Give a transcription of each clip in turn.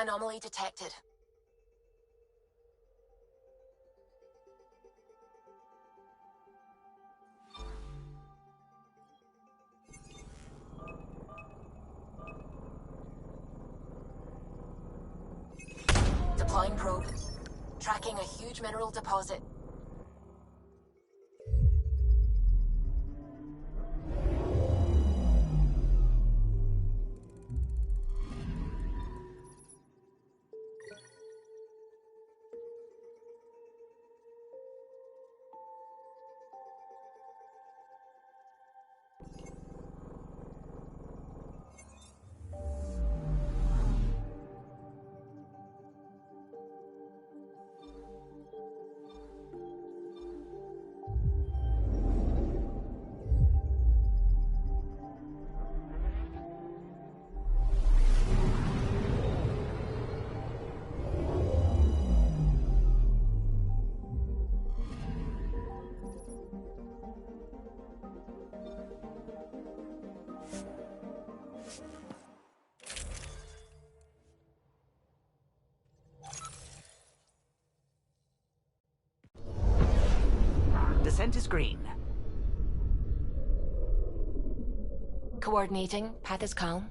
Anomaly detected. Deploying probe. Tracking a huge mineral deposit. Descent is green. Coordinating. Path is calm.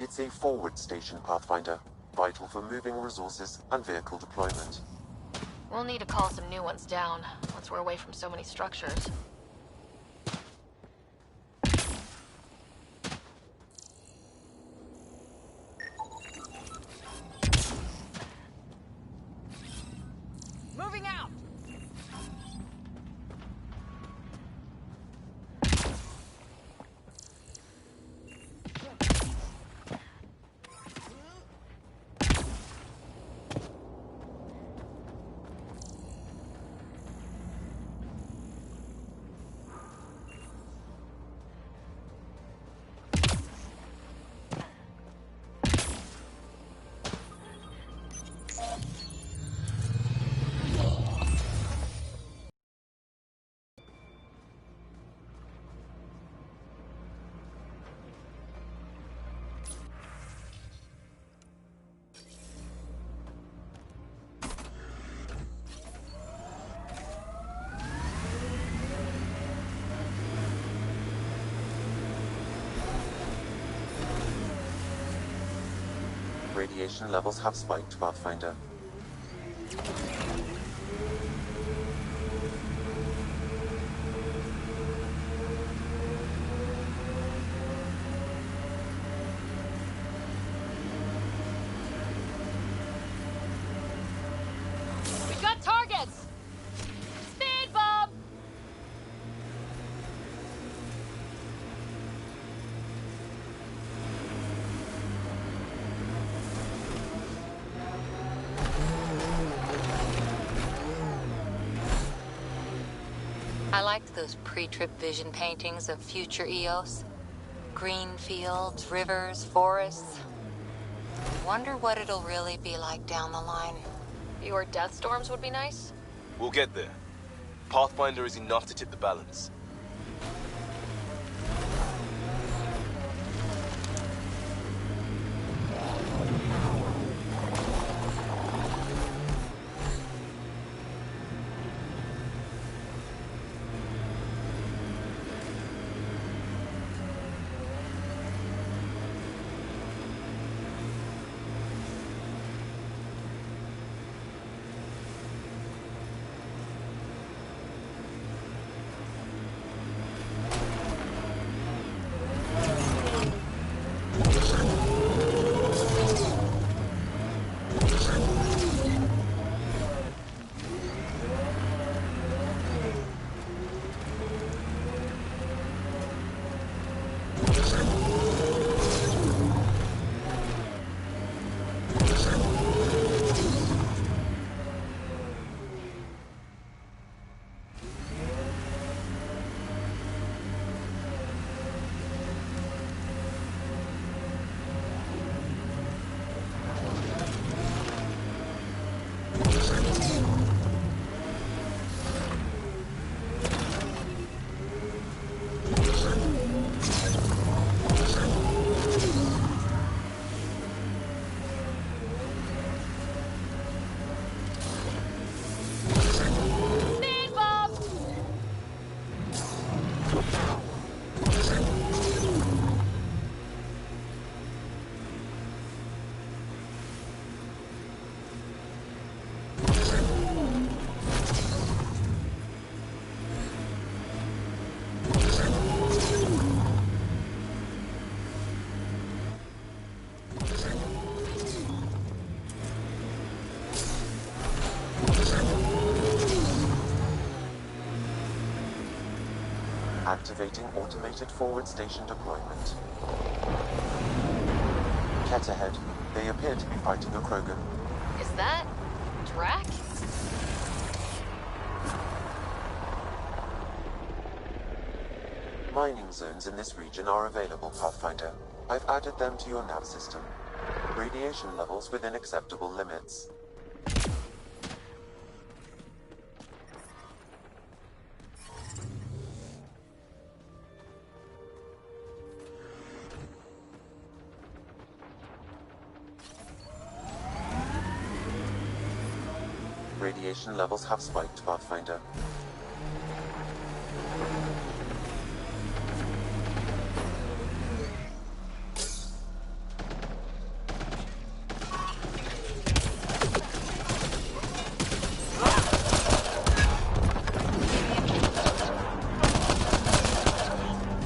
It's a forward station, Pathfinder. Vital for moving resources and vehicle deployment. We'll need to call some new ones down, once we're away from so many structures. Moving out! Radiation levels have spiked, Pathfinder. We've got targets! Speed bump! I liked those pre-trip vision paintings of future Eos. Green fields, rivers, forests. Wonder what it'll really be like down the line. Fewer death storms would be nice. We'll get there. Pathfinder is enough to tip the balance. Activating automated forward station deployment. Ket ahead. They appear to be fighting a Krogan. Is that Drac? Mining zones in this region are available, Pathfinder. I've added them to your nav system. Radiation levels within acceptable limits. Radiation levels have spiked, Pathfinder.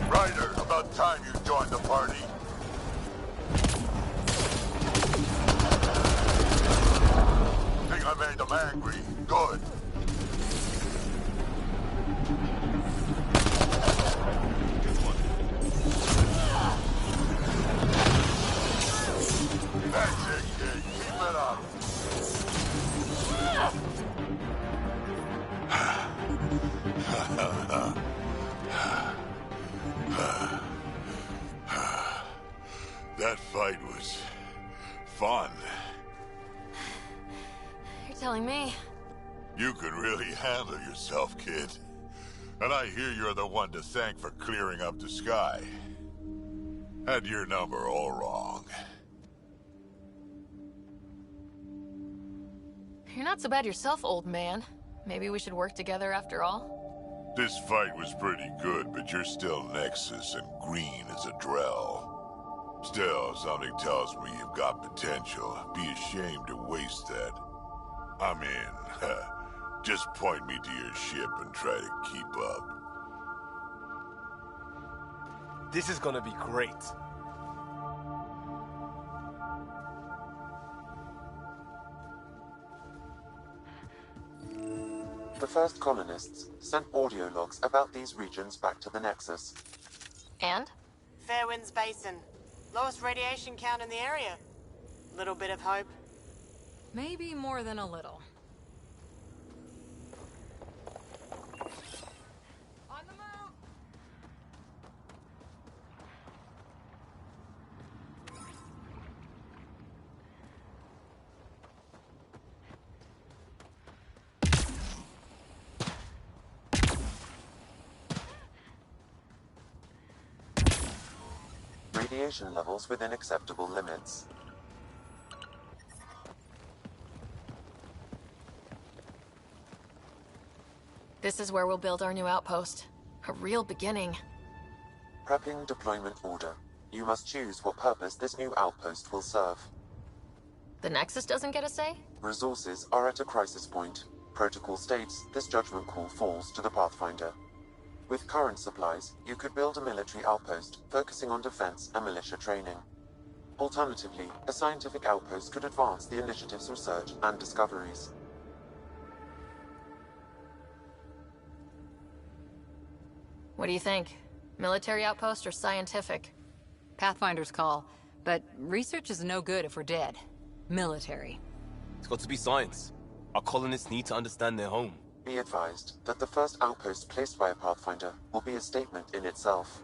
Ryder, about time you joined the party. Think I made them angry. Good. That's it, kid. Keep it up. That fight was fun. You're telling me. You could really handle yourself, kid. And I hear you're the one to thank for clearing up the sky. Had your number all wrong. You're not so bad yourself, old man. Maybe we should work together after all? This fight was pretty good, but you're still Nexus and green as a Drell. Still, something tells me you've got potential. Be ashamed to waste that. I'm in. Just point me to your ship and try to keep up. This is gonna be great. The first colonists sent audio logs about these regions back to the Nexus. And? Fairwinds Basin. Lowest radiation count in the area. Little bit of hope. Maybe more than a little. On the move! Radiation levels within acceptable limits. This is where we'll build our new outpost. A real beginning. Prepping deployment order. You must choose what purpose this new outpost will serve. The Nexus doesn't get a say? Resources are at a crisis point. Protocol states this judgment call falls to the Pathfinder. With current supplies, you could build a military outpost focusing on defense and militia training. Alternatively, a scientific outpost could advance the initiative's research and discoveries. What do you think? Military outpost or scientific? Pathfinder's call, but research is no good if we're dead. Military. It's got to be science. Our colonists need to understand their home. Be advised that the first outpost placed by a Pathfinder will be a statement in itself.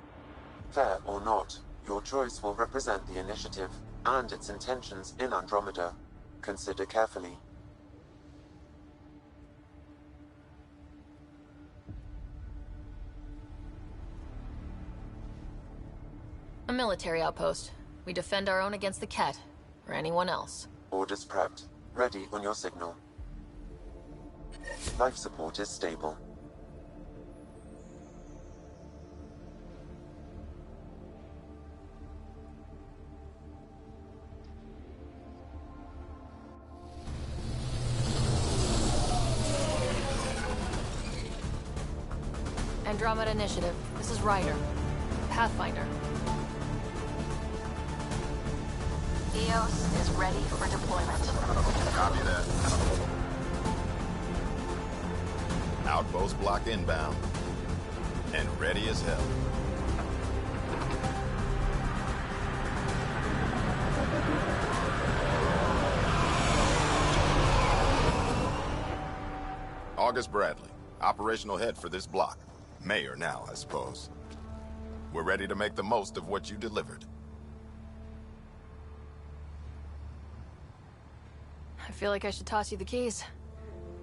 Fair or not, your choice will represent the initiative and its intentions in Andromeda. Consider carefully. A military outpost. We defend our own against the Ket, or anyone else. Orders prepped. Ready on your signal. Life support is stable. Andromeda Initiative. This is Ryder. Pathfinder. EOS is ready for deployment. Copy that. Outpost block inbound. And ready as hell. August Bradley, operational head for this block. Mayor now, I suppose. We're ready to make the most of what you delivered. I feel like I should toss you the keys.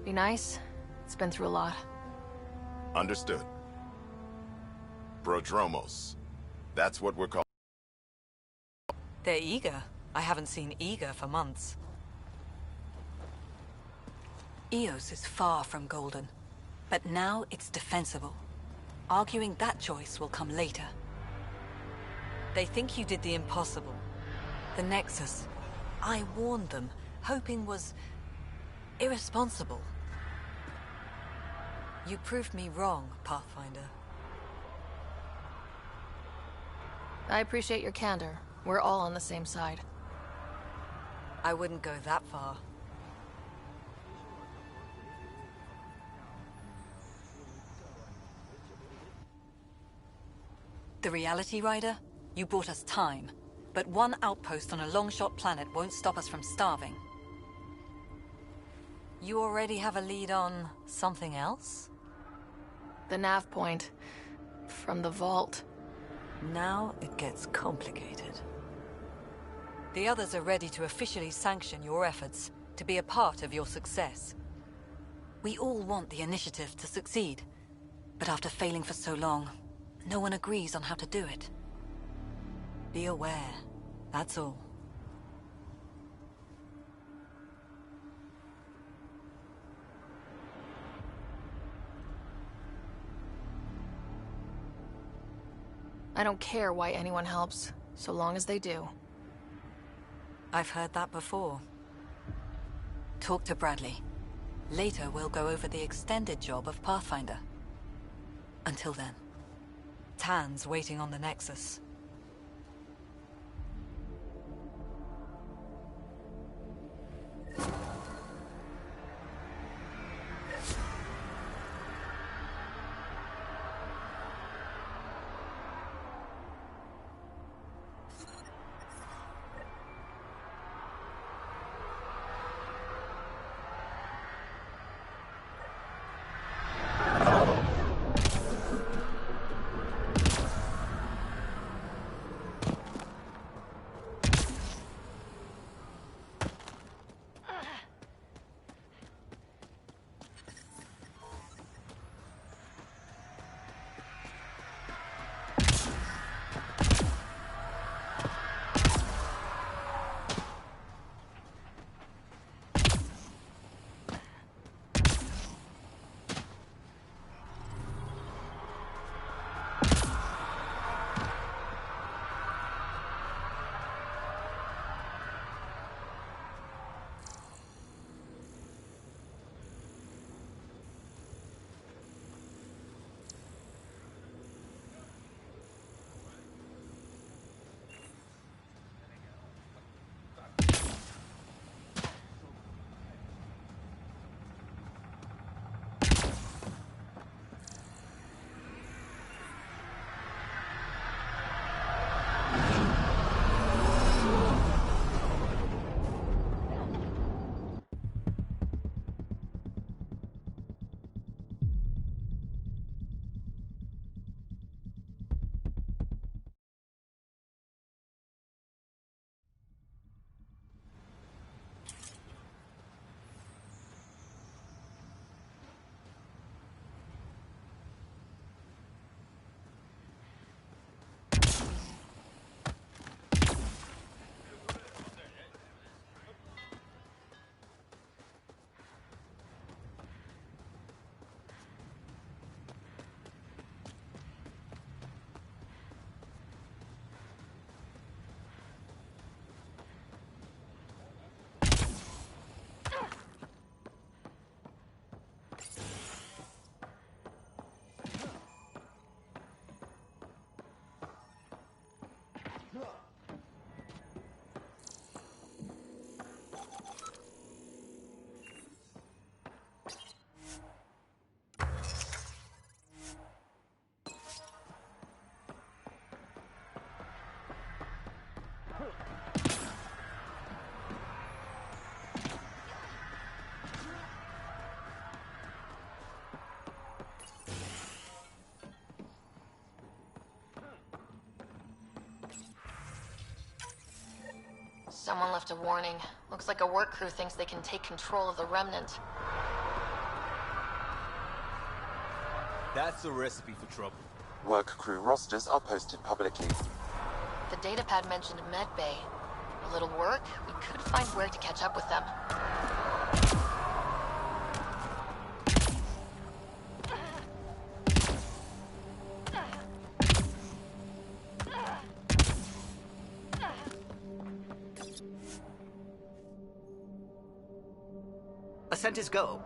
Be nice. It's been through a lot. Understood. Prodromos. That's what we're calling. They're eager. I haven't seen eager for months. EOS is far from golden, but now it's defensible. Arguing that choice will come later. They think you did the impossible. The Nexus. I warned them, hoping was irresponsible. You proved me wrong, Pathfinder. I appreciate your candor. We're all on the same side. I wouldn't go that far. The Reality Rider? You bought us time. But one outpost on a long-shot planet won't stop us from starving. You already have a lead on something else? The nav point. From the vault. Now it gets complicated. The others are ready to officially sanction your efforts, to be a part of your success. We all want the initiative to succeed, but after failing for so long, no one agrees on how to do it. Be aware, that's all. I don't care why anyone helps, so long as they do. I've heard that before. Talk to Bradley. Later we'll go over the extended job of Pathfinder. Until then, Tan's waiting on the Nexus. Someone left a warning. Looks like a work crew thinks they can take control of the remnant. That's a recipe for trouble. Work crew rosters are posted publicly. The datapad mentioned medbay. A little work, we could find where to catch up with them. Ascent is go.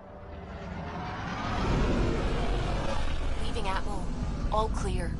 Leaving Atmo. All clear.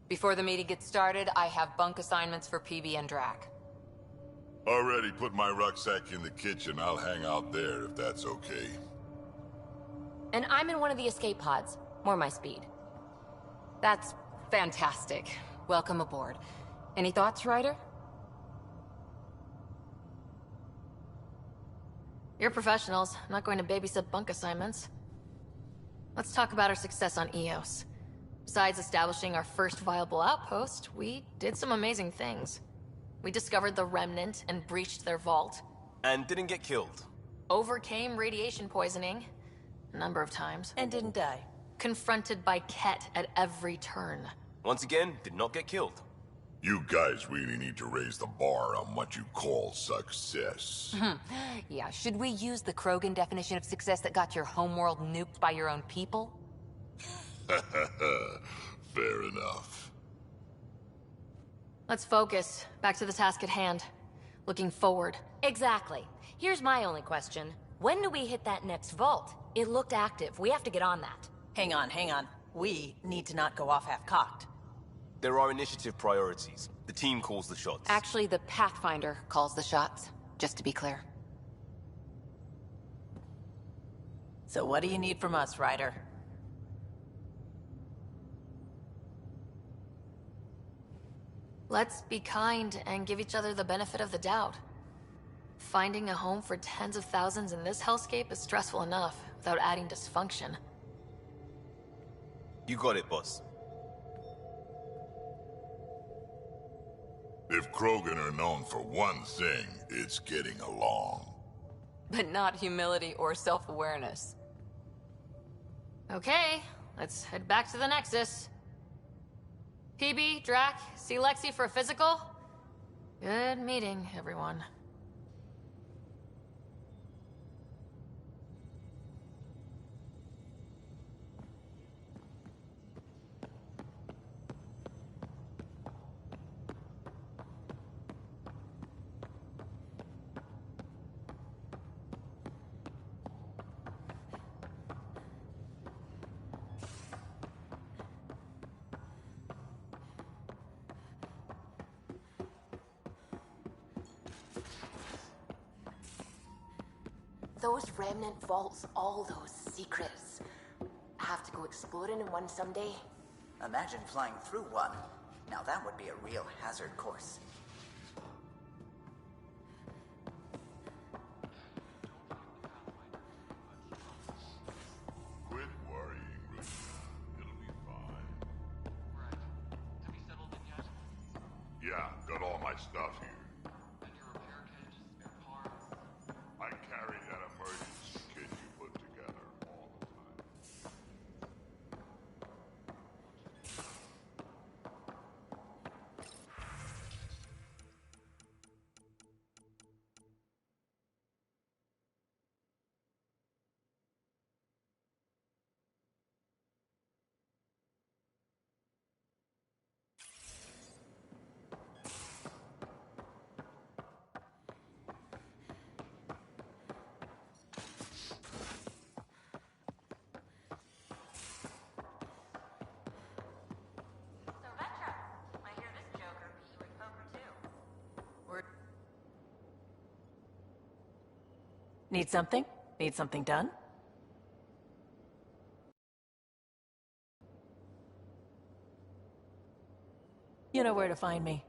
Before the meeting gets started, I have bunk assignments for PB and Drac. Already put my rucksack in the kitchen. I'll hang out there if that's okay. And I'm in one of the escape pods. More my speed. That's fantastic. Welcome aboard. Any thoughts, Ryder? You're professionals. I'm not going to babysit bunk assignments. Let's talk about our success on Eos. Besides establishing our first viable outpost, we did some amazing things. We discovered the Remnant and breached their vault. And didn't get killed. Overcame radiation poisoning. A number of times. And didn't die. Confronted by Ket at every turn. Once again, did not get killed. You guys really need to raise the bar on what you call success. Yeah, should we use the Krogan definition of success that got your homeworld nuked by your own people? Fair enough. Let's focus. Back to the task at hand. Looking forward. Exactly. Here's my only question. When do we hit that next vault? It looked active. We have to get on that. Hang on, hang on. We need to not go off half-cocked. There are initiative priorities. The team calls the shots. Actually, the Pathfinder calls the shots, just to be clear. So what do you need from us, Ryder? Let's be kind and give each other the benefit of the doubt. Finding a home for tens of thousands in this hellscape is stressful enough, without adding dysfunction. You got it, boss. If Krogan are known for one thing, it's getting along. But not humility or self-awareness. Okay, let's head back to the Nexus. PB, Drac, see Lexi for a physical? Good meeting, everyone. Those remnant vaults, all those secrets. Have to go exploring in one someday. Imagine flying through one. Now that would be a real hazard course. Quit worrying, Rita. It'll be fine. Right. Have you settled in yet? Yeah, got all my stuff here. And your repair kit, spare parts? I carry that emergency kit you put together all the time. Need something? Need something done? You know where to find me.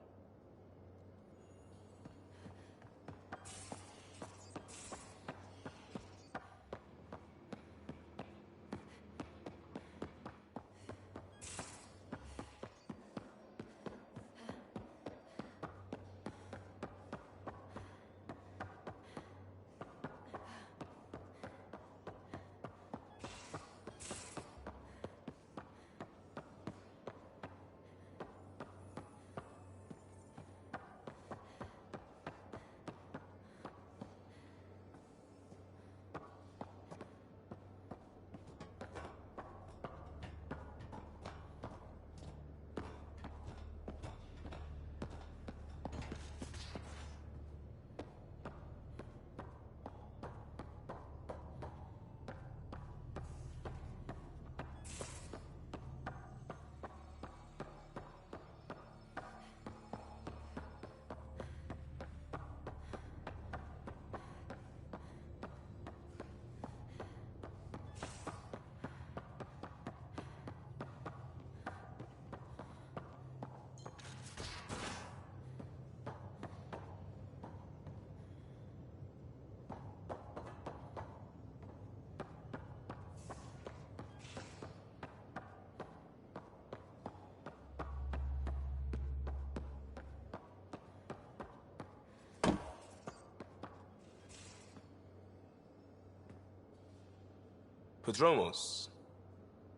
Prodromos.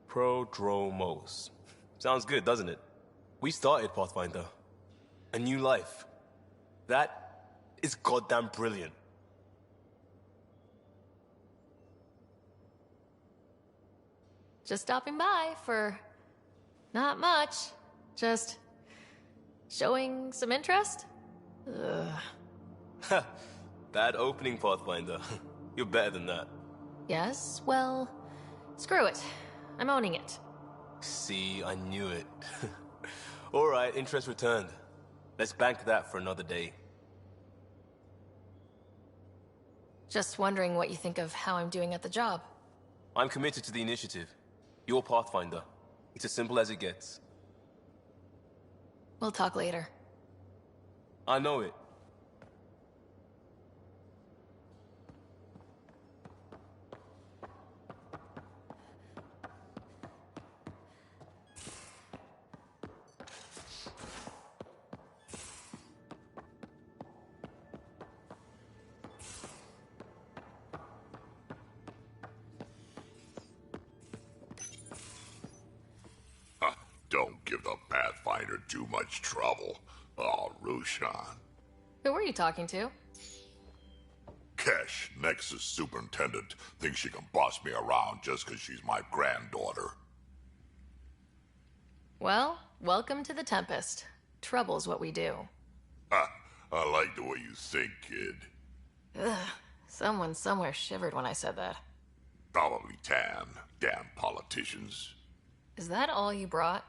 Prodromos. Sounds good, doesn't it? We started Pathfinder. A new life. That is goddamn brilliant. Just stopping by for not much. Just showing some interest? Ugh. Bad opening, Pathfinder. You're better than that. Yes, well, screw it. I'm owning it. See, I knew it. Alright, interest returned. Let's bank that for another day. Just wondering what you think of how I'm doing at the job. I'm committed to the initiative. You're Pathfinder. It's as simple as it gets. We'll talk later. I know it. Don't give the Pathfinder too much trouble. Oh, Roshan. Who were you talking to? Kesh, Nexus Superintendent, thinks she can boss me around just because she's my granddaughter. Well, welcome to the Tempest. Trouble's what we do. Ha! I like the way you think, kid. Ugh. Someone somewhere shivered when I said that. Probably Tan. Damn politicians. Is that all you brought?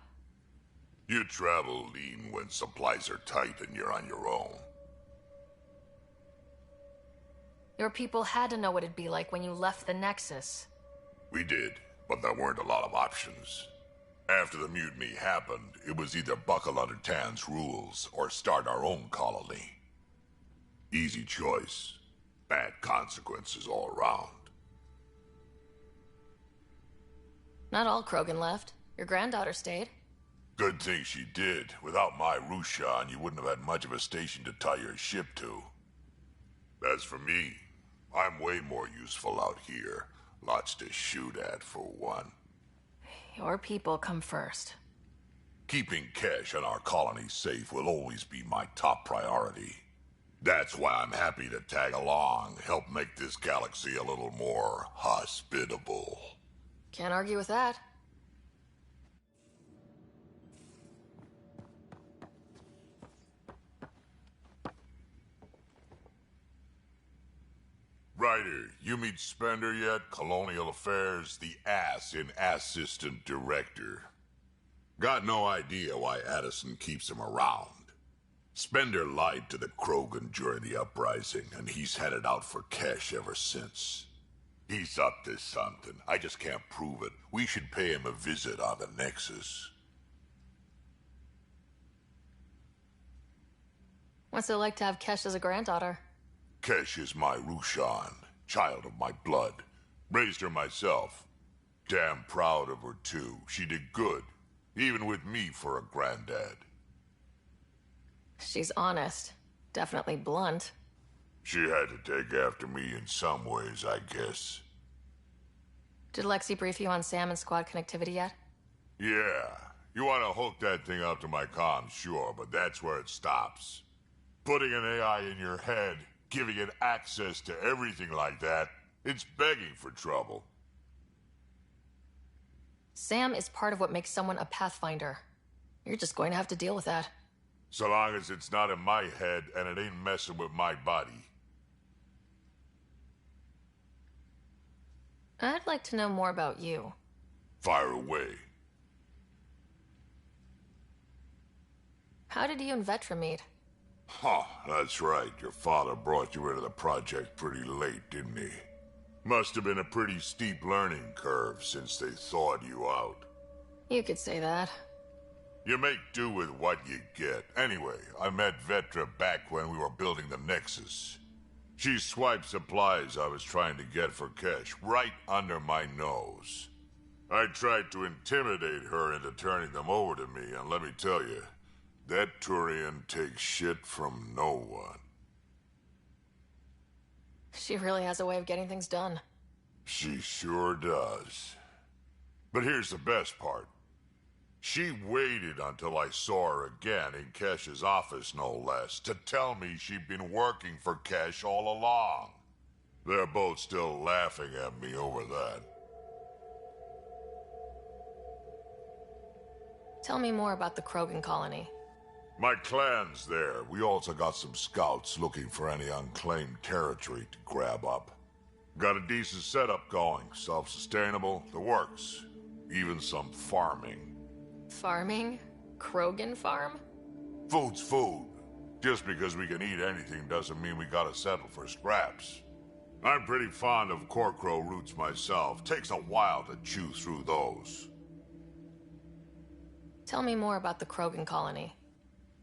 You travel lean when supplies are tight and you're on your own. Your people had to know what it'd be like when you left the Nexus. We did, but there weren't a lot of options. After the mutiny happened, it was either buckle under Tan's rules or start our own colony. Easy choice. Bad consequences all around. Not all Krogan left. Your granddaughter stayed. Good thing she did. Without my Rushan, you wouldn't have had much of a station to tie your ship to. As for me, I'm way more useful out here. Lots to shoot at, for one. Your people come first. Keeping Kesh and our colony safe will always be my top priority. That's why I'm happy to tag along, help make this galaxy a little more hospitable. Can't argue with that. Ryder, you meet Spender yet? Colonial Affairs, the ass in Assistant Director. Got no idea why Addison keeps him around. Spender lied to the Krogan during the uprising, and he's had it out for cash ever since. He's up to something. I just can't prove it. We should pay him a visit on the Nexus. What's it like to have Kesh as a granddaughter? Kesh is my Rushan, child of my blood. Raised her myself. Damn proud of her, too. She did good, even with me for a granddad. She's honest. Definitely blunt. She had to take after me in some ways, I guess. Did Lexi brief you on Sam and squad connectivity yet? Yeah. You want to hook that thing up to my comms, sure, but that's where it stops. Putting an AI in your head, giving it access to everything like that, it's begging for trouble. Sam is part of what makes someone a Pathfinder. You're just going to have to deal with that. So long as it's not in my head and it ain't messing with my body. I'd like to know more about you. Fire away. How did you and Vetra meet? Huh, that's right. Your father brought you into the project pretty late, didn't he? Must have been a pretty steep learning curve since they thawed you out. You could say that. You make do with what you get. Anyway, I met Vetra back when we were building the Nexus. She swiped supplies I was trying to get for Kesh right under my nose. I tried to intimidate her into turning them over to me, and let me tell you, that Turian takes shit from no one. She really has a way of getting things done. She sure does. But here's the best part. She waited until I saw her again in Kesh's office, no less, to tell me she'd been working for Kesh all along. They're both still laughing at me over that. Tell me more about the Krogan colony. My clan's there. We also got some scouts looking for any unclaimed territory to grab up. Got a decent setup going, self-sustainable, the works. Even some farming. Farming? Krogan farm? Food's food. Just because we can eat anything doesn't mean we gotta settle for scraps. I'm pretty fond of Corcrow roots myself. Takes a while to chew through those. Tell me more about the Krogan colony.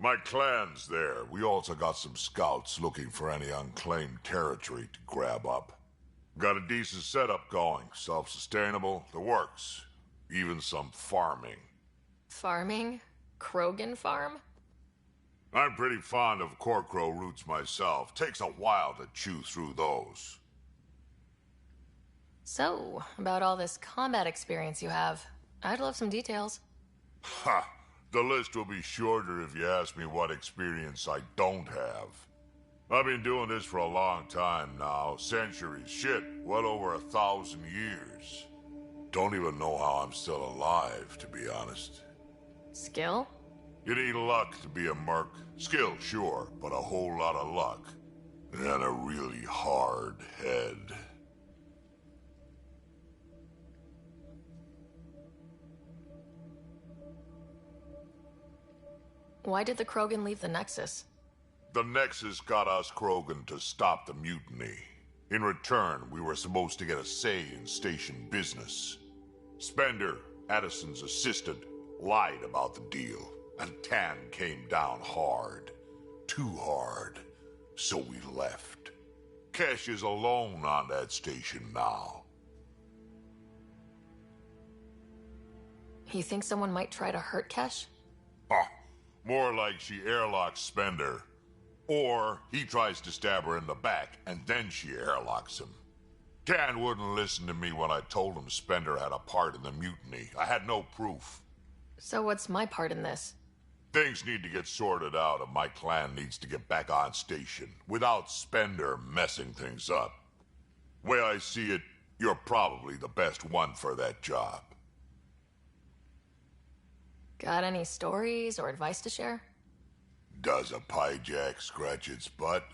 My clan's there. We also got some scouts looking for any unclaimed territory to grab up. Got a decent setup going, self-sustainable, the works. Even some farming. Farming? Krogan farm? I'm pretty fond of Corcrow roots myself. Takes a while to chew through those. So, about all this combat experience you have, I'd love some details. Ha! The list will be shorter if you ask me what experience I don't have. I've been doing this for a long time now. Centuries. Shit, well over 1,000 years. Don't even know how I'm still alive, to be honest. Skill? You need luck to be a merc. Skill, sure, but a whole lot of luck. And a really hard head. Why did the Krogan leave the Nexus? The Nexus got us Krogan to stop the mutiny. In return, we were supposed to get a say in station business. Spender, Addison's assistant, lied about the deal, and Tan came down hard. Too hard. So we left. Kesh is alone on that station now. You think someone might try to hurt Kesh? More like she airlocks Spender. Or he tries to stab her in the back, and then she airlocks him. Tan wouldn't listen to me when I told him Spender had a part in the mutiny. I had no proof. So what's my part in this? Things need to get sorted out, and my clan needs to get back on station, without Spender messing things up. Way I see it, you're probably the best one for that job. Got any stories or advice to share? Does a pyjak scratch its butt?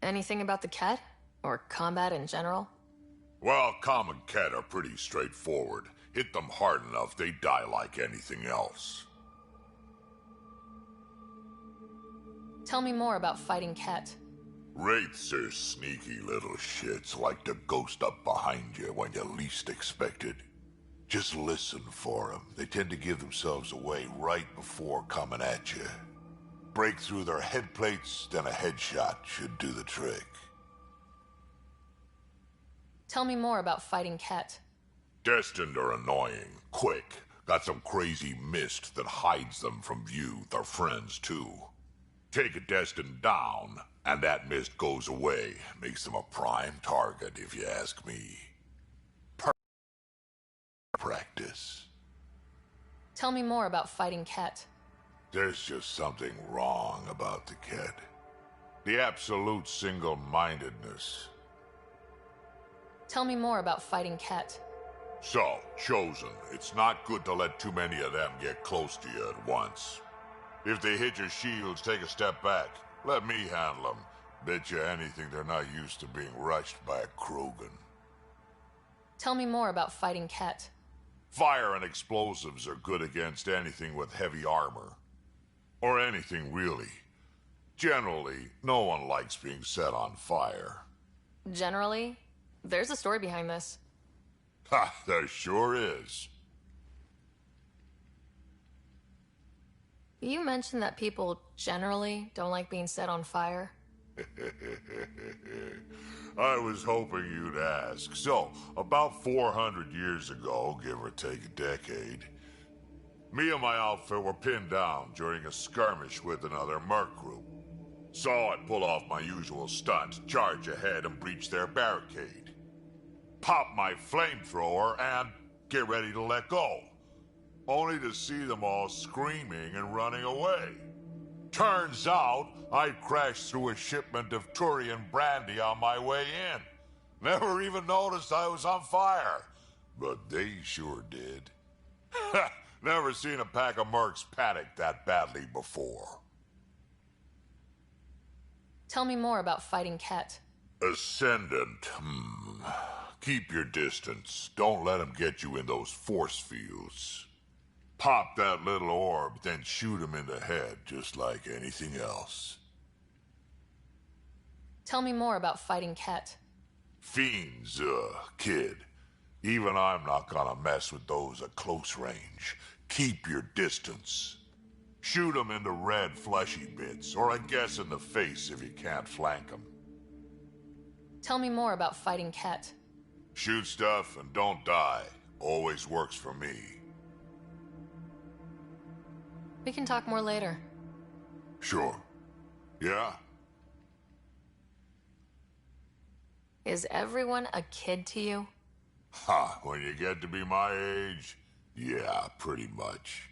Anything about the Ket? Or combat in general? Well, common Ket are pretty straightforward. Hit them hard enough, they die like anything else. Tell me more about fighting Ket. Wraiths are sneaky little shits, like to ghost up behind you when you least expect it. Just listen for them. They tend to give themselves away right before coming at you. Break through their head plates, then a headshot should do the trick. Tell me more about fighting Ket. Destined are annoying, quick. Got some crazy mist that hides them from view, their friends too. Take a Destined down, and that mist goes away. Makes them a prime target, if you ask me. Practice. Tell me more about fighting Ket. There's just something wrong about the kid. The absolute single-mindedness. Tell me more about fighting Ket. So, Chosen, it's not good to let too many of them get close to you at once. If they hit your shields, take a step back. Let me handle them. Bet you anything they're not used to being rushed by a Krogan. Tell me more about fighting Ket. Fire and explosives are good against anything with heavy armor. Or anything, really. Generally, no one likes being set on fire. Generally? There's a story behind this. Ha, there sure is. You mentioned that people generally don't like being set on fire. I was hoping you'd ask. So, about 400 years ago, give or take a decade, me and my outfit were pinned down during a skirmish with another merc group. Saw it pull off my usual stunt, charge ahead and breach their barricade. Pop my flamethrower and get ready to let go. Only to see them all screaming and running away. Turns out, I'd crashed through a shipment of Turian brandy on my way in. Never even noticed I was on fire. But they sure did. Never seen a pack of mercs panic that badly before. Tell me more about fighting Ket. Ascendant, Keep your distance. Don't let them get you in those force fields. Pop that little orb, then shoot him in the head, just like anything else. Tell me more about fighting Ket. Fiends, kid. Even I'm not gonna mess with those at close range. Keep your distance. Shoot them in the red fleshy bits, or I guess in the face if you can't flank them. Tell me more about fighting Ket. Shoot stuff and don't die. Always works for me. We can talk more later. Sure. Yeah? Is everyone a kid to you? Ha, when you get to be my age, yeah, pretty much.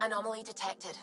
Anomaly detected.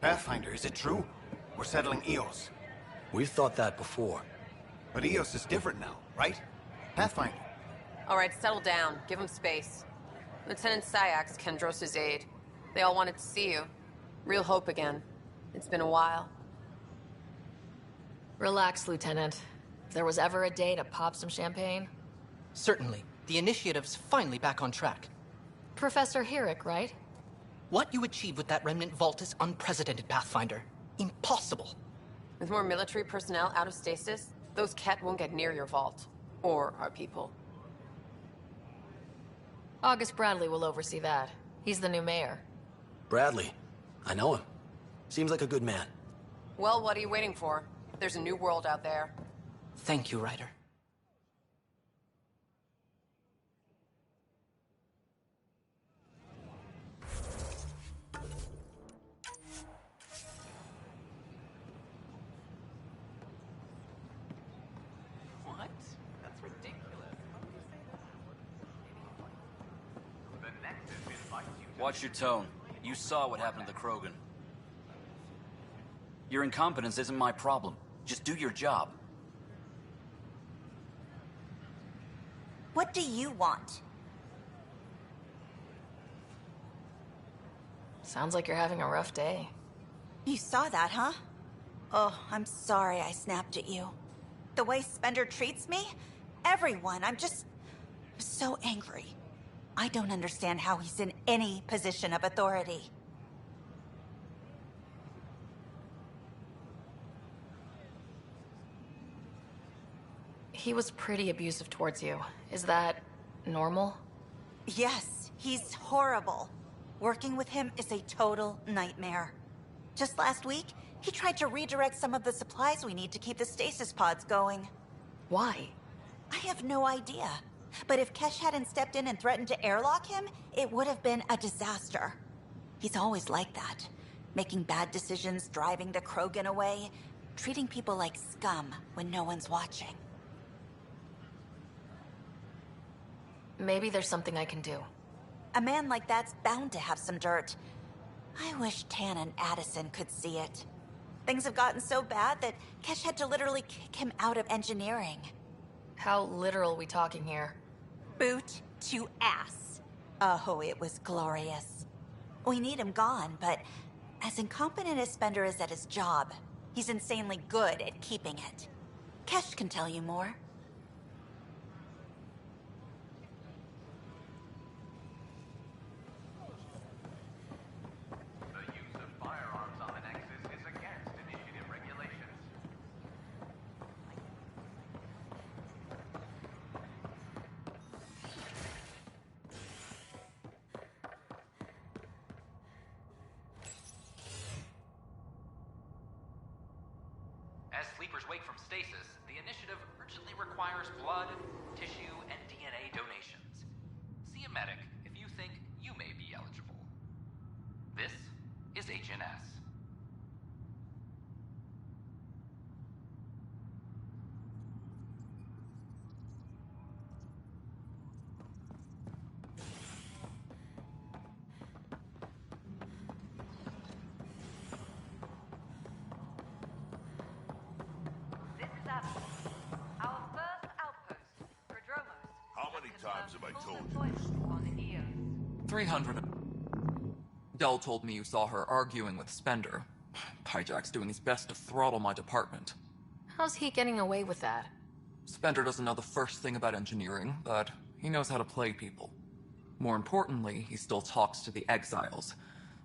Pathfinder, is it true? We're settling EOS. We've thought that before. But EOS is different now, right? Pathfinder. All right, settle down. Give him space. Lieutenant Sayak's Kendros' aide. They all wanted to see you. Real hope again. It's been a while. Relax, Lieutenant. If there was ever a day to pop some champagne... Certainly. The initiative's finally back on track. Professor Herrick, right? What you achieved with that remnant vault is unprecedented, Pathfinder. Impossible. With more military personnel out of stasis, those Ket won't get near your vault. Or our people. August Bradley will oversee that. He's the new mayor. Bradley. I know him. Seems like a good man. Well, what are you waiting for? There's a new world out there. Thank you, Ryder. What? That's ridiculous. Watch your tone. You saw what happened to the Krogan. Your incompetence isn't my problem. Just do your job. What do you want? Sounds like you're having a rough day. You saw that, huh? Oh, I'm sorry I snapped at you. The way Spender treats me? Everyone, I'm just so angry. I don't understand how he's in any position of authority. He was pretty abusive towards you. Is that normal? Yes, he's horrible. Working with him is a total nightmare. Just last week, he tried to redirect some of the supplies we need to keep the stasis pods going. Why? I have no idea. But if Kesh hadn't stepped in and threatened to airlock him, it would have been a disaster. He's always like that. Making bad decisions, driving the Krogan away, treating people like scum when no one's watching. Maybe there's something I can do. A man like that's bound to have some dirt. I wish Tan and Addison could see it. Things have gotten so bad that Kesh had to literally kick him out of engineering. How literal we talking here? Boot to ass. Oh, it was glorious. We need him gone, but as incompetent as Spender is at his job, he's insanely good at keeping it. Kesh can tell you more. As sleepers wake from stasis, the initiative urgently requires blood, tissue, and DNA donations. See a medic if you think you may be eligible. This is HNS. How many times have I told you? 300. Dell told me you saw her arguing with Spender. Pyjack's doing his best to throttle my department. How's he getting away with that? Spender doesn't know the first thing about engineering, but he knows how to play people. More importantly, he still talks to the exiles.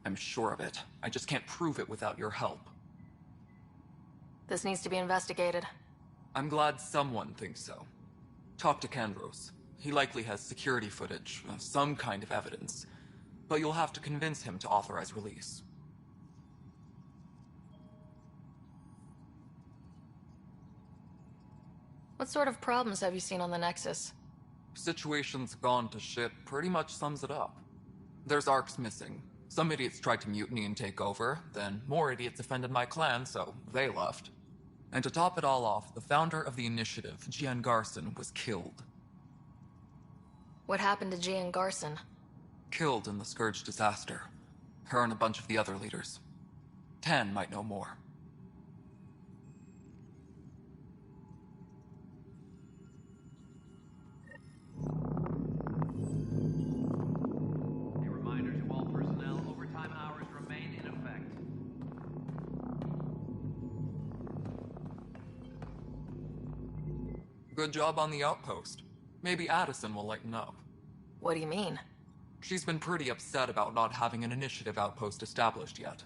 I'm sure of it. I just can't prove it without your help. This needs to be investigated. I'm glad someone thinks so. Talk to Kendros. He likely has security footage, some kind of evidence. But you'll have to convince him to authorize release. What sort of problems have you seen on the Nexus? Situation's gone to shit pretty much sums it up. There's arcs missing. Some idiots tried to mutiny and take over, then more idiots offended my clan, so they left. And to top it all off, the founder of the initiative, Gian Garson, was killed. What happened to Gian Garson? Killed in the Scourge disaster. Her and a bunch of the other leaders. Tan might know more. A reminder to all personnel, overtime hours remain in effect. Good job on the outpost. Maybe Addison will lighten up. What do you mean? She's been pretty upset about not having an initiative outpost established yet.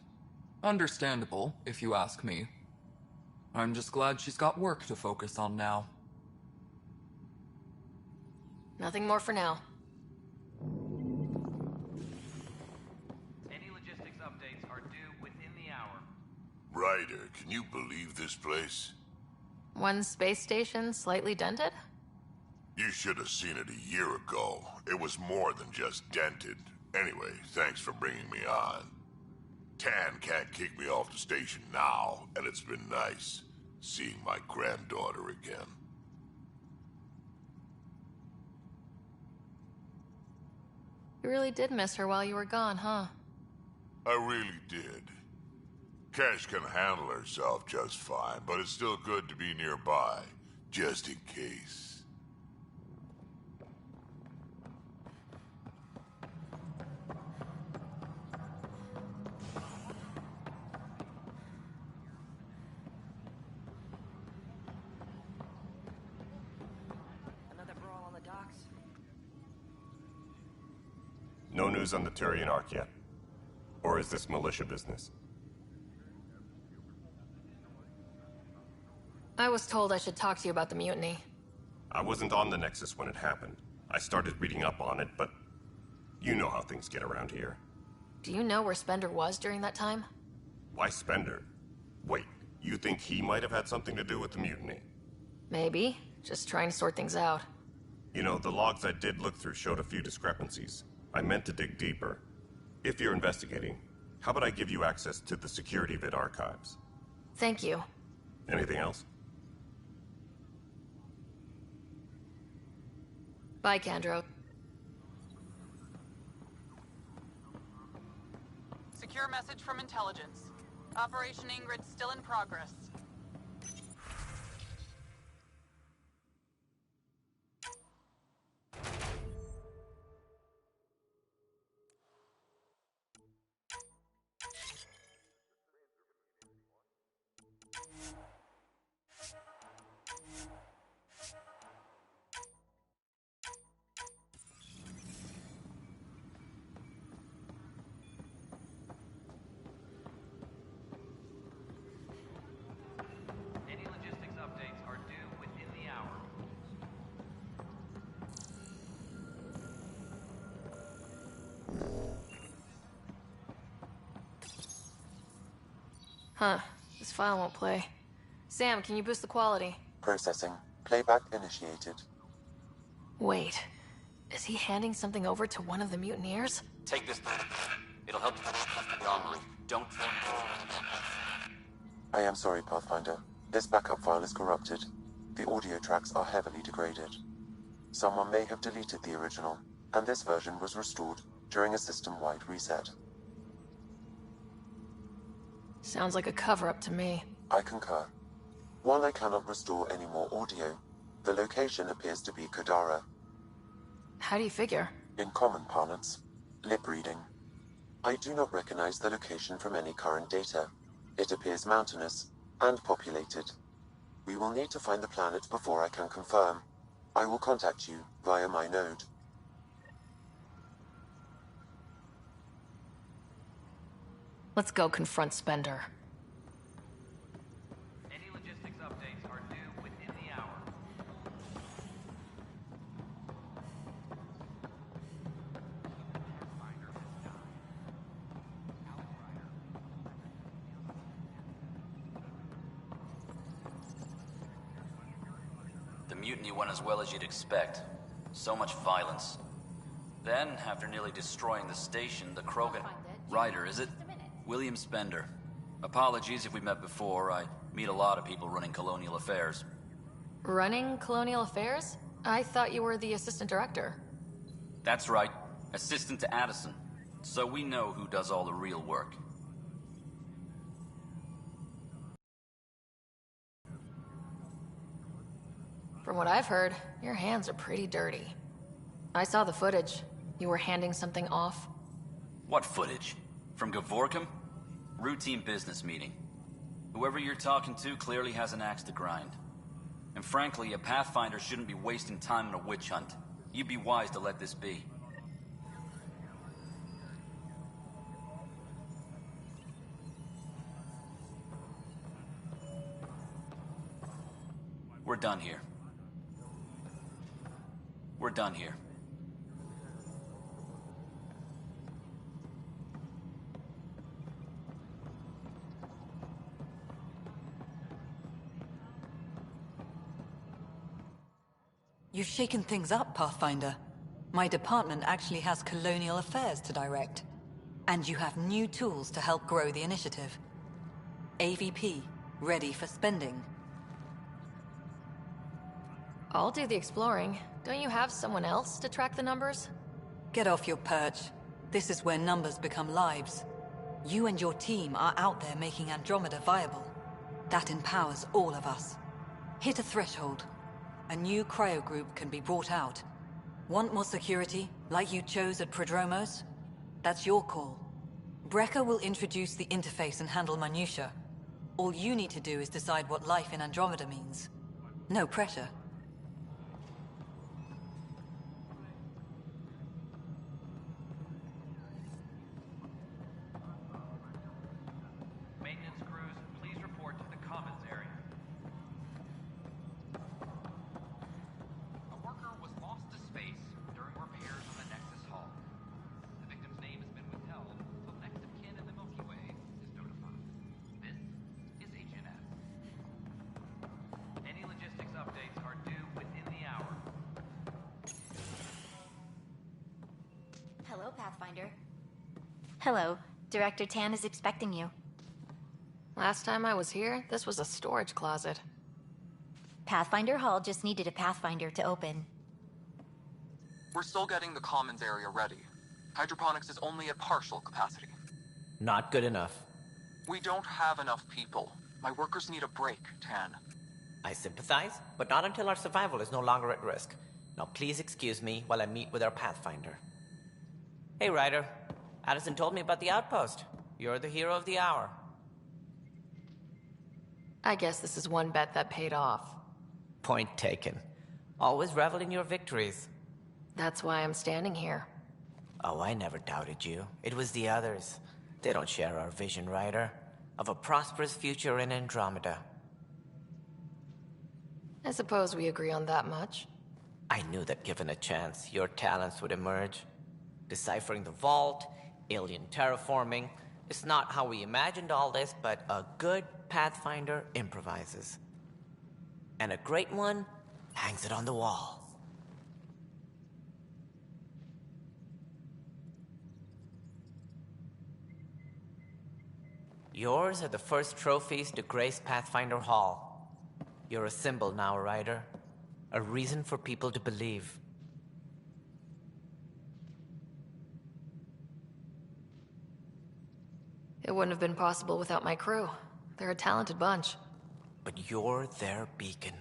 Understandable, if you ask me. I'm just glad she's got work to focus on now. Nothing more for now. Any logistics updates are due within the hour. Ryder, can you believe this place? One space station slightly dented? You should have seen it a year ago. It was more than just dented. Anyway, thanks for bringing me on. Tan can't kick me off the station now, and it's been nice seeing my granddaughter again. You really did miss her while you were gone, huh? I really did. Cash can handle herself just fine, but it's still good to be nearby, just in case. Another brawl on the docks? No news on the Turian Ark yet? Or is this militia business? I was told I should talk to you about the mutiny. I wasn't on the Nexus when it happened. I started reading up on it, but you know how things get around here. Do you know where Spender was during that time? Why Spender? Wait, you think he might have had something to do with the mutiny? Maybe. Just trying to sort things out. You know, the logs I did look through showed a few discrepancies. I meant to dig deeper. If you're investigating, how about I give you access to the security vid archives? Thank you. Anything else? Bye, Kandro. Secure message from intelligence. Operation Ingrid still in progress. Any logistics updates are due within the hour. Huh. This file won't play. Sam, can you boost the quality? Processing. Playback initiated. Wait. Is he handing something over to one of the mutineers? Take this. It'll help you the armory. Don't... I am sorry, Pathfinder. This backup file is corrupted. The audio tracks are heavily degraded. Someone may have deleted the original, and this version was restored during a system-wide reset. Sounds like a cover-up to me. I concur. While I cannot restore any more audio, the location appears to be Kadara. How do you figure? In common parlance, lip reading. I do not recognize the location from any current data. It appears mountainous and populated. We will need to find the planet before I can confirm. I will contact you via my node. Let's go confront Spender. Any logistics updates are due within the hour. The mutiny went as well as you'd expect. So much violence. Then, after nearly destroying the station, the Krogan... Ryder, is it? William Spender. Apologies if we met before. I meet a lot of people running colonial affairs. Running colonial affairs? I thought you were the assistant director. That's right. Assistant to Addison. So we know who does all the real work. From what I've heard, your hands are pretty dirty. I saw the footage. You were handing something off. What footage? From Gavorkum? Routine business meeting. Whoever you're talking to clearly has an axe to grind. And frankly, a Pathfinder shouldn't be wasting time on a witch hunt. You'd be wise to let this be. We're done here. We're done here. You've shaken things up, Pathfinder. My department actually has colonial affairs to direct. And you have new tools to help grow the initiative. AVP, ready for spending. I'll do the exploring. Don't you have someone else to track the numbers? Get off your perch. This is where numbers become lives. You and your team are out there making Andromeda viable. That empowers all of us. Hit a threshold. A new cryo group can be brought out. Want more security, like you chose at Prodromos? That's your call. Brecker will introduce the interface and handle minutiae. All you need to do is decide what life in Andromeda means. No pressure. Maintenance crews, please report to the commons area. A worker was lost to space during repairs on the Nexus Hull. The victim's name has been withheld until next of kin in the Milky Way is notified. This is HNS. Any logistics updates are due within the hour. Hello, Pathfinder. Hello. Director Tan is expecting you. Last time I was here, this was a storage closet. Pathfinder Hall just needed a Pathfinder to open. We're still getting the commons area ready. Hydroponics is only at partial capacity. Not good enough. We don't have enough people. My workers need a break, Tan. I sympathize, but not until our survival is no longer at risk. Now please excuse me while I meet with our Pathfinder. Hey, Ryder. Addison told me about the outpost. You're the hero of the hour. I guess this is one bet that paid off. Point taken. Always revel in your victories. That's why I'm standing here. Oh, I never doubted you. It was the others. They don't share our vision, Ryder, of a prosperous future in Andromeda. I suppose we agree on that much. I knew that given a chance, your talents would emerge. Deciphering the vault, alien terraforming. It's not how we imagined all this, but a good Pathfinder improvises. And a great one hangs it on the wall. Yours are the first trophies to grace Pathfinder Hall. You're a symbol now, Ryder. A reason for people to believe. It wouldn't have been possible without my crew. They're a talented bunch. But you're their beacon.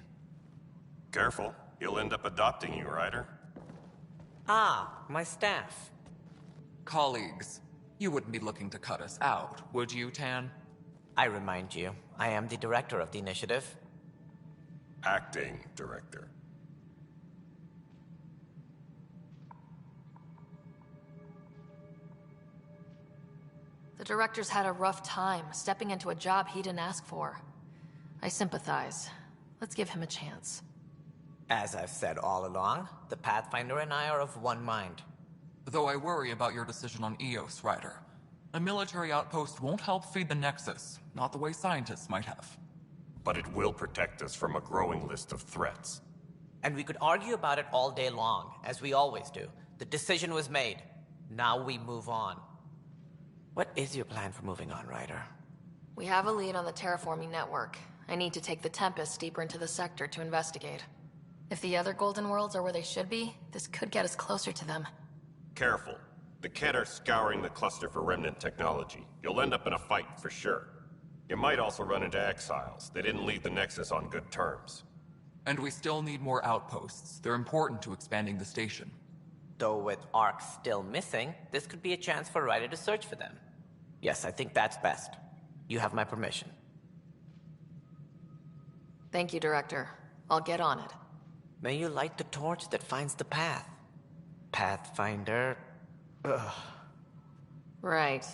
Careful. You'll end up adopting you, Ryder. Ah, my staff. Colleagues, you wouldn't be looking to cut us out, would you, Tan? I remind you, I am the director of the initiative. Acting director. The director's had a rough time, stepping into a job he didn't ask for. I sympathize. Let's give him a chance. As I've said all along, the Pathfinder and I are of one mind. Though I worry about your decision on EOS, Ryder. A military outpost won't help feed the Nexus, not the way scientists might have. But it will protect us from a growing list of threats. And we could argue about it all day long, as we always do. The decision was made. Now we move on. What is your plan for moving on, Ryder? We have a lead on the terraforming network. I need to take the Tempest deeper into the sector to investigate. If the other Golden Worlds are where they should be, this could get us closer to them. Careful. The Kett are scouring the cluster for remnant technology. You'll end up in a fight, for sure. You might also run into exiles. They didn't leave the Nexus on good terms. And we still need more outposts. They're important to expanding the station. Though with ARC still missing, this could be a chance for Ryder to search for them. Yes, I think that's best. You have my permission. Thank you, Director. I'll get on it. May you light the torch that finds the path. Pathfinder... Ugh. Right.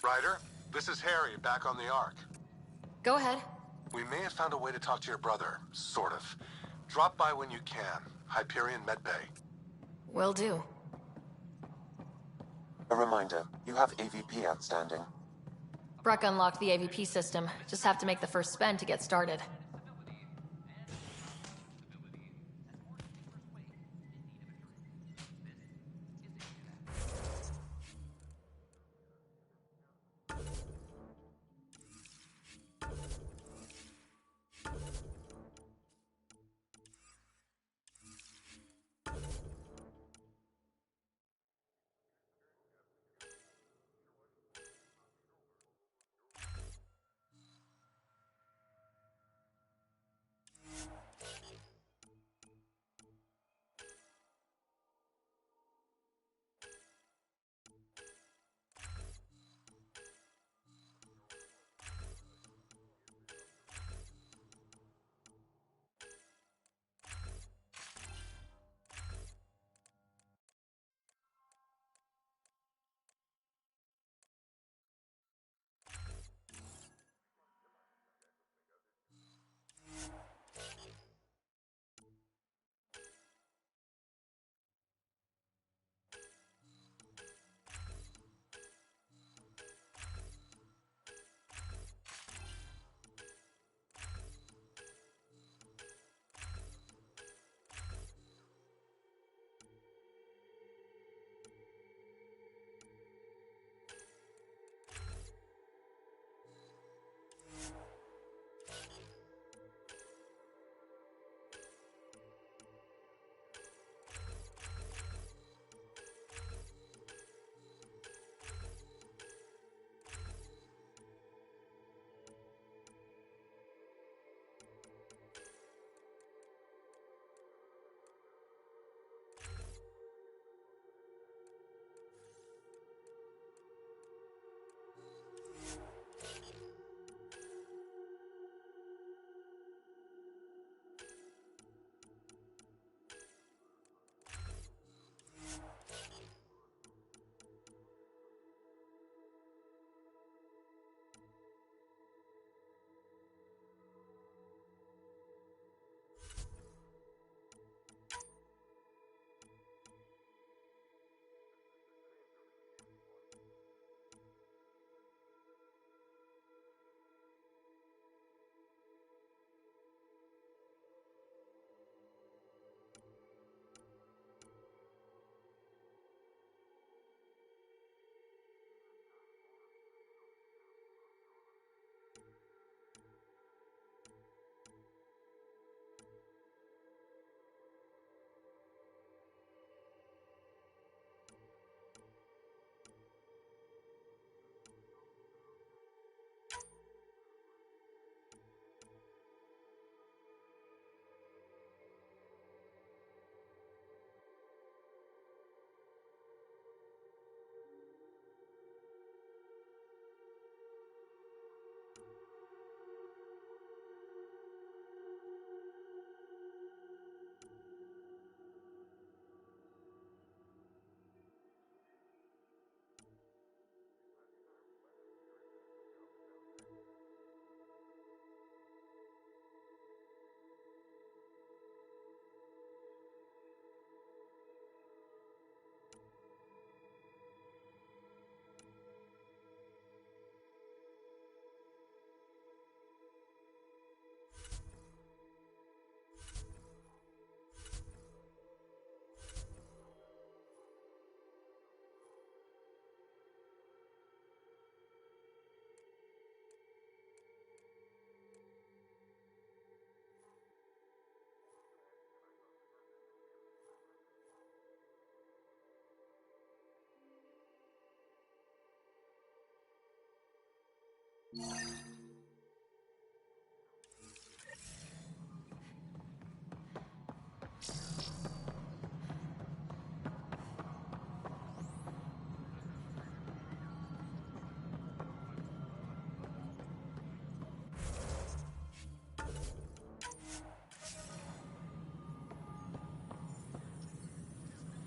Ryder, this is Harry, back on the Ark. Go ahead. We may have found a way to talk to your brother, sort of. Drop by when you can. Hyperion Medbay. Will do. A reminder, you have AVP outstanding. Breck unlocked the AVP system. Just have to make the first spend to get started.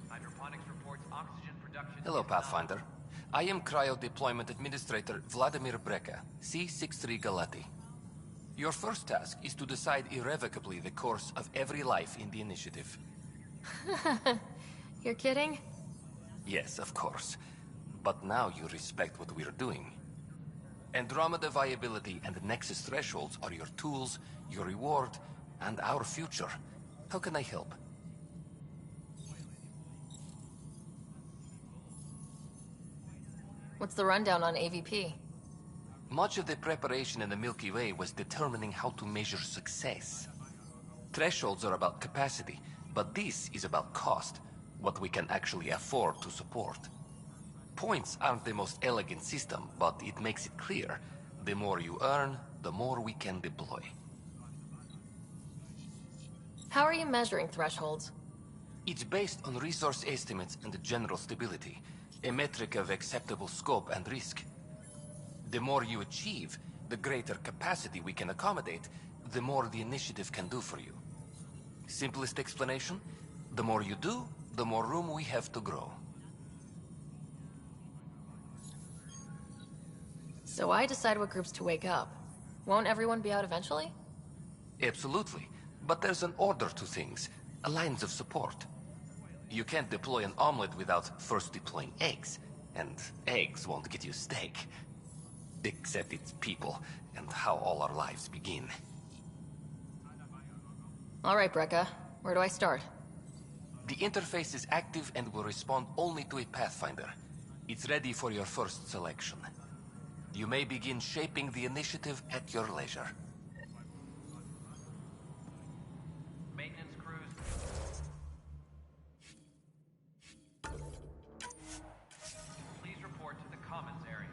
Hydroponics reports oxygen production. Hello, Pathfinder. I am Cryo Deployment Administrator Vladimir Breka, C-63 Galati. Your first task is to decide irrevocably the course of every life in the initiative. You're kidding? Yes, of course. But now you respect what we're doing. Andromeda viability and Nexus thresholds are your tools, your reward, and our future. How can I help? What's the rundown on AVP? Much of the preparation in the Milky Way was determining how to measure success. Thresholds are about capacity, but this is about cost, what we can actually afford to support. Points aren't the most elegant system, but it makes it clear. The more you earn, the more we can deploy. How are you measuring thresholds? It's based on resource estimates and general stability, a metric of acceptable scope and risk. The more you achieve, the greater capacity we can accommodate, the more the initiative can do for you. Simplest explanation, the more you do, the more room we have to grow. So I decide what groups to wake up. Won't everyone be out eventually? Absolutely. But there's an order to things, lines of support. You can't deploy an omelet without first deploying eggs, and eggs won't get you steak. Except it's people, and how all our lives begin. All right, Breka. Where do I start? The interface is active and will respond only to a Pathfinder. It's ready for your first selection. You may begin shaping the initiative at your leisure. Maintenance crews. Please report to the commons area.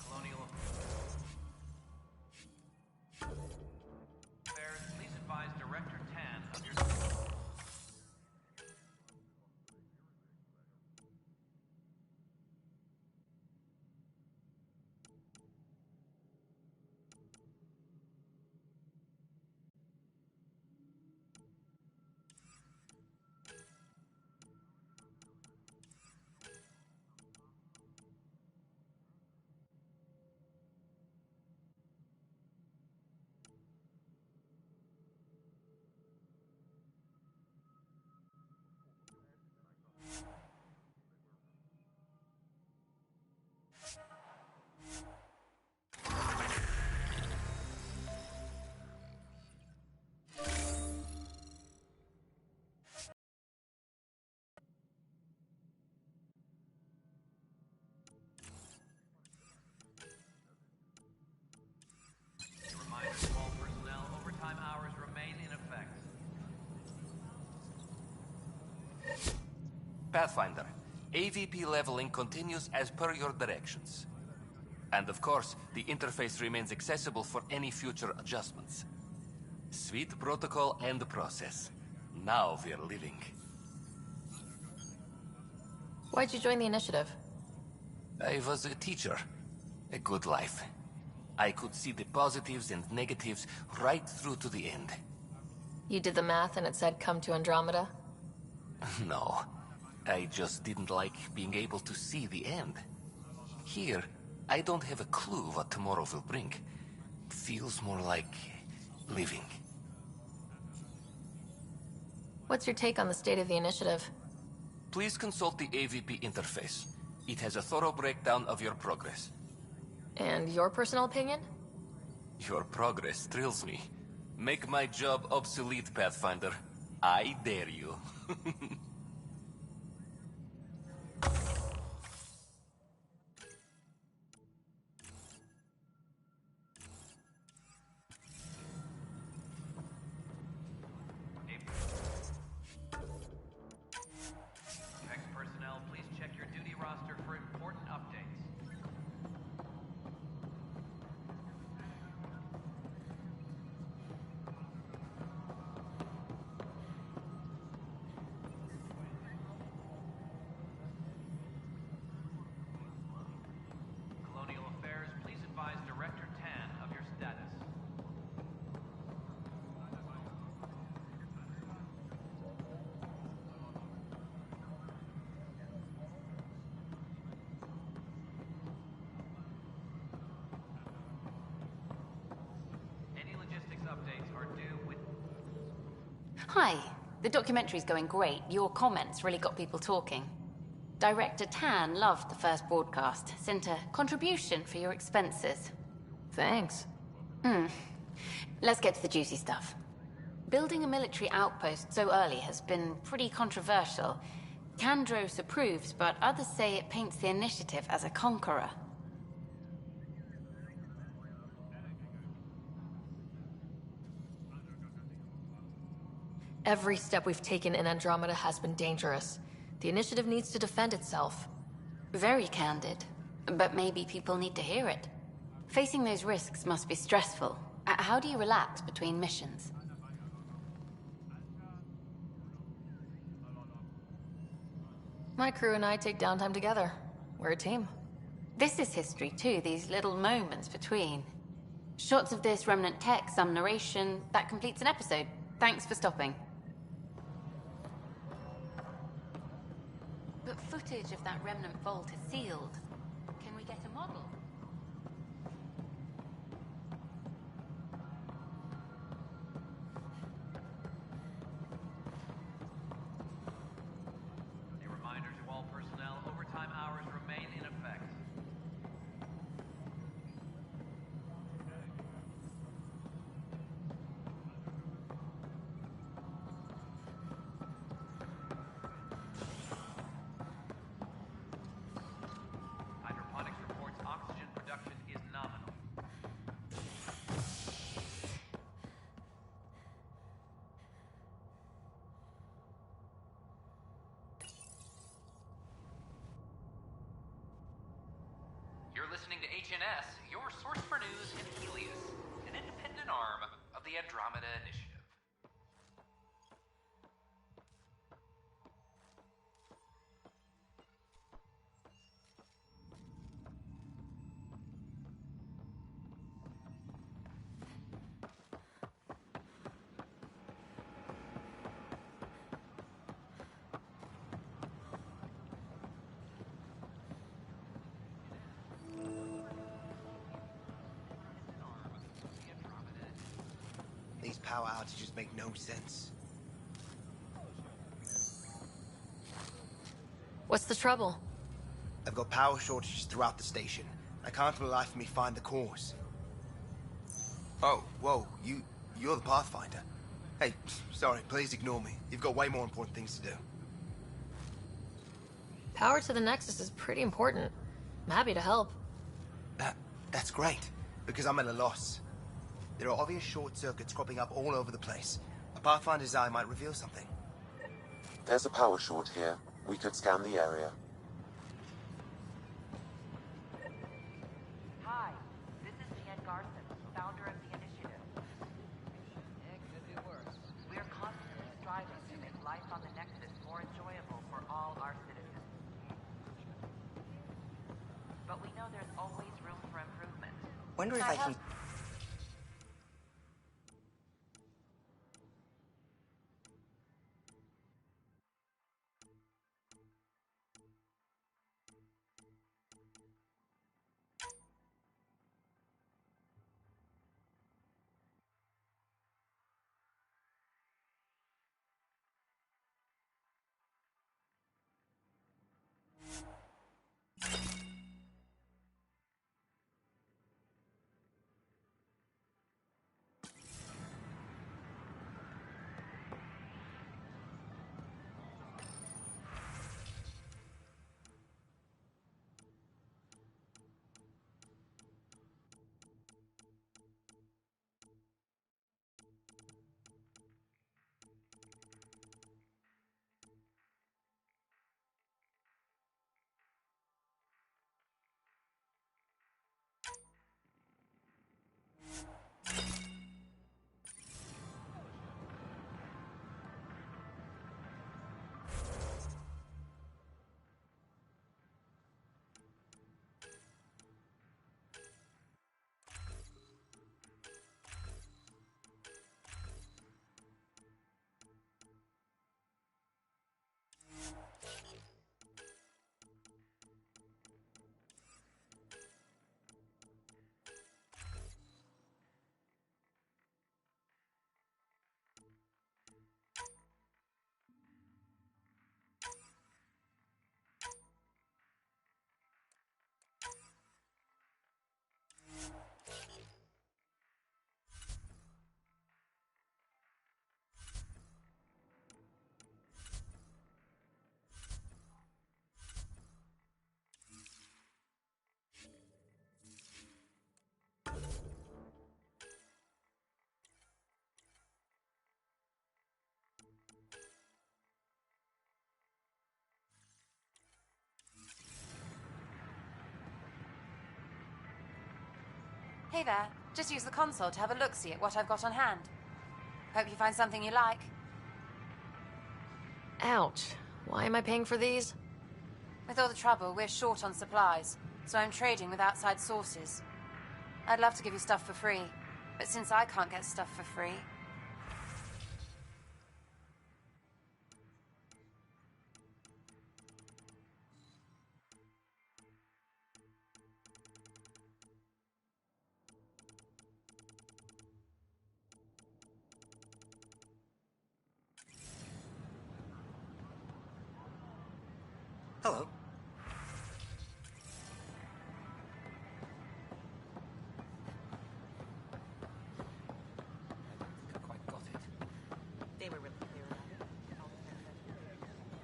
Colonial Affairs, please advise Director Tan of your... A reminder to all personnel, overtime hours remain in effect. Pathfinder, AVP leveling continues as per your directions. And of course, the interface remains accessible for any future adjustments. Sweet protocol and process. Now we're living. Why'd you join the initiative? I was a teacher. A good life. I could see the positives and negatives right through to the end. You did the math and it said come to Andromeda? No. I just didn't like being able to see the end. Here, I don't have a clue what tomorrow will bring. Feels more like living. What's your take on the state of the initiative? Please consult the AVP interface. It has a thorough breakdown of your progress. And your personal opinion? Your progress thrills me. Make my job obsolete, Pathfinder. I dare you. Hi. The documentary's going great. Your comments really got people talking. Director Tan loved the first broadcast. Sent a contribution for your expenses. Thanks. Let's get to the juicy stuff. Building a military outpost so early has been pretty controversial. Kandros approves, but others say it paints the initiative as a conqueror. Every step we've taken in Andromeda has been dangerous. The initiative needs to defend itself. Very candid. But maybe people need to hear it. Facing those risks must be stressful. How do you relax between missions? My crew and I take downtime together. We're a team. This is history too, these little moments between. Shots of this remnant tech, some narration, that completes an episode. Thanks for stopping. But footage of that remnant vault is sealed. Can we get a model? A reminder to all personnel, overtime hours remain in effect. Hydroponics reports oxygen production is nominal. You're listening to HNS, your source for news in Helios, an independent arm of the Andromeda Initiative. These power outages make no sense. What's the trouble? I've got power shortages throughout the station. I can't for the life of me find the cause. Oh, whoa, you're the Pathfinder. Hey, sorry, please ignore me. You've got way more important things to do. Power to the Nexus is pretty important. I'm happy to help. That's great, because I'm at a loss. There are obvious short circuits cropping up all over the place. A Pathfinder's eye might reveal something. There's a power short here. We could scan the area. Hi, this is Jen Garson, founder of the initiative. It could be worse. We are constantly striving to make life on the Nexus more enjoyable for all our citizens. But we know there's always room for improvement. Wonder if I can... Hey there. Just use the console to have a look-see at what I've got on hand. Hope you find something you like. Ouch. Why am I paying for these? With all the trouble, we're short on supplies, so I'm trading with outside sources. I'd love to give you stuff for free, but since I can't get stuff for free... Hello. They were really clear about it.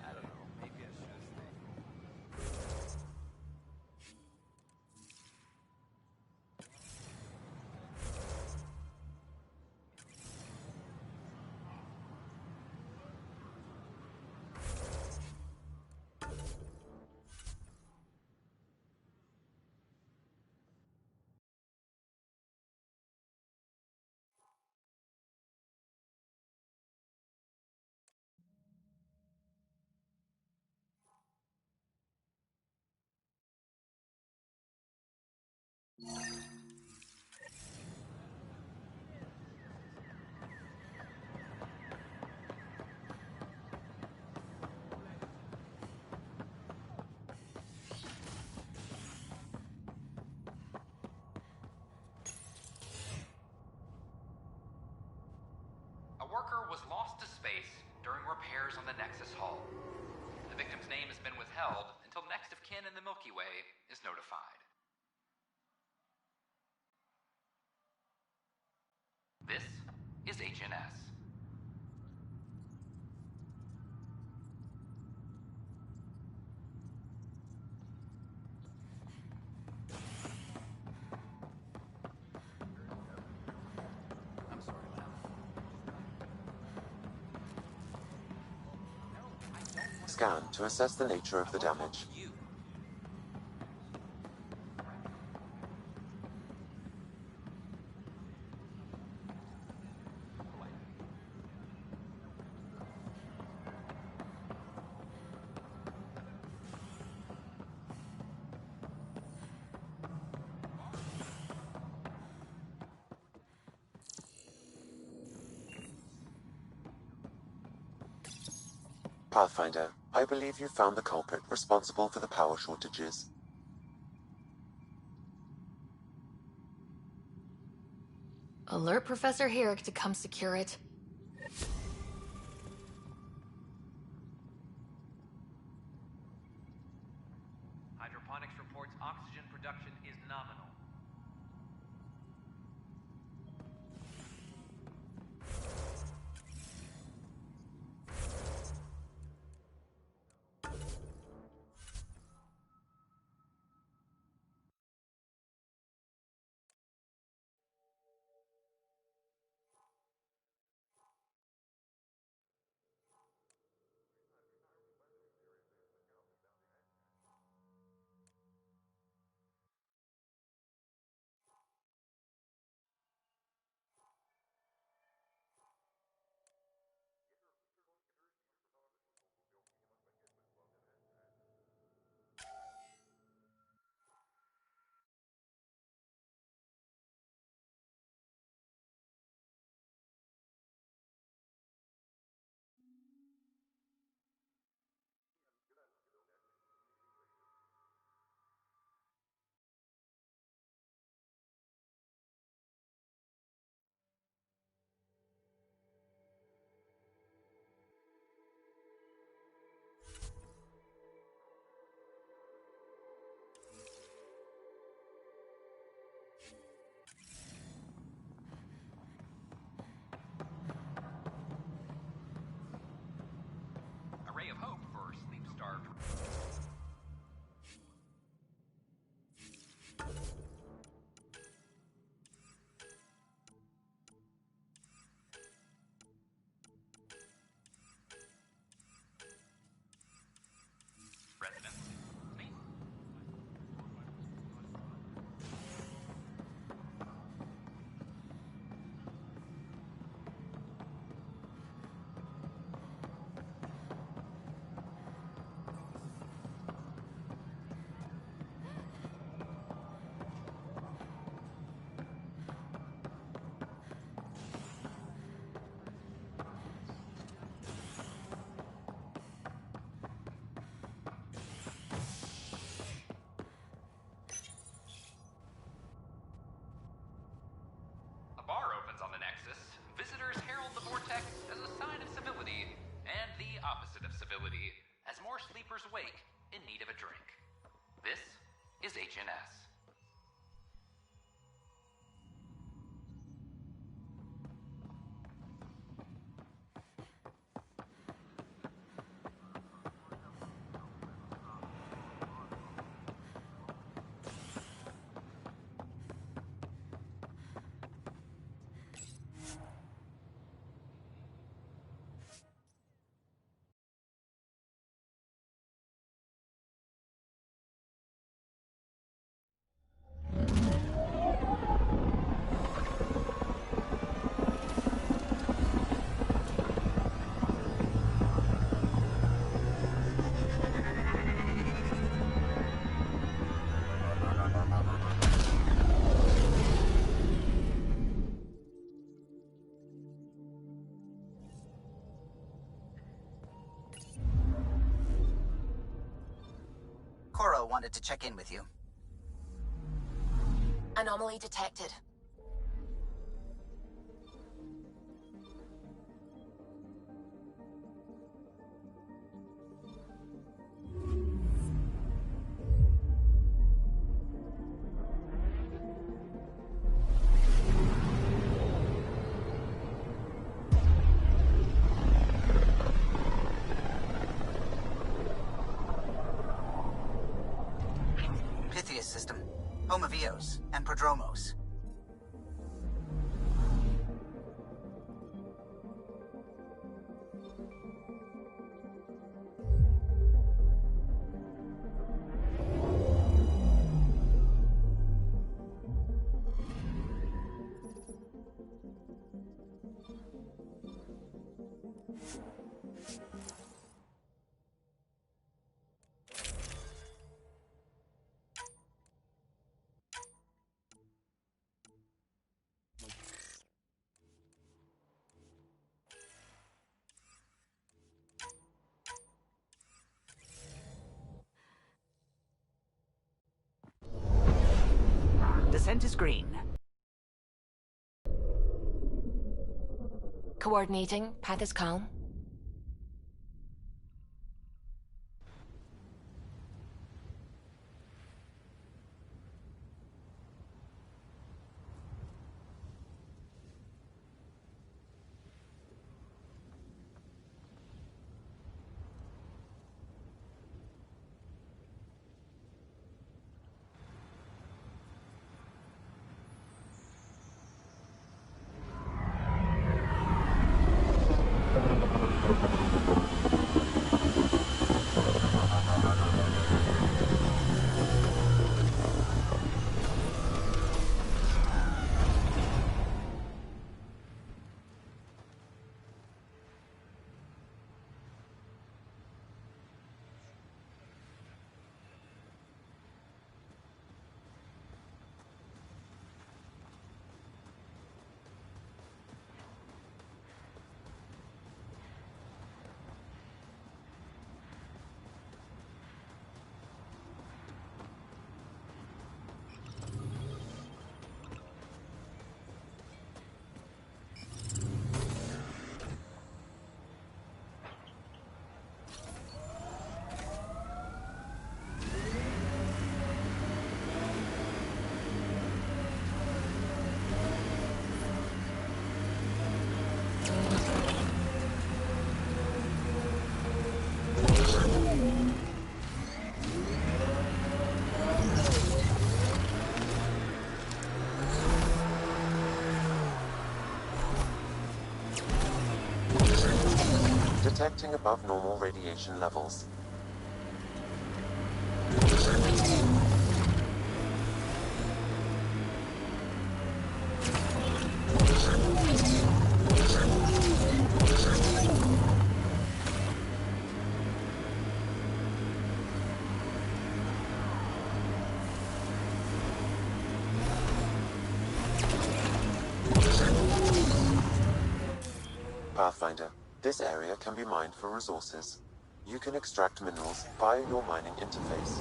I don't know. Maybe I should have stayed. A worker was lost to space during repairs on the Nexus hull. The victim's name has been withheld until next of kin in the Milky Way is notified. This is HNS. I'm sorry, Lam. Scan to assess the nature of the damage. Pathfinder, I believe you found the culprit responsible for the power shortages. Alert Professor Herrick to come secure it. Hydroponics reports oxygen production is nominal. opposite of civility, as more sleepers wake in need of a drink. This is HNS. Koro wanted to check in with you. Anomaly detected. Pythias system, home of Eos and Prodromos. Descent is green. Coordinating. Path is calm. Detecting above normal radiation levels. Pathfinder, this area can be mined for resources. You can extract minerals via your mining interface.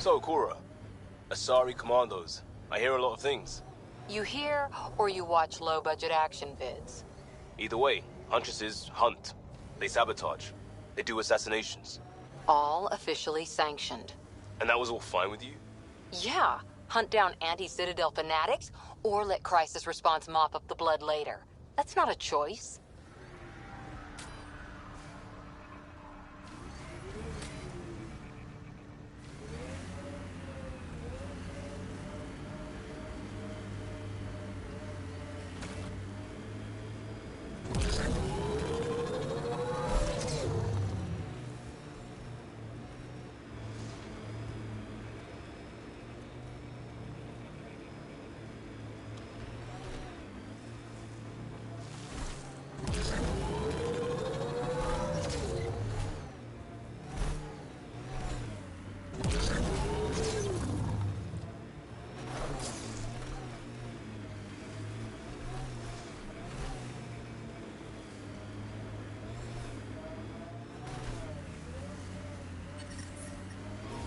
So, Cora, Asari Commandos. I hear a lot of things. You hear, or you watch low-budget action vids? Either way, Huntresses hunt. They sabotage. They do assassinations. All officially sanctioned. And that was all fine with you? Yeah. Hunt down anti-Citadel fanatics, or let crisis response mop up the blood later. That's not a choice.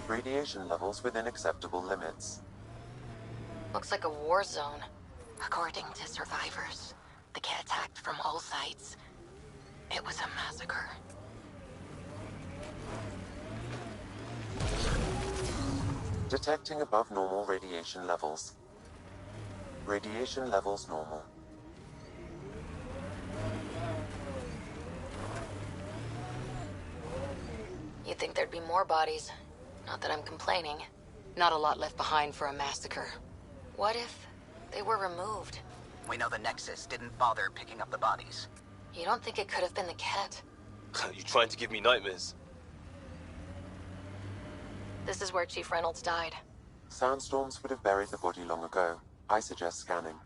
Radiation levels within acceptable limits. Looks like a war zone. According to survivors, the kit attacked from all sides. It was a massacre. Detecting above normal radiation levels. Radiation levels normal. You'd think there'd be more bodies. Not that I'm complaining. Not a lot left behind for a massacre. What if they were removed? We know the Nexus didn't bother picking up the bodies. You don't think it could have been the Ket? You trying to give me nightmares? This is where Chief Reynolds died. Sandstorms would have buried the body long ago. I suggest scanning.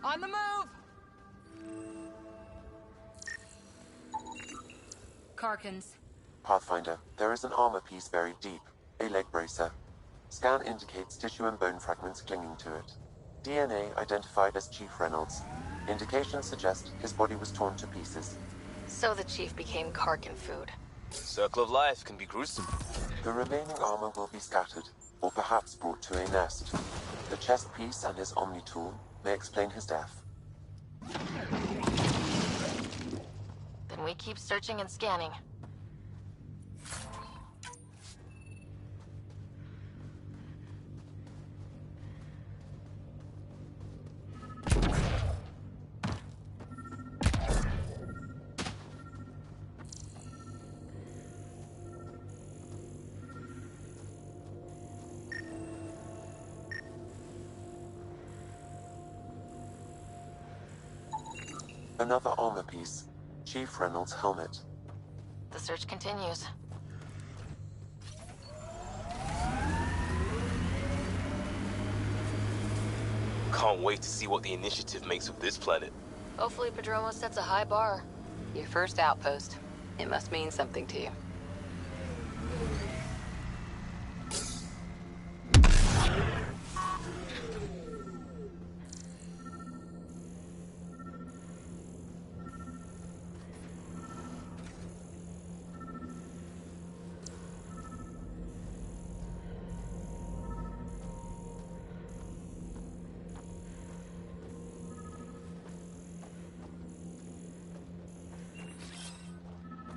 On the move! Karkins. Pathfinder, there is an armor piece buried deep. A leg bracer. Scan indicates tissue and bone fragments clinging to it. DNA identified as Chief Reynolds. Indications suggest his body was torn to pieces. So the Chief became Karkin food. Circle of life can be gruesome. The remaining armor will be scattered, or perhaps brought to a nest. The chest piece and his Omni tool may explain his death. Then we keep searching and scanning. Another armor piece. Chief Reynolds' helmet. The search continues. Can't wait to see what the Initiative makes of this planet. Hopefully Padromo sets a high bar. Your first outpost. It must mean something to you.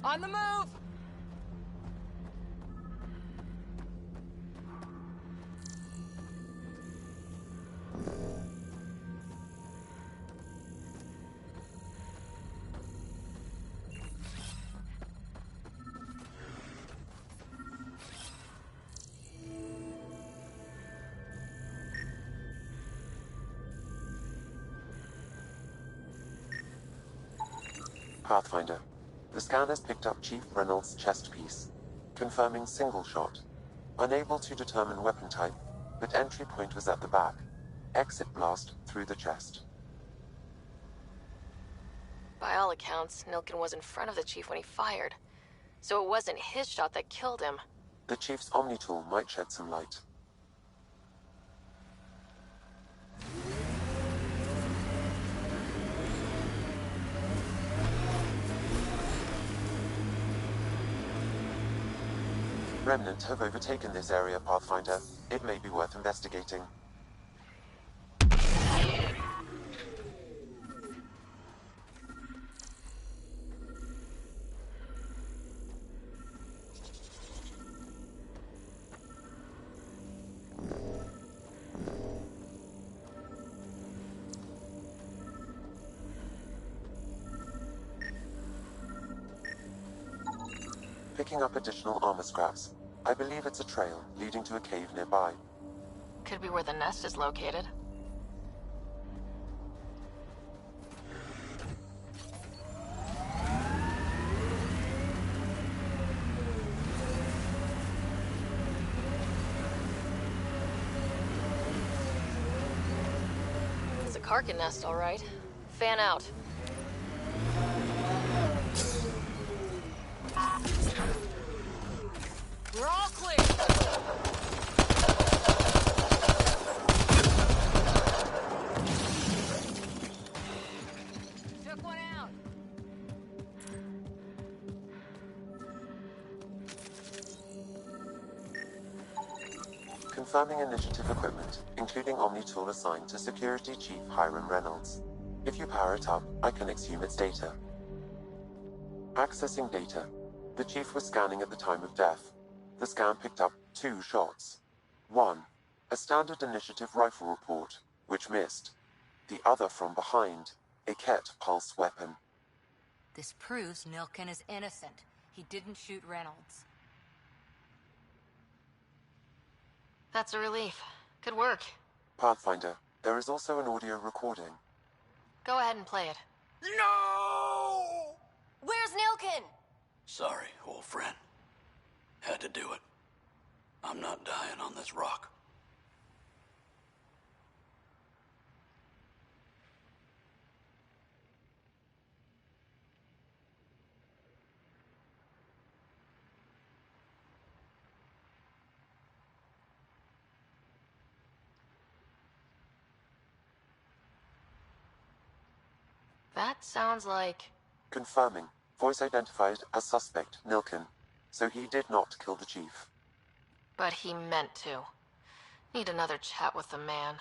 On the move! Pathfinder. The scanners picked up Chief Reynolds' chest piece, confirming single shot. Unable to determine weapon type, but entry point was at the back. Exit blast through the chest. By all accounts, Nilkin was in front of the Chief when he fired. So it wasn't his shot that killed him. The Chief's Omni tool might shed some light. Remnant have overtaken this area, Pathfinder. It may be worth investigating. Picking up additional armor scraps. I believe it's a trail leading to a cave nearby. Could be where the nest is located. It's a Karkin nest, all right. Fan out. We're all clear! Took one out! Confirming initiative equipment, including Omni-tool assigned to Security Chief Hiram Reynolds. If you power it up, I can exhume its data. Accessing data. The Chief was scanning at the time of death. The scan picked up 2 shots. One, a standard initiative rifle report, which missed. The other from behind, a Ket pulse weapon. This proves Nilkin is innocent. He didn't shoot Reynolds. That's a relief. Good work. Pathfinder, there is also an audio recording. Go ahead and play it. No! Where's Nilkin? Sorry, old friend. Had to do it. I'm not dying on this rock. That sounds like... Confirming. Voice identified as suspect, Nilkin. So he did not kill the Chief. But he meant to. Need another chat with the man.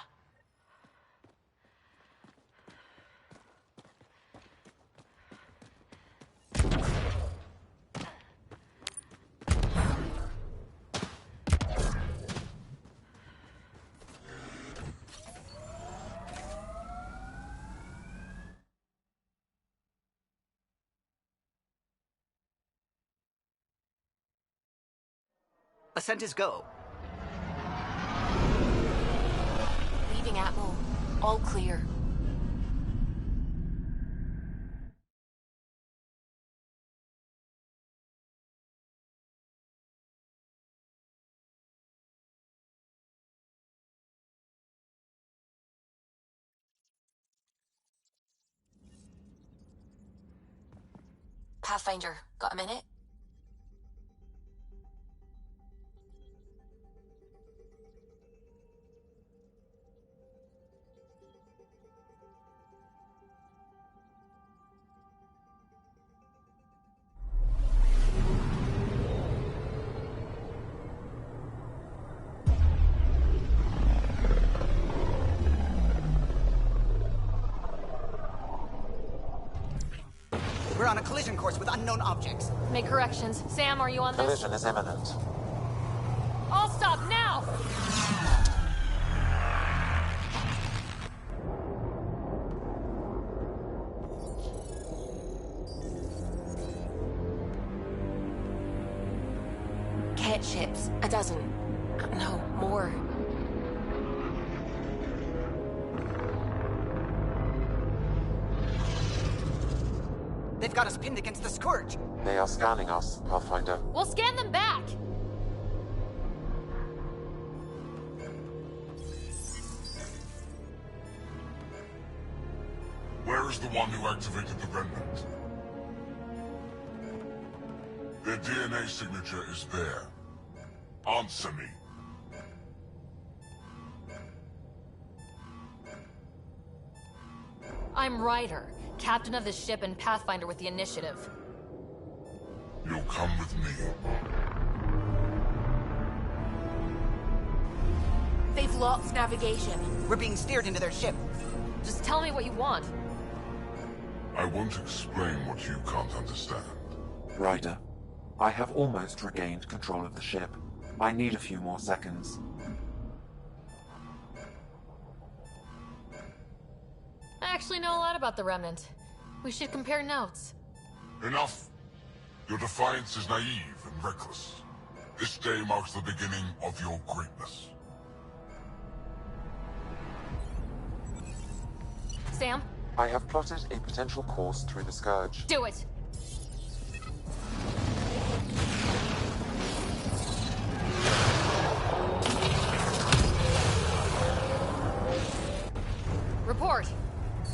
Ascent is go. Leaving Atmo. All clear. Pathfinder, got a minute? We're on a collision course with unknown objects. Make corrections. Sam, are you on this? Collision is imminent. All stop now! Ket ships. A dozen. No, more. They've got us pinned against the Scourge. They are scanning us, Pathfinder. We'll scan them back! Where is the one who activated the remnant? Their DNA signature is there. Answer me. I'm Ryder, captain of the ship and Pathfinder with the initiative. You'll come with me. lost navigation. We're being steered into their ship. Just tell me what you want. I won't explain what you can't understand. Ryder, I have almost regained control of the ship. I need a few more seconds. I actually know a lot about the Remnant. We should compare notes. Enough! Your defiance is naive and reckless. This day marks the beginning of your greatness. Sam? I have plotted a potential course through the Scourge. Do it! Report!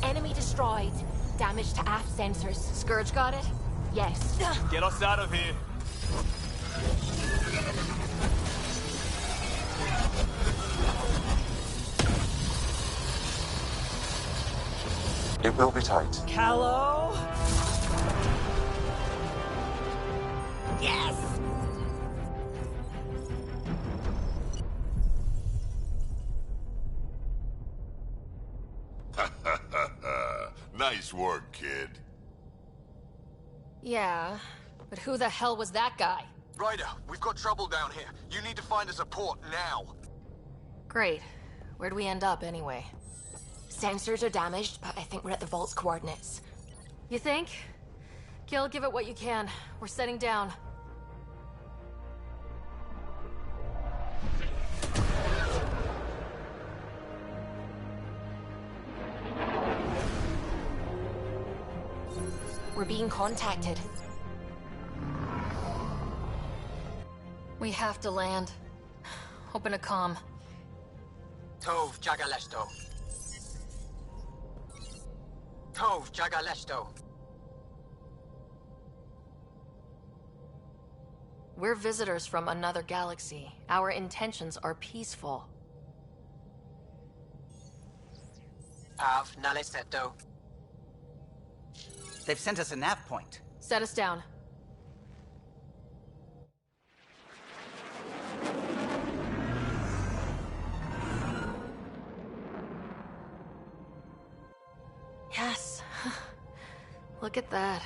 Enemy destroyed. Damage to aft sensors. Scourge got it? Yes. Get us out of here. It will be tight. Callow? Yes! Nice work, kid. Yeah, but who the hell was that guy? Ryder, we've got trouble down here. You need to find us a port now. Great. Where'd we end up, anyway? Sensors are damaged, but I think we're at the vault's coordinates. You think? Gil, give it what you can. We're setting down. We're being contacted. We have to land. Open a comm. Tov Jagaleshto. Tov Jagaleshto. We're visitors from another galaxy. Our intentions are peaceful. Av Naleseto. They've sent us a nav point. Set us down. Yes. Look at that.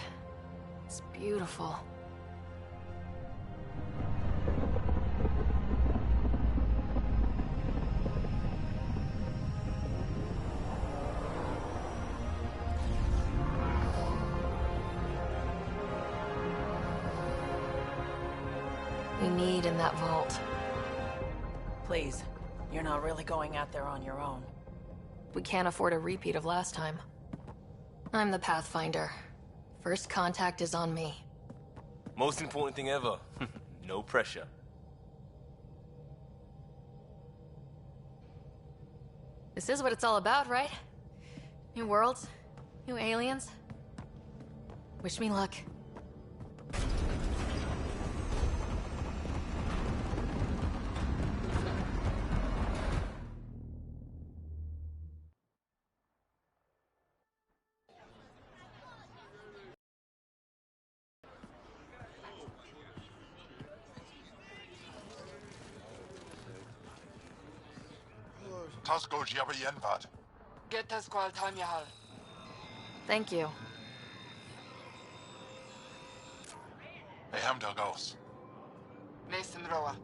It's beautiful. We need in that vault. Please, you're not really going out there on your own. We can't afford a repeat of last time. I'm the Pathfinder. First contact is on me. Most important thing ever. No pressure. This is what it's all about, right? New worlds, new aliens. Wish me luck. Tasko Jiaba Yenvad. Get Tasqual Tamyahal. Thank you. Eham Dalgos. Nathan Roa.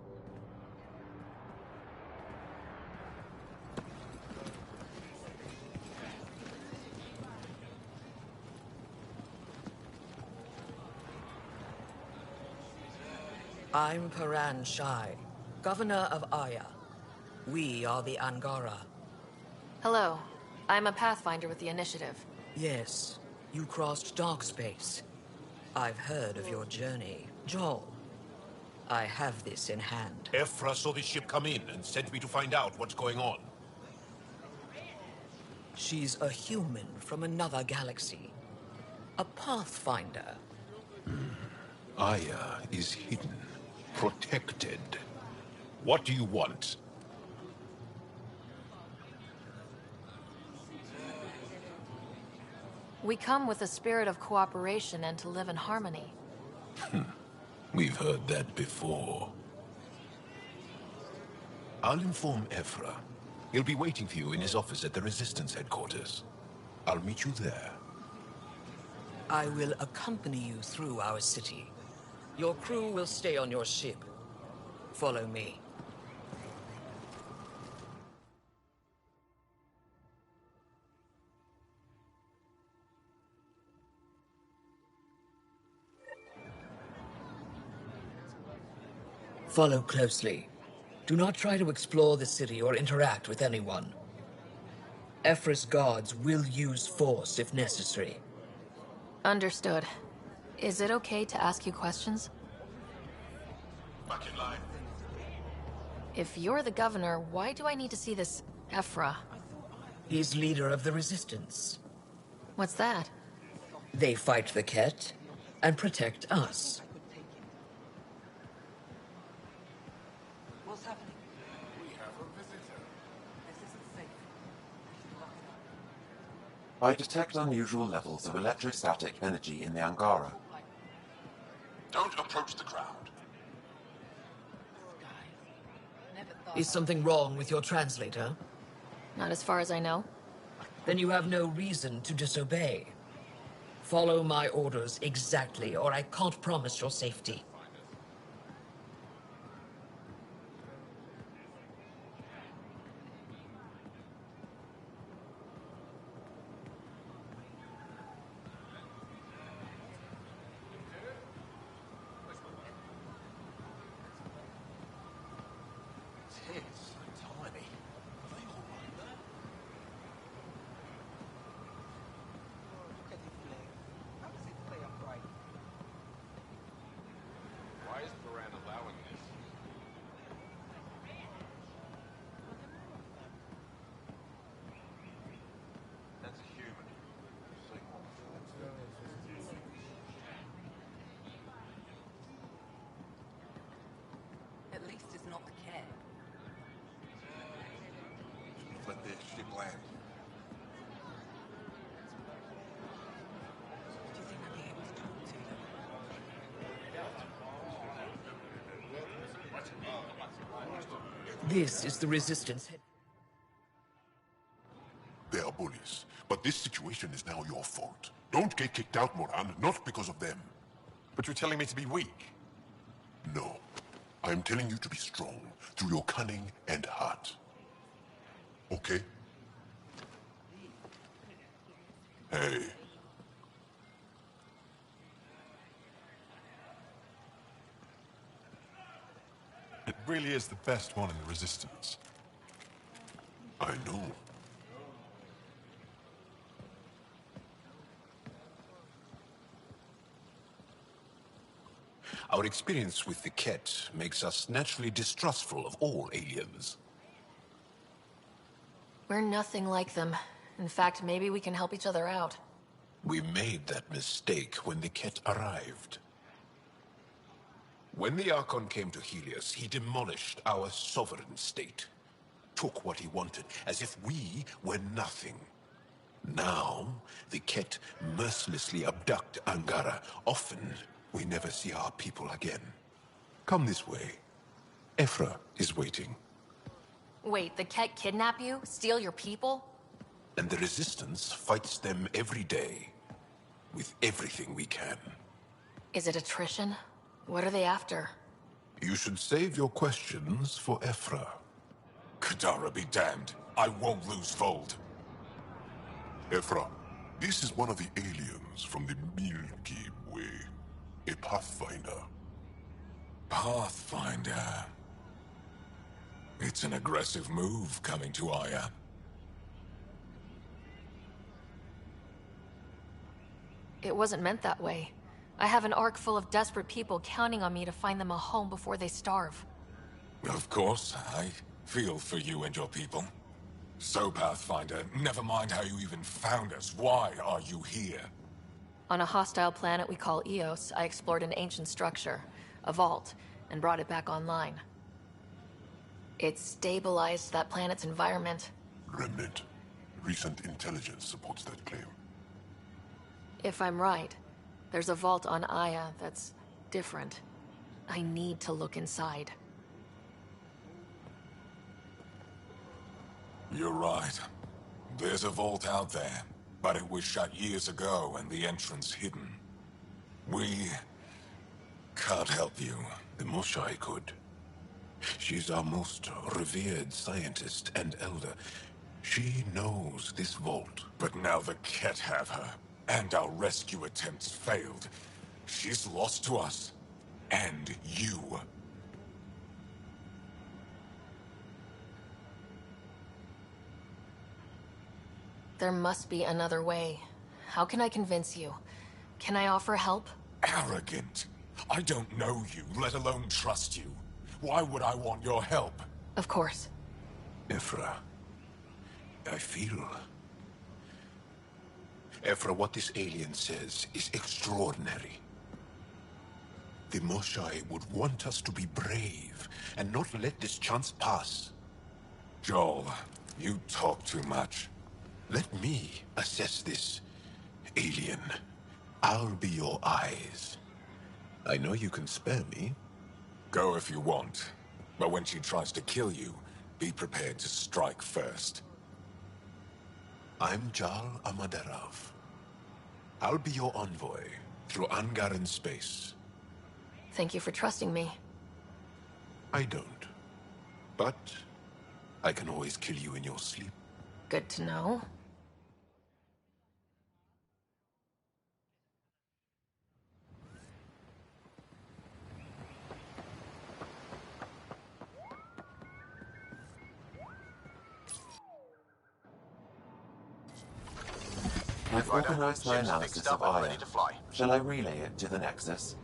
I'm Paran Shai, Governor of Aya. We are the Angara. Hello. I'm a Pathfinder with the Initiative. Yes, you crossed dark space. I've heard of your journey. Joel, I have this in hand. Ephra saw the ship come in and sent me to find out what's going on. She's a human from another galaxy. A Pathfinder. Aya is hidden, protected. What do you want? We come with a spirit of cooperation and to live in harmony. We've heard that before. I'll inform Ephra. He'll be waiting for you in his office at the Resistance headquarters. I'll meet you there. I will accompany you through our city. Your crew will stay on your ship. Follow me. Follow closely. Do not try to explore the city or interact with anyone. Ephra's guards will use force if necessary. Understood. Is it okay to ask you questions? Back in line. If you're the governor, why do I need to see this Ephra? He's leader of the Resistance. What's that? They fight the Ket and protect us. What's happening? We have a visitor. This isn't safe. We should lock it up. I detect unusual levels of electrostatic energy in the Angara. Don't approach the crowd. Is something wrong with your translator? Not as far as I know. Then you have no reason to disobey. Follow my orders exactly, or I can't promise your safety. At least it's not the cat. Let this ship land. Do you think I'll be able to talk to them? This is the Resistance head. They are bullies, but this situation is now your fault. Don't get kicked out, Moran, not because of them. But you're telling me to be weak. No. I'm telling you to be strong through your cunning and heart. Okay? Hey. It really is the best one in the Resistance. I know. Our experience with the Ket makes us naturally distrustful of all aliens. We're nothing like them. In fact, maybe we can help each other out. We made that mistake when the Ket arrived. When the Archon came to Helios, he demolished our sovereign state. Took what he wanted, as if we were nothing. Now, the Ket mercilessly abduct Angara. Often, we never see our people again. Come this way. Ephra is waiting. Wait, the Ket kidnap you? Steal your people? And the Resistance fights them every day. With everything we can. Is it attrition? What are they after? You should save your questions for Ephra. Kadara be damned. I won't lose Fold. Ephra, this is one of the aliens from the Milky Way. A Pathfinder. Pathfinder. It's an aggressive move coming to Aya. It wasn't meant that way. I have an ark full of desperate people counting on me to find them a home before they starve. Of course, I feel for you and your people. So, Pathfinder, never mind how you even found us. Why are you here? On a hostile planet we call Eos, I explored an ancient structure, a vault, and brought it back online. It stabilized that planet's environment. Remnant. Recent intelligence supports that claim. If I'm right, there's a vault on Aya that's different. I need to look inside. You're right. There's a vault out there, but it was shut years ago and the entrance hidden. We can't help you. The Moshai could. She's our most revered scientist and elder. She knows this vault. But now the Ket have her, and our rescue attempts failed. She's lost to us. And you. There must be another way. How can I convince you? Can I offer help? Arrogant. I don't know you, let alone trust you. Why would I want your help? Of course. Ephra, I feel... Ephra, what this alien says is extraordinary. The Moshai would want us to be brave and not let this chance pass. Joel, you talk too much. Let me assess this, alien. I'll be your eyes. I know you can spare me. Go if you want. But when she tries to kill you, be prepared to strike first. I'm Jal Amaderov. I'll be your envoy through Angaran space. Thank you for trusting me. I don't. But I can always kill you in your sleep. Good to know. I've organized my analysis of Aya. Shall I relay it to the Nexus?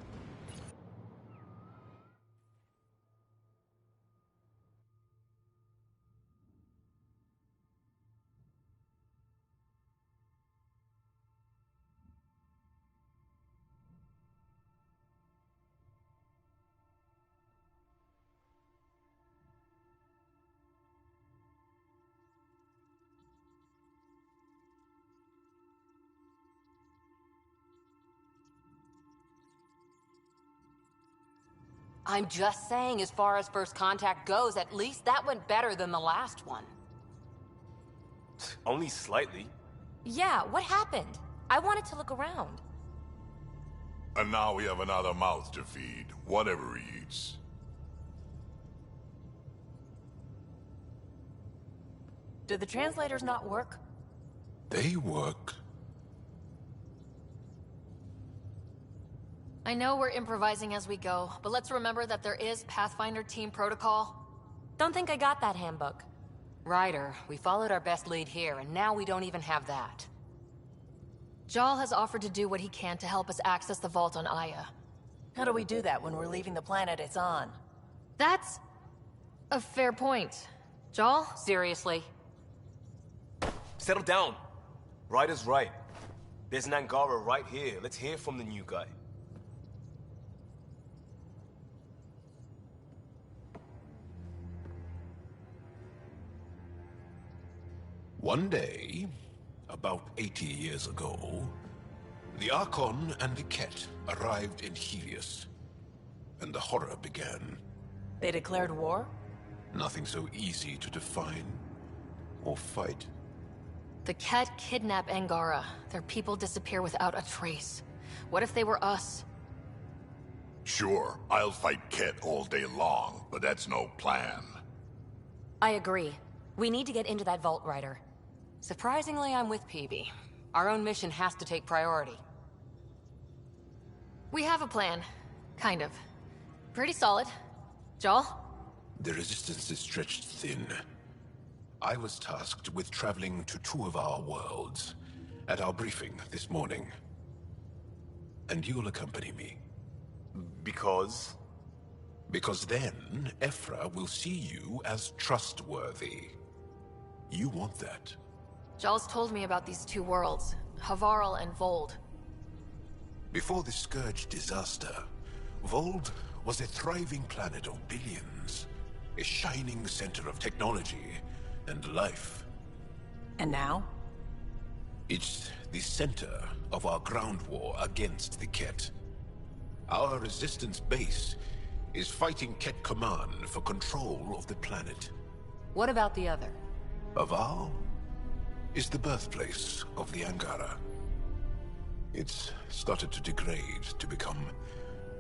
I'm just saying, as far as first contact goes, at least that went better than the last one. Only slightly. Yeah, what happened? I wanted to look around. And now we have another mouth to feed, whatever he eats. Did the translators not work? They work. I know we're improvising as we go, but let's remember that there is Pathfinder team protocol. Don't think I got that handbook. Ryder, we followed our best lead here, and now we don't even have that. Jal has offered to do what he can to help us access the vault on Aya. How do we do that when we're leaving the planet it's on? That's a fair point. Jal? Seriously? Settle down. Ryder's right. There's an Angara right here. Let's hear from the new guy. One day, about 80 years ago, the Archon and the Ket arrived in Helios, and the horror began. They declared war? Nothing so easy to define or fight. The Ket kidnap Angara. Their people disappear without a trace. What if they were us? Sure, I'll fight Ket all day long, but that's no plan. I agree. We need to get into that vault, Ryder. Surprisingly, I'm with PB. Our own mission has to take priority. We have a plan. Kind of. Pretty solid. Jal? The resistance is stretched thin. I was tasked with traveling to two of our worlds at our briefing this morning. And you'll accompany me. Because? Because then, Ephra will see you as trustworthy. You want that. Jal's told me about these two worlds, Havarl and Vold. Before the Scourge disaster, Vold was a thriving planet of billions. A shining center of technology and life. And now? It's the center of our ground war against the Ket. Our resistance base is fighting Ket Command for control of the planet. What about the other? Aval is the birthplace of the Angara. It's started to degrade, to become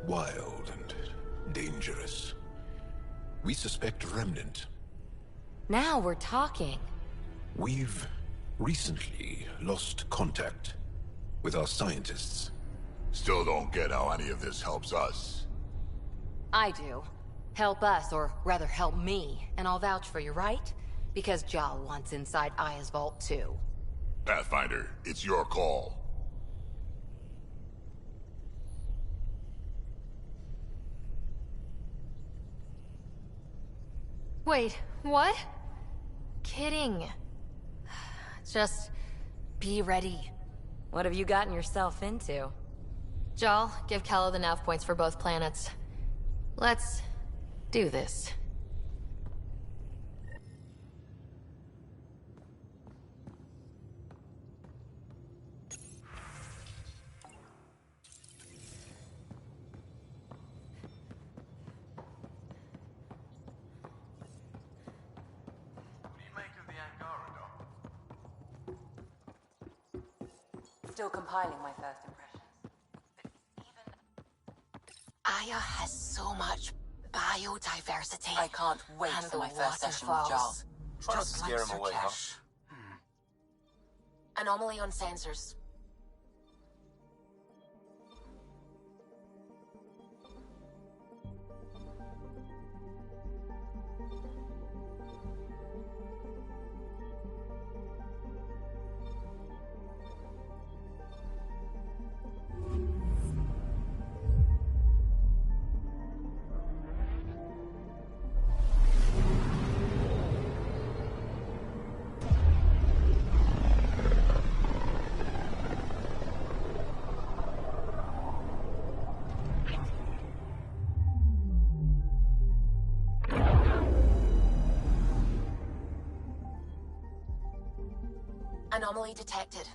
wild and dangerous. We suspect a remnant. Now we're talking. We've recently lost contact with our scientists. Still don't get how any of this helps us. I do. Help us, or rather help me, and I'll vouch for you, right? Because Jal wants inside Aya's vault too. Pathfinder, it's your call. Wait, what? Kidding. Just be ready. What have you gotten yourself into? Jal, give Calla the nav points for both planets. Let's do this. Still compiling my first impressions. Aya has so much biodiversity. I can't wait and for the my first session with waterfalls. Jal. Try not to scare him away, huh? Anomaly on sensors. Anomaly detected.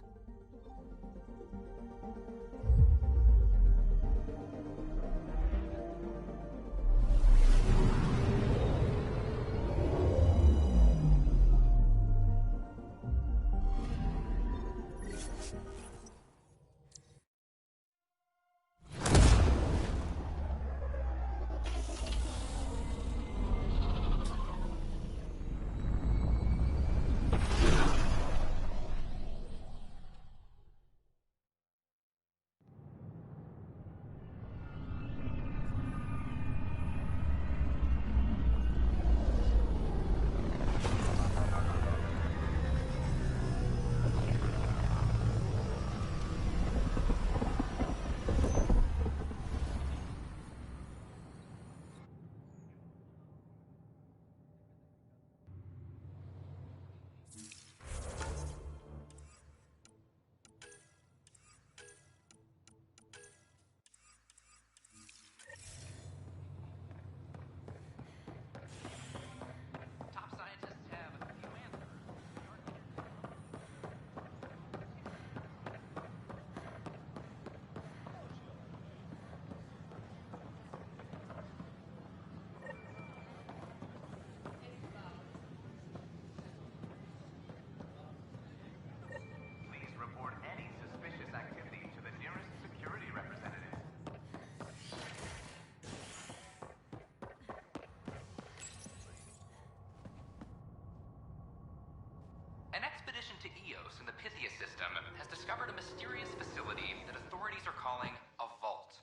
An expedition to Eos in the Pythia system has discovered a mysterious facility that authorities are calling a vault.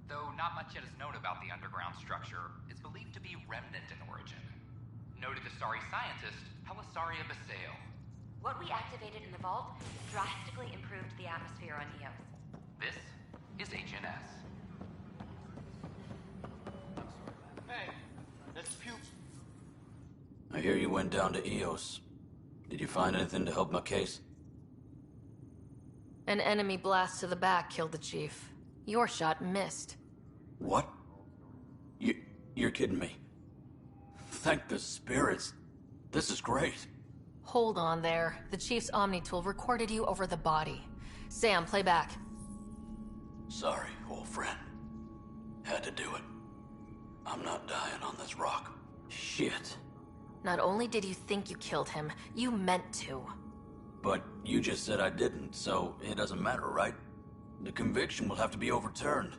Though not much yet is known about the underground structure, it's believed to be remnant in origin. Noted Asari scientist Pelisaria Basale. What we activated in the vault drastically improved the atmosphere on Eos. This is HNS. Hey, that's Puke. I hear you went down to Eos. Did you find anything to help my case? An enemy blast to the back killed the chief. Your shot missed. What? You're kidding me. Thank the spirits. This is great. Hold on there. The chief's Omni tool recorded you over the body. Sam, play back. Sorry, old friend. Had to do it. I'm not dying on this rock. Shit. Not only did you think you killed him, you meant to. But you just said I didn't, so it doesn't matter, right? The conviction will have to be overturned.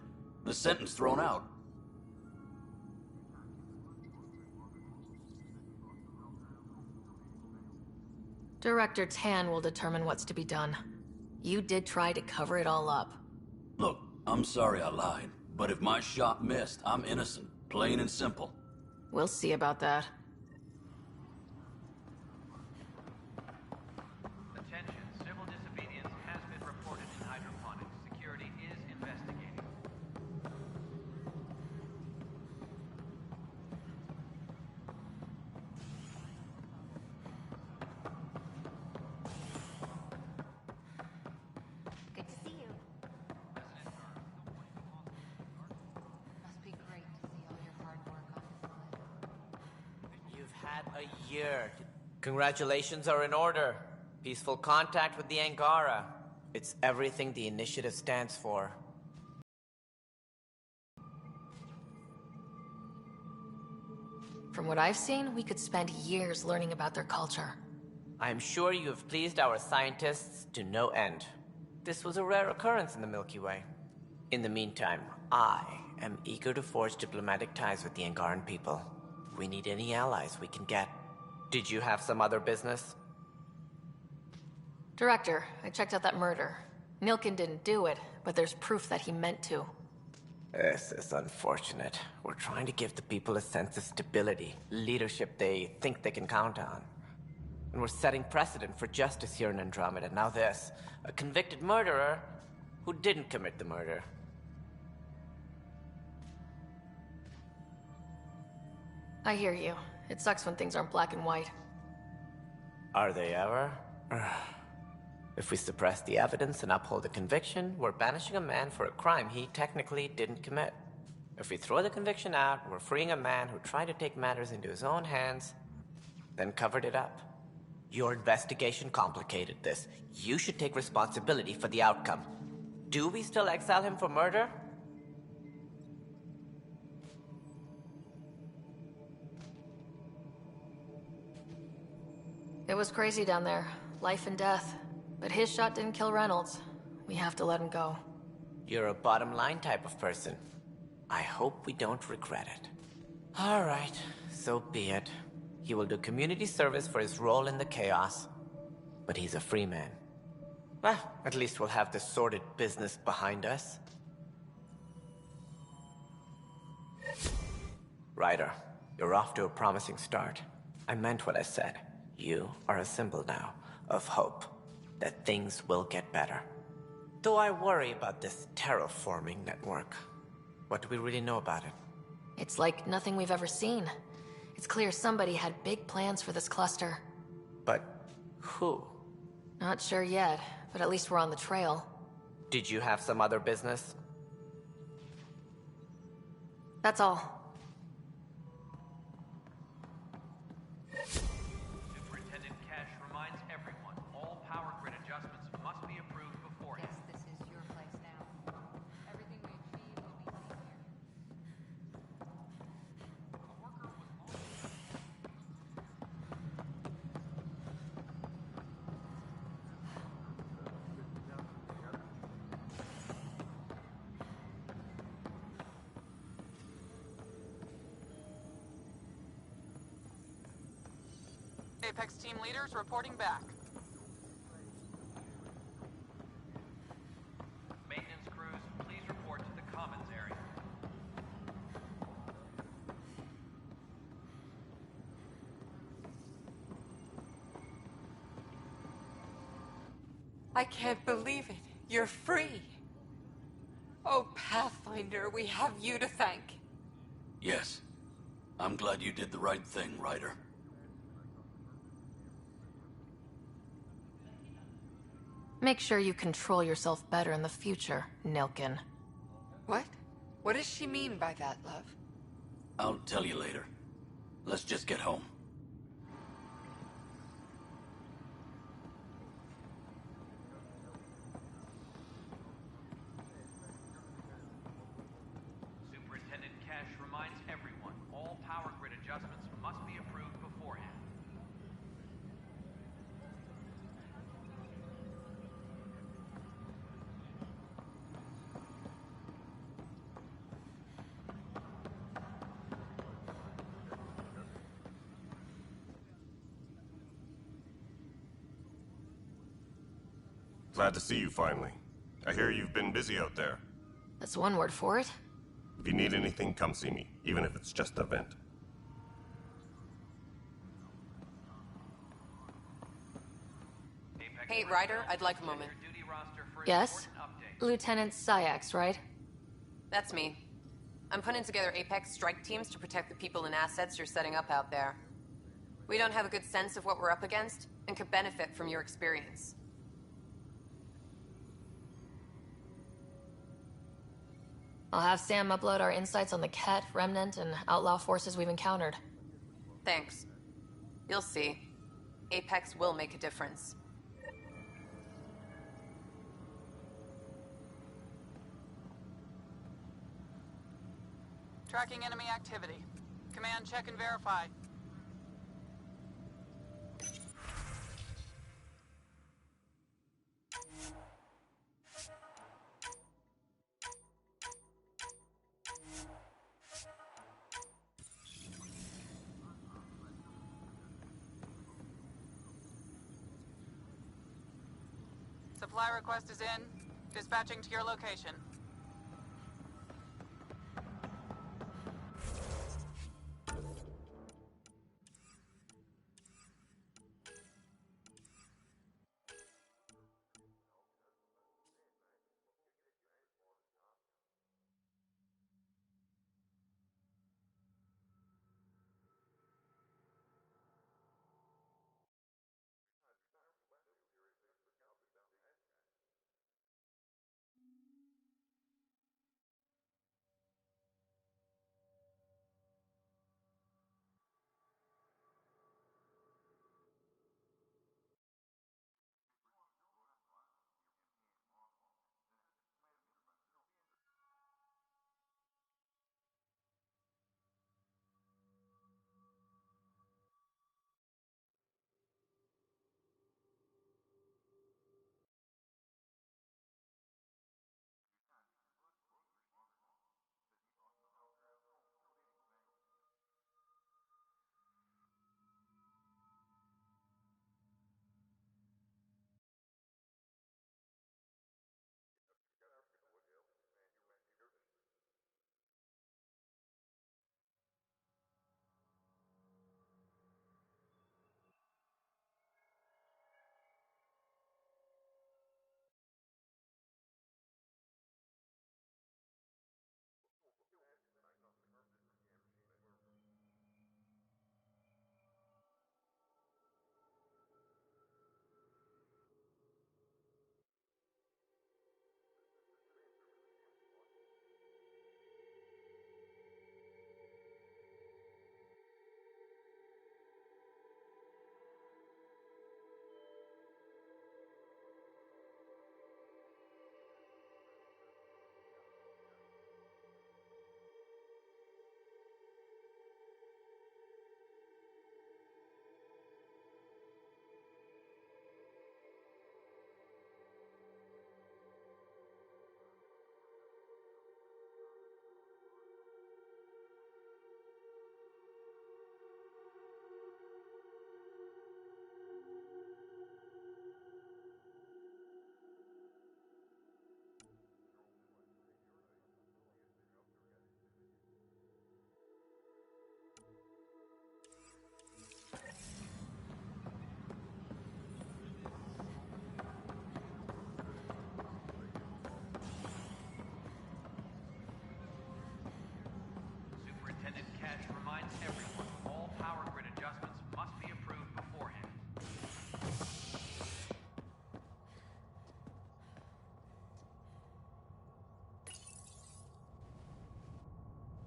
The sentence thrown out. Director Tan will determine what's to be done. You did try to cover it all up. Look, I'm sorry I lied, but if my shot missed, I'm innocent. Plain and simple. We'll see about that. Attention, civil disobedience has been reported in hydroponics. Security is investigating. Good to see you. Must be great to see all your hard work on display. You've had a year. Congratulations are in order. Peaceful contact with the Angara. It's everything the initiative stands for. From what I've seen, we could spend years learning about their culture. I am sure you have pleased our scientists to no end. This was a rare occurrence in the Milky Way. In the meantime, I am eager to forge diplomatic ties with the Angaran people. We need any allies we can get. Did you have some other business? Director, I checked out that murder. Nilkin didn't do it, but there's proof that he meant to. This is unfortunate. We're trying to give the people a sense of stability, leadership they think they can count on. And we're setting precedent for justice here in Andromeda. Now this, a convicted murderer who didn't commit the murder. I hear you. It sucks when things aren't black and white. Are they ever? If we suppress the evidence and uphold the conviction, we're banishing a man for a crime he technically didn't commit. If we throw the conviction out, we're freeing a man who tried to take matters into his own hands, then covered it up. Your investigation complicated this. You should take responsibility for the outcome. Do we still exile him for murder? It was crazy down there. Life and death. But his shot didn't kill Reynolds. We have to let him go. You're a bottom line type of person. I hope we don't regret it. All right, so be it. He will do community service for his role in the chaos. But he's a free man. Well, at least we'll have this sordid business behind us. Ryder, you're off to a promising start. I meant what I said. You are a symbol now of hope that things will get better. Though I worry about this terraforming network. What do we really know about it? It's like nothing we've ever seen. It's clear somebody had big plans for this cluster. But who? Not sure yet, but at least we're on the trail. Did you have some other business? That's all. Superintendent Cash reminds everyone, all power grid adjustments must be approved beforehand. Guess this is your place now. Everything we achieve will be seen here. Apex team leaders reporting back. Maintenance crews, please report to the commons area. I can't believe it. You're free. Oh, Pathfinder, we have you to thank. Yes. I'm glad you did the right thing, Ryder. Make sure you control yourself better in the future, Nilkin. What? What does she mean by that, love? I'll tell you later. Let's just get home. Glad to see you finally. I hear you've been busy out there. That's one word for it. If you need anything, come see me, even if it's just a vent. Hey, Ryder, I'd like a moment. Yes? Lieutenant Syax, right? That's me. I'm putting together Apex strike teams to protect the people and assets you're setting up out there. We don't have a good sense of what we're up against, and could benefit from your experience. I'll have Sam upload our insights on the Ket, Remnant, and outlaw forces we've encountered. Thanks. You'll see. Apex will make a difference. Tracking enemy activity. Command, check and verify. Supply request is in. Dispatching to your location.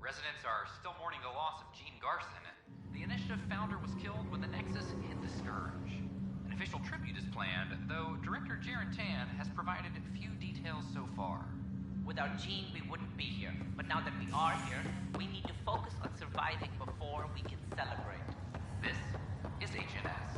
Residents are still mourning the loss of Gene Garson. The Initiative founder was killed when the Nexus hit the Scourge. An official tribute is planned, though Director Jaren Tan has provided few details so far. Without Gene, we wouldn't be here. But now that we are here, we need to focus on surviving before we can celebrate. This is HNS.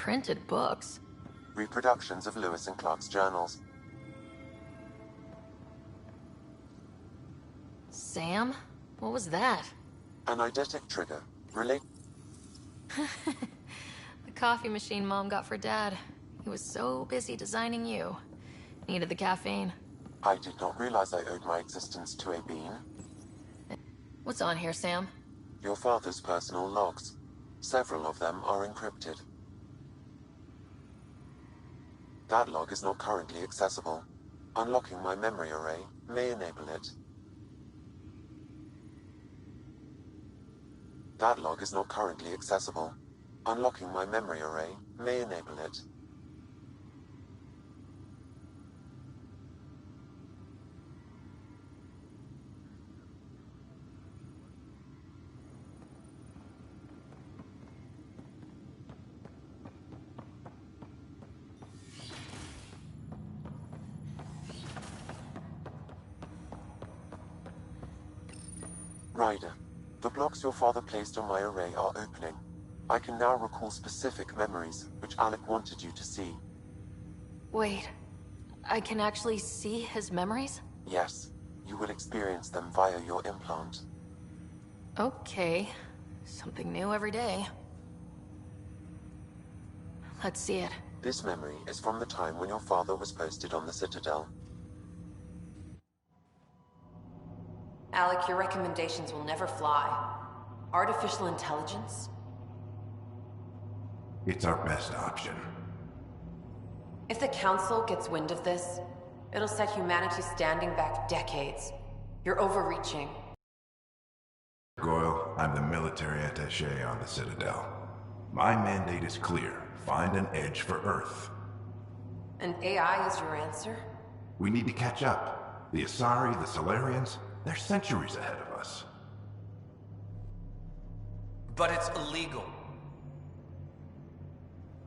printed books. Reproductions of Lewis and Clark's journals. Sam? What was that? An eidetic trigger. Relate. The coffee machine Mom got for Dad. He was so busy designing you. Needed the caffeine. I did not realize I owed my existence to a bean. What's on here, Sam? Your father's personal logs. Several of them are encrypted. That log is not currently accessible. Unlocking my memory array may enable it. That log is not currently accessible. Unlocking my memory array may enable it. Ryder, the blocks your father placed on my array are opening. I can now recall specific memories, which Alec wanted you to see. Wait, I can actually see his memories? Yes, you will experience them via your implant. Okay, something new every day. Let's see it. This memory is from the time when your father was posted on the Citadel. Alec, your recommendations will never fly. Artificial intelligence? It's our best option. If the Council gets wind of this, it'll set humanity standing back decades. You're overreaching. Goyle, I'm the military attaché on the Citadel. My mandate is clear. Find an edge for Earth. And AI is your answer? We need to catch up. The Asari, the Solarians, they're centuries ahead of us. But it's illegal.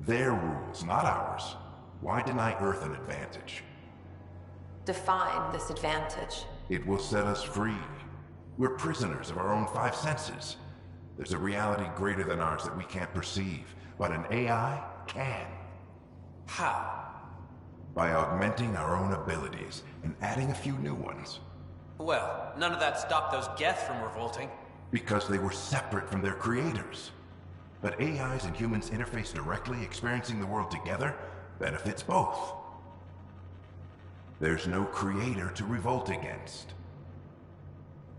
Their rules, not ours. Why deny Earth an advantage? Define this advantage. It will set us free. We're prisoners of our own five senses. There's a reality greater than ours that we can't perceive, but an AI can. How? By augmenting our own abilities and adding a few new ones. Well, none of that stopped those Geth from revolting. Because they were separate from their creators. But AIs and humans interface directly, experiencing the world together, benefits both. There's no creator to revolt against.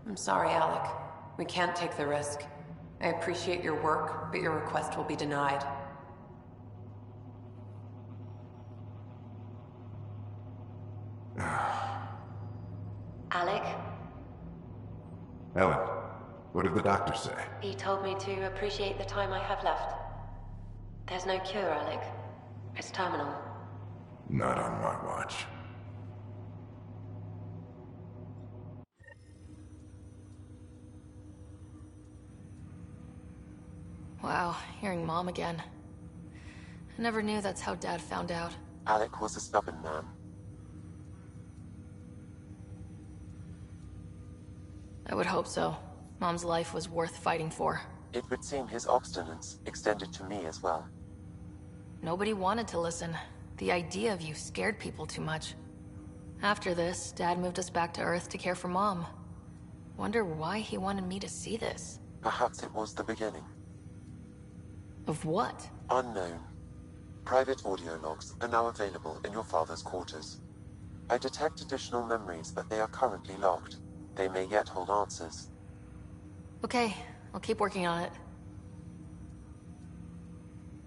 I'm sorry, Alec. We can't take the risk. I appreciate your work, but your request will be denied. Alec? Ellen, what did the doctor say? He told me to appreciate the time I have left. There's no cure, Alec. It's terminal. Not on my watch. Wow, hearing Mom again. I never knew that's how Dad found out. Alec was a stubborn man. I would hope so. Mom's life was worth fighting for. It would seem his obstinance extended to me as well. Nobody wanted to listen. The idea of you scared people too much. After this, Dad moved us back to Earth to care for Mom. Wonder why he wanted me to see this. Perhaps it was the beginning. Of what? Unknown. Private audio logs are now available in your father's quarters. I detect additional memories, but they are currently logged. They may yet hold answers. Okay, I'll keep working on it.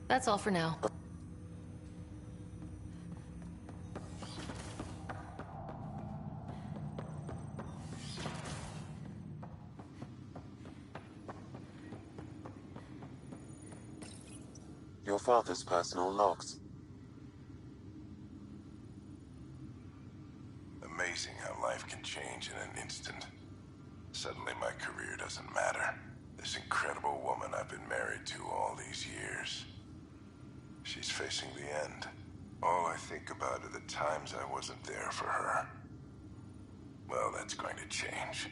That's all for now. Your father's personal logs. Amazing how life can change in an instant. Suddenly my career doesn't matter. This incredible woman I've been married to all these years. She's facing the end. All I think about are the times I wasn't there for her. Well, that's going to change.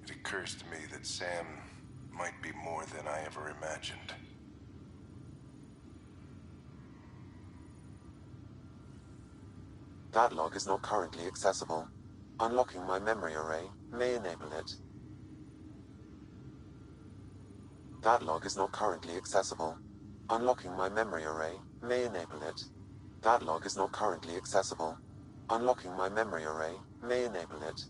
It occurs to me that Sam might be more than I ever imagined. That log is not currently accessible. Unlocking my memory array may enable it. That log is not currently accessible. Unlocking my memory array may enable it. That log is not currently accessible. Unlocking my memory array may enable it.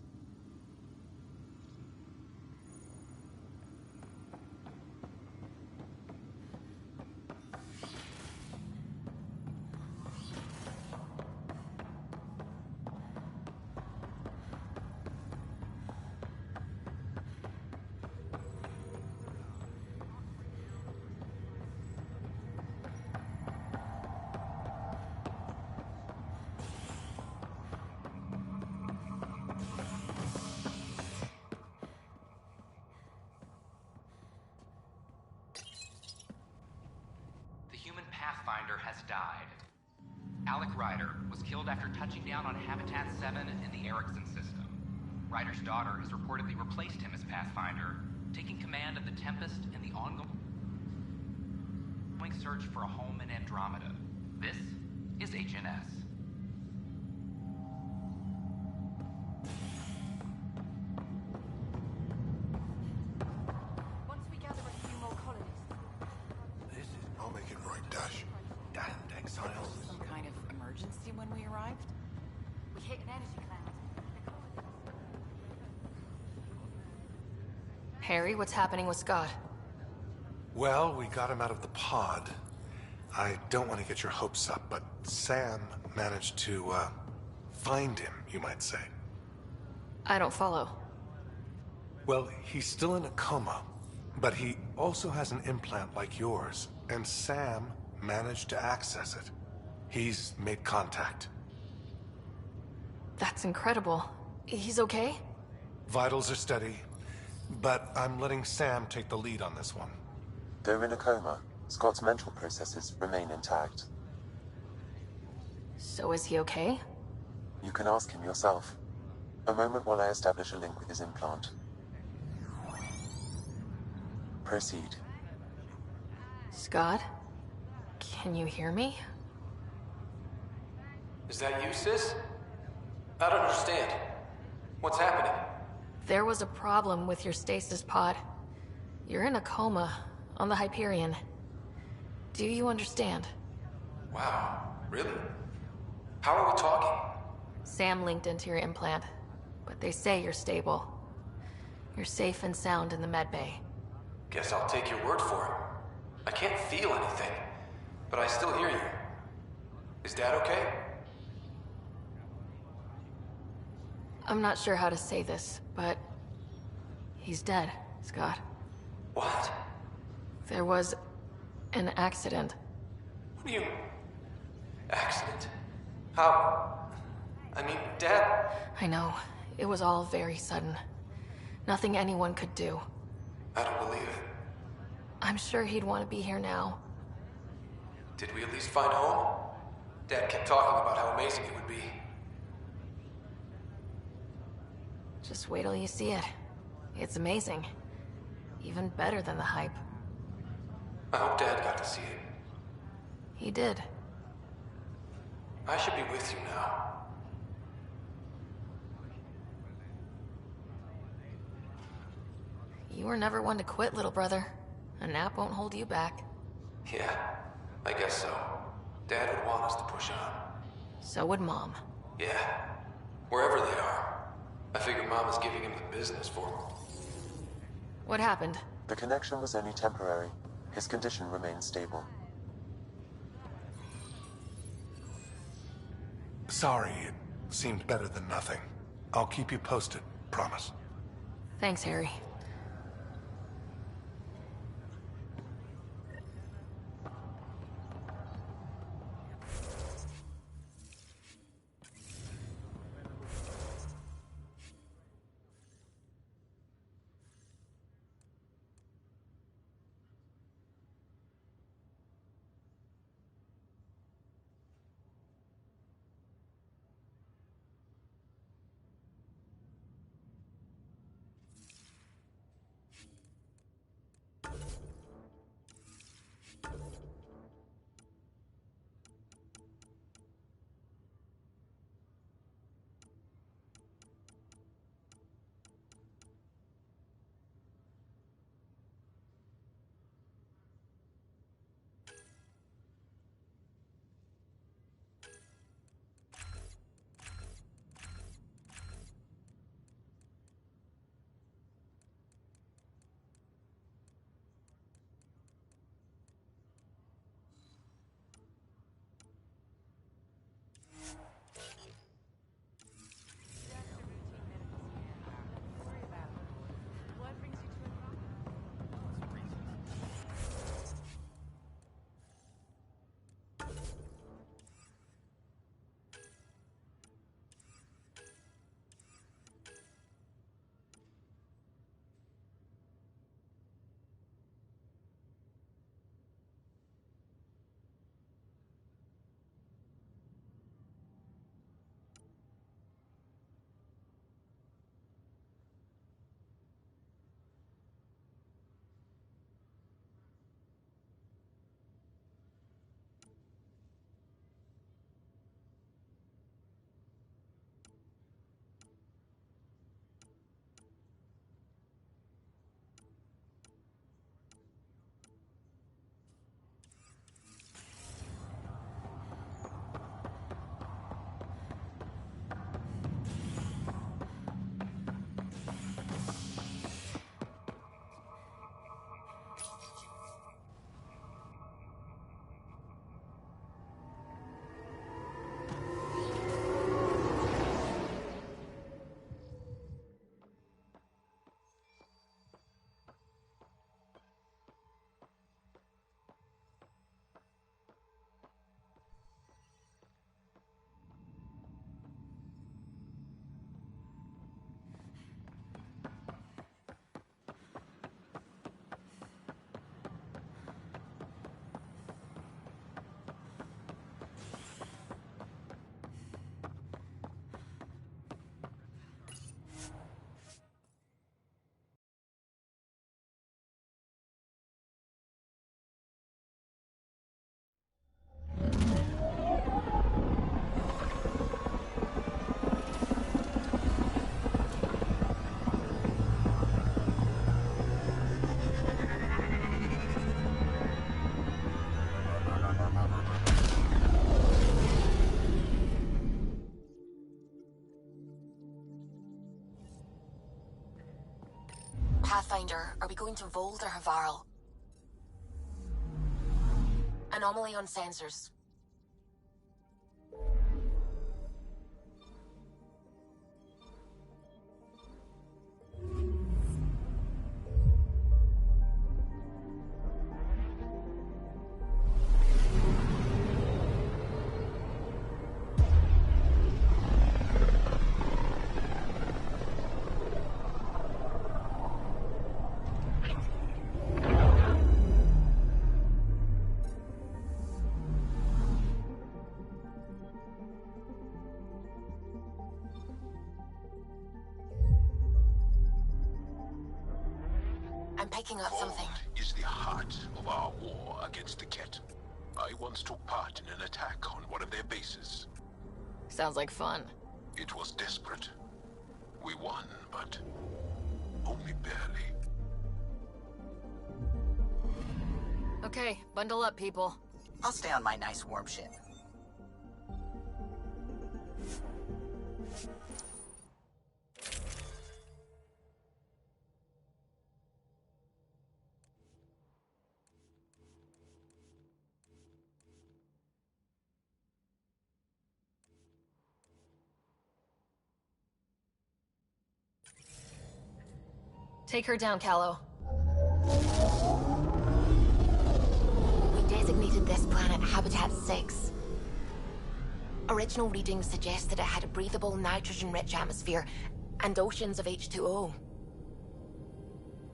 The human Pathfinder has died. Alec Ryder was killed after touching down on Habitat 7 in the Erickson system. Ryder's daughter has reportedly replaced him as Pathfinder, taking command of the Tempest in the ongoing search for a home in Andromeda. This is HNS. Once we gather a few more colonists. This is not making right, Dash. Damned exiles. Some kind of emergency when we arrived? We hit an energy cloud. Harry, what's happening with Scott? Well, we got him out of the pod. I don't want to get your hopes up, but Sam managed to, find him, you might say. I don't follow. Well, he's still in a coma, but he also has an implant like yours, and Sam managed to access it. He's made contact. That's incredible. He's okay? Vitals are steady, but I'm letting Sam take the lead on this one. Though in a coma, Scott's mental processes remain intact. So is he okay? You can ask him yourself. A moment while I establish a link with his implant. Proceed. Scott? Can you hear me? Is that you, sis? I don't understand. What's happening? There was a problem with your stasis pod. You're in a coma on the Hyperion. Do you understand? Wow, really? How are we talking? Sam linked into your implant, but they say you're stable. You're safe and sound in the medbay. Guess I'll take your word for it. I can't feel anything, but I still hear you. Is Dad okay? I'm not sure how to say this, but he's dead, Scott. What? There was an accident. What do you... accident? How... I mean, Dad... I know. It was all very sudden. Nothing anyone could do. I don't believe it. I'm sure he'd want to be here now. Did we at least find home? Dad kept talking about how amazing it would be. Just wait till you see it. It's amazing. Even better than the hype. I hope Dad got to see it. He did. I should be with you now. You were never one to quit, little brother. A nap won't hold you back. Yeah, I guess so. Dad would want us to push on. So would Mom. Yeah, wherever they are. I figure Mom is giving him the business for him. What happened? The connection was only temporary. His condition remains stable. Sorry, it seemed better than nothing. I'll keep you posted, promise. Thanks, Harry. Pathfinder, are we going to Vold or Havarl? Anomaly on sensors. I'm picking up something. Is the heart of our war against the Ket. I once took part in an attack on one of their bases. Sounds like fun. It was desperate. We won, but only barely. Okay, bundle up, people. I'll stay on my nice warm ship. Take her down, Callow. We designated this planet Habitat 6. Original readings suggest that it had a breathable, nitrogen-rich atmosphere and oceans of H2O.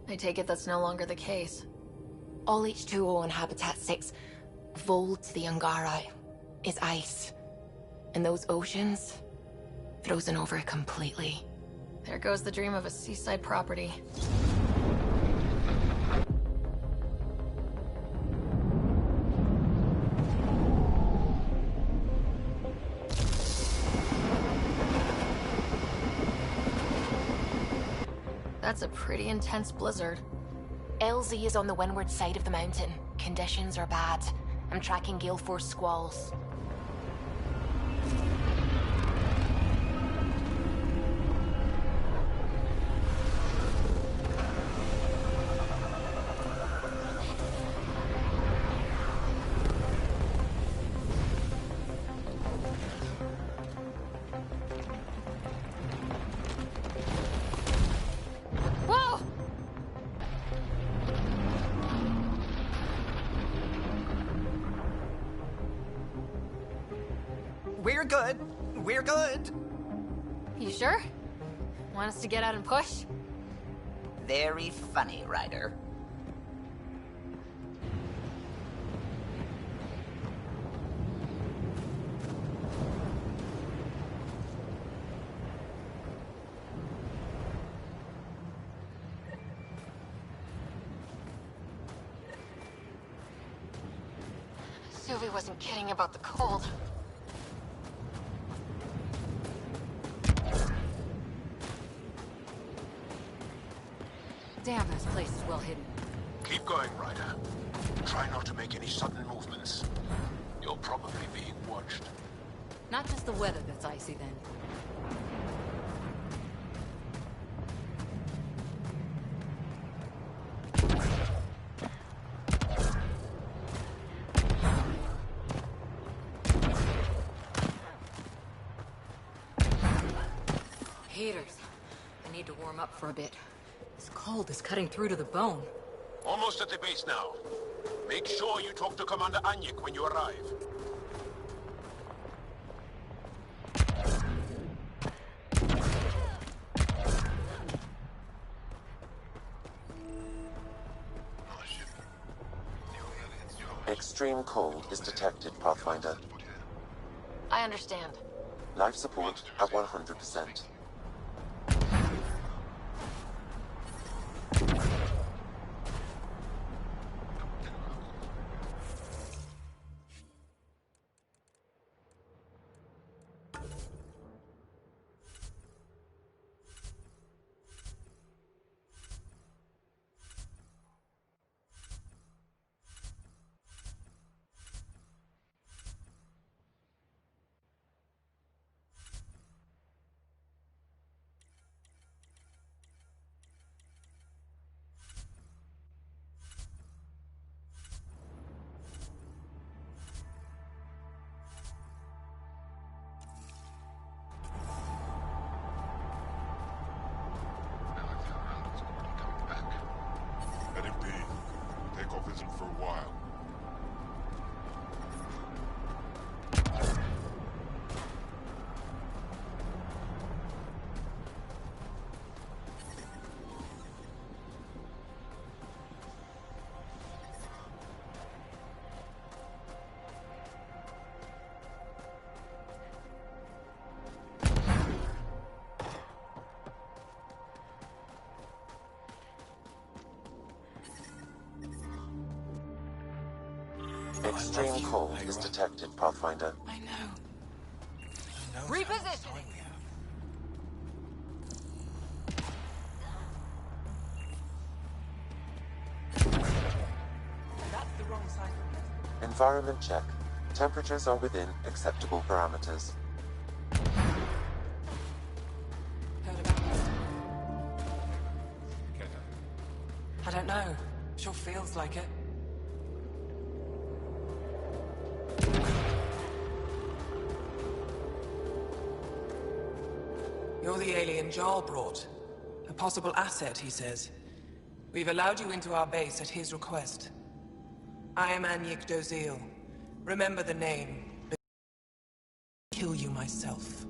I take it that's no longer the case. All H2O on Habitat 6, Vold to the Angara, is ice. And those oceans, frozen over completely. There goes the dream of a seaside property. That's a pretty intense blizzard. LZ is on the windward side of the mountain. Conditions are bad. I'm tracking gale force squalls. Whoa! We're good. We're good. You sure? Want us to get out and push? Very funny, Ryder. Suvi wasn't kidding about the cold. Damn, this place is well hidden. Keep going, Ryder. Try not to make any sudden movements. You're probably being watched. Not just the weather that's icy then. Heaters. I need to warm up for a bit. This cold is cutting through to the bone. Almost at the base now. Make sure you talk to Commander Anyik when you arrive. Extreme cold is detected, Pathfinder. I understand. Life support at 100%. while. Extreme cold is detected, Pathfinder. I know. Repositioning! That's the wrong side. Environment check. Temperatures are within acceptable parameters. Heard about this? I don't know. Sure feels like it. You're the alien Jarl brought. A possible asset, he says. We've allowed you into our base at his request. I am Anyik Dozil. Remember the name. Kill you myself.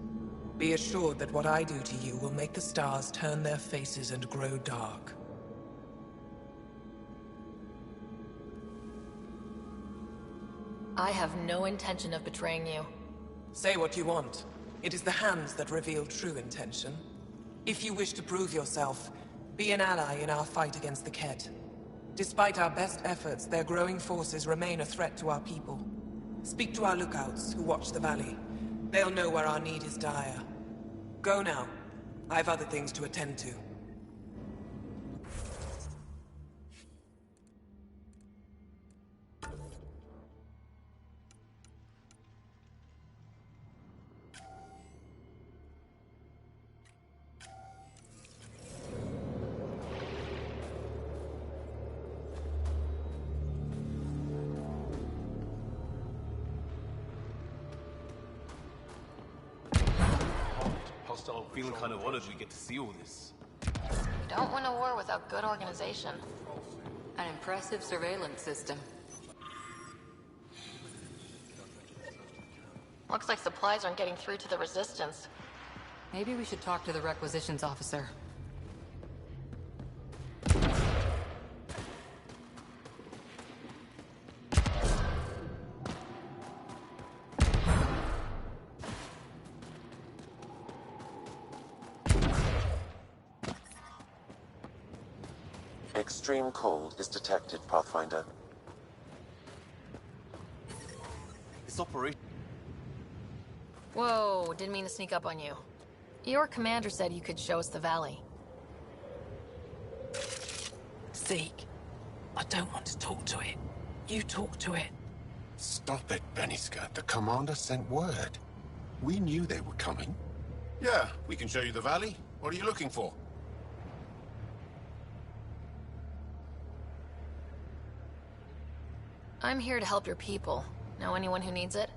Be assured that what I do to you will make the stars turn their faces and grow dark. I have no intention of betraying you. Say what you want. It is the hands that reveal true intention. If you wish to prove yourself, be an ally in our fight against the Ket. Despite our best efforts, their growing forces remain a threat to our people. Speak to our lookouts, who watch the valley. They'll know where our need is dire. Go now. I have other things to attend to. Hostile, feeling kind of honored we get to see all this. You don't win a war without good organization. An impressive surveillance system. Looks like supplies aren't getting through to the Resistance. Maybe we should talk to the requisitions officer. Extreme cold is detected, Pathfinder. This operation... Whoa, didn't mean to sneak up on you. Your commander said you could show us the valley. Zeke, I don't want to talk to it. You talk to it. Stop it, Bennyskirt. The commander sent word. We knew they were coming. Yeah, we can show you the valley. What are you looking for? I'm here to help your people. Know anyone who needs it?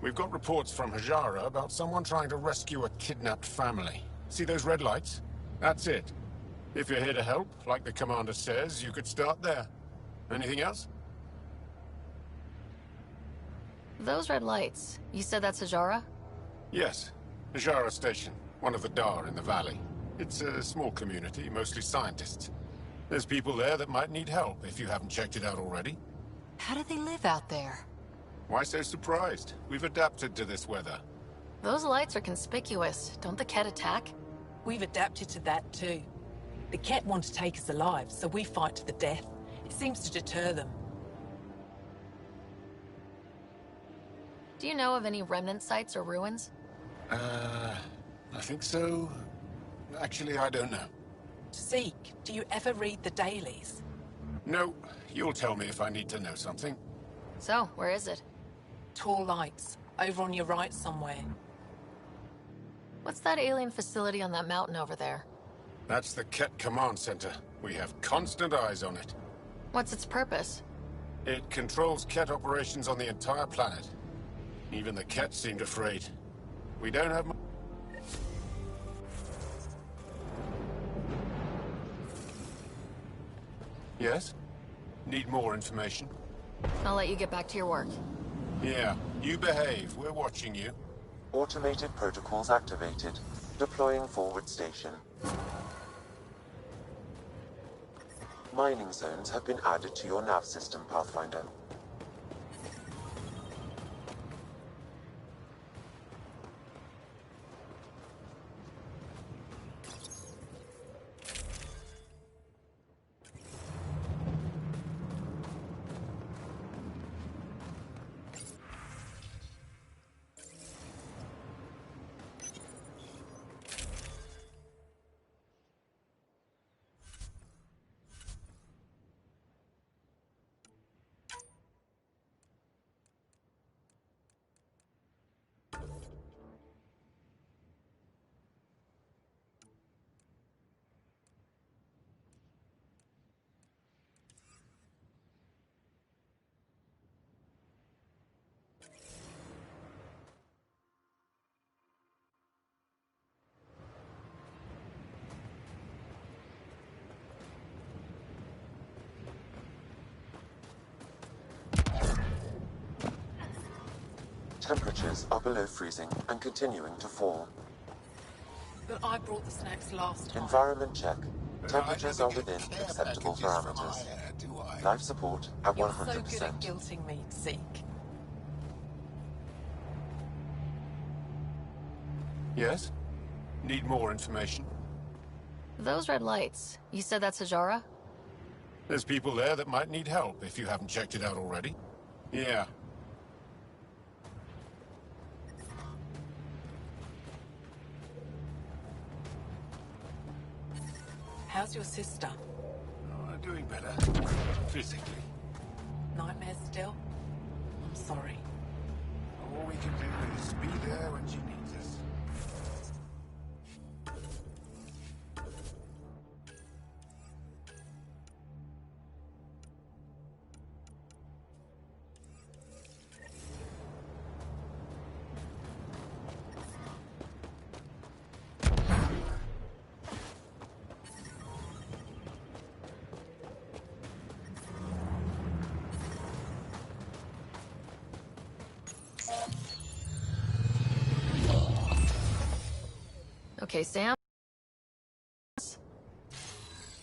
We've got reports from Hajara about someone trying to rescue a kidnapped family. See those red lights? That's it. If you're here to help, like the commander says, you could start there. Anything else? Those red lights, you said that's Hajara? Yes. Hajara Station, one of the Dar in the valley. It's a small community, mostly scientists. There's people there that might need help, if you haven't checked it out already. How do they live out there? Why so surprised? We've adapted to this weather. Those lights are conspicuous. Don't the Ket attack? We've adapted to that too. The Ket want to take us alive, so we fight to the death. It seems to deter them. Do you know of any remnant sites or ruins? I think so. Actually, I don't know. Zeke, do you ever read the dailies? No, you'll tell me if I need to know something. So, where is it? Tall lights, over on your right somewhere. What's that alien facility on that mountain over there? That's the Ket Command Center. We have constant eyes on it. What's its purpose? It controls Ket operations on the entire planet. Even the Ket seemed afraid. We don't have much. Yes? Need more information? I'll let you get back to your work. Yeah, you behave. We're watching you. Automated protocols activated. Deploying forward station. Mining zones have been added to your nav system, Pathfinder. Temperatures are below freezing and continuing to fall. But I brought the snacks last time. Environment check. Temperatures are within acceptable parameters. Life support at 100%. You're so good at guilting me, Zeke. Yes? Need more information? Those red lights, you said that's Hajara? There's people there that might need help if you haven't checked it out already. Yeah. How's your sister? Oh, doing better. Physically. Nightmares still? I'm sorry. All we can do is be there when she needs us. Okay, Sam?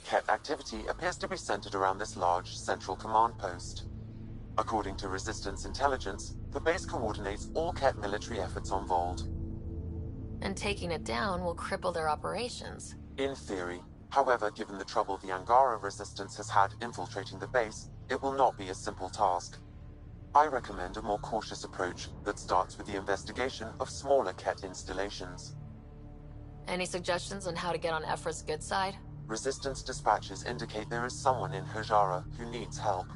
Ket activity appears to be centered around this large central command post. According to Resistance intelligence, the base coordinates all Ket military efforts on Vold. And taking it down will cripple their operations. In theory. However, given the trouble the Angara Resistance has had infiltrating the base, it will not be a simple task. I recommend a more cautious approach that starts with the investigation of smaller Ket installations. Any suggestions on how to get on Ephra's good side? Resistance dispatches indicate there is someone in Hajara who needs help.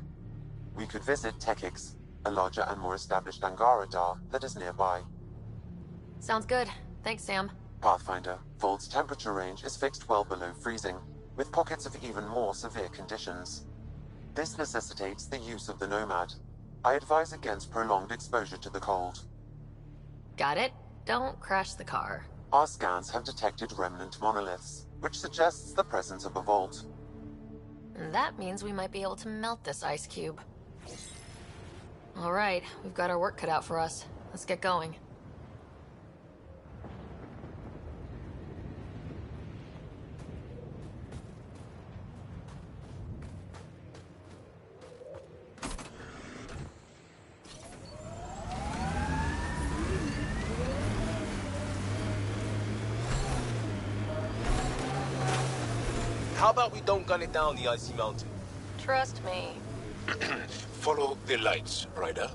We could visit Tekix, a larger and more established Angara Dar that is nearby. Sounds good. Thanks, Sam. Pathfinder, Vold's temperature range is fixed well below freezing, with pockets of even more severe conditions. This necessitates the use of the Nomad. I advise against prolonged exposure to the cold. Got it. Don't crash the car. Our scans have detected remnant monoliths, which suggests the presence of a vault. And that means we might be able to melt this ice cube. All right, we've got our work cut out for us. Let's get going. How about we don't gun it down the icy mountain? Trust me. Follow the lights, Ryder.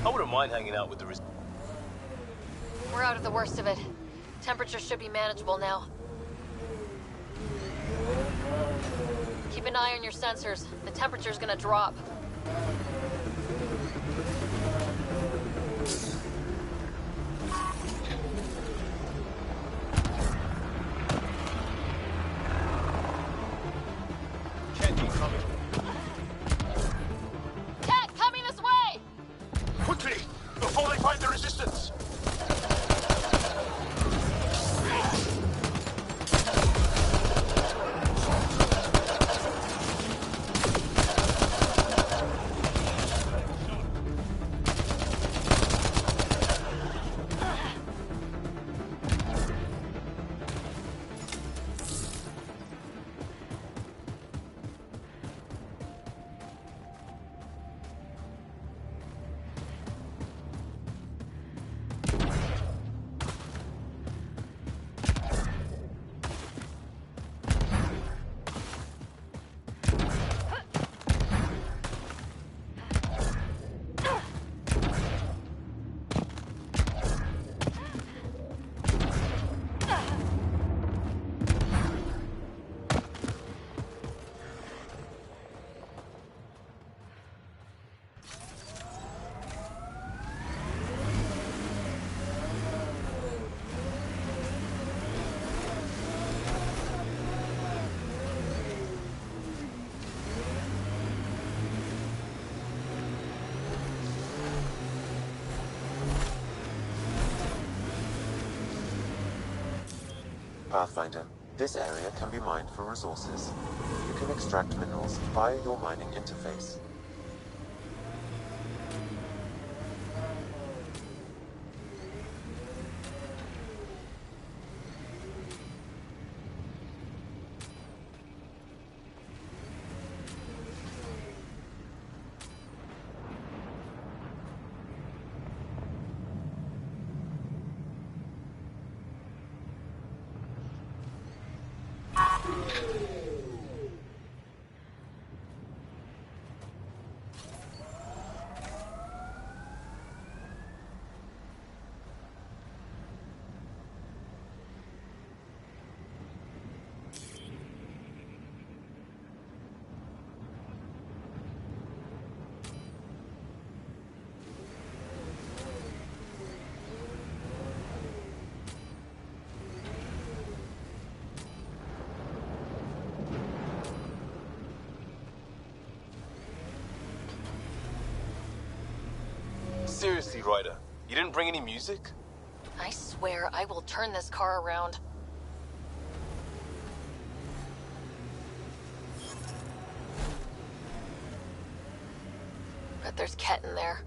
I wouldn't mind hanging out with the We're out of the worst of it. Temperature should be manageable now. Keep an eye on your sensors. The temperature's gonna drop. Pathfinder. This area can be mined for resources. You can extract minerals via your mining interface. Seriously, Ryder, you didn't bring any music? I swear I will turn this car around. Bet there's Ket in there.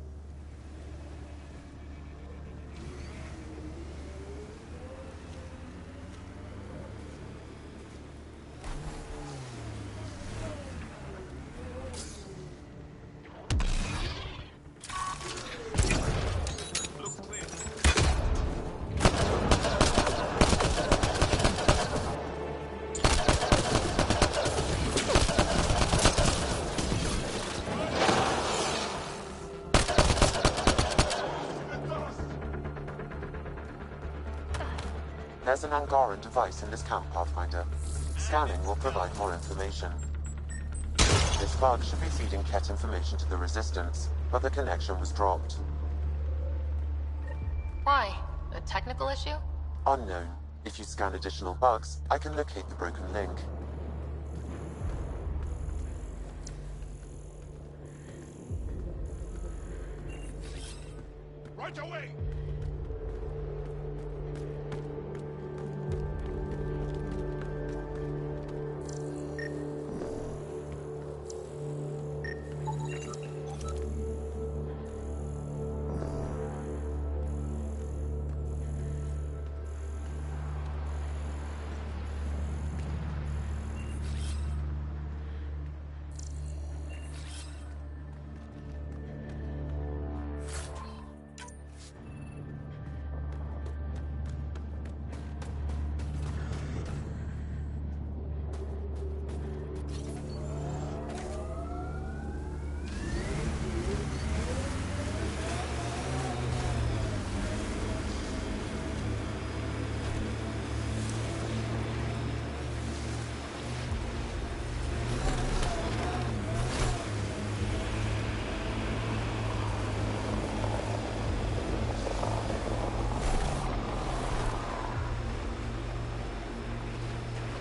There's an Angaran device in this camp, Pathfinder. Scanning will provide more information. This bug should be feeding Ket information to the Resistance, but the connection was dropped. Why? A technical issue? Unknown. If you scan additional bugs, I can locate the broken link. Right away!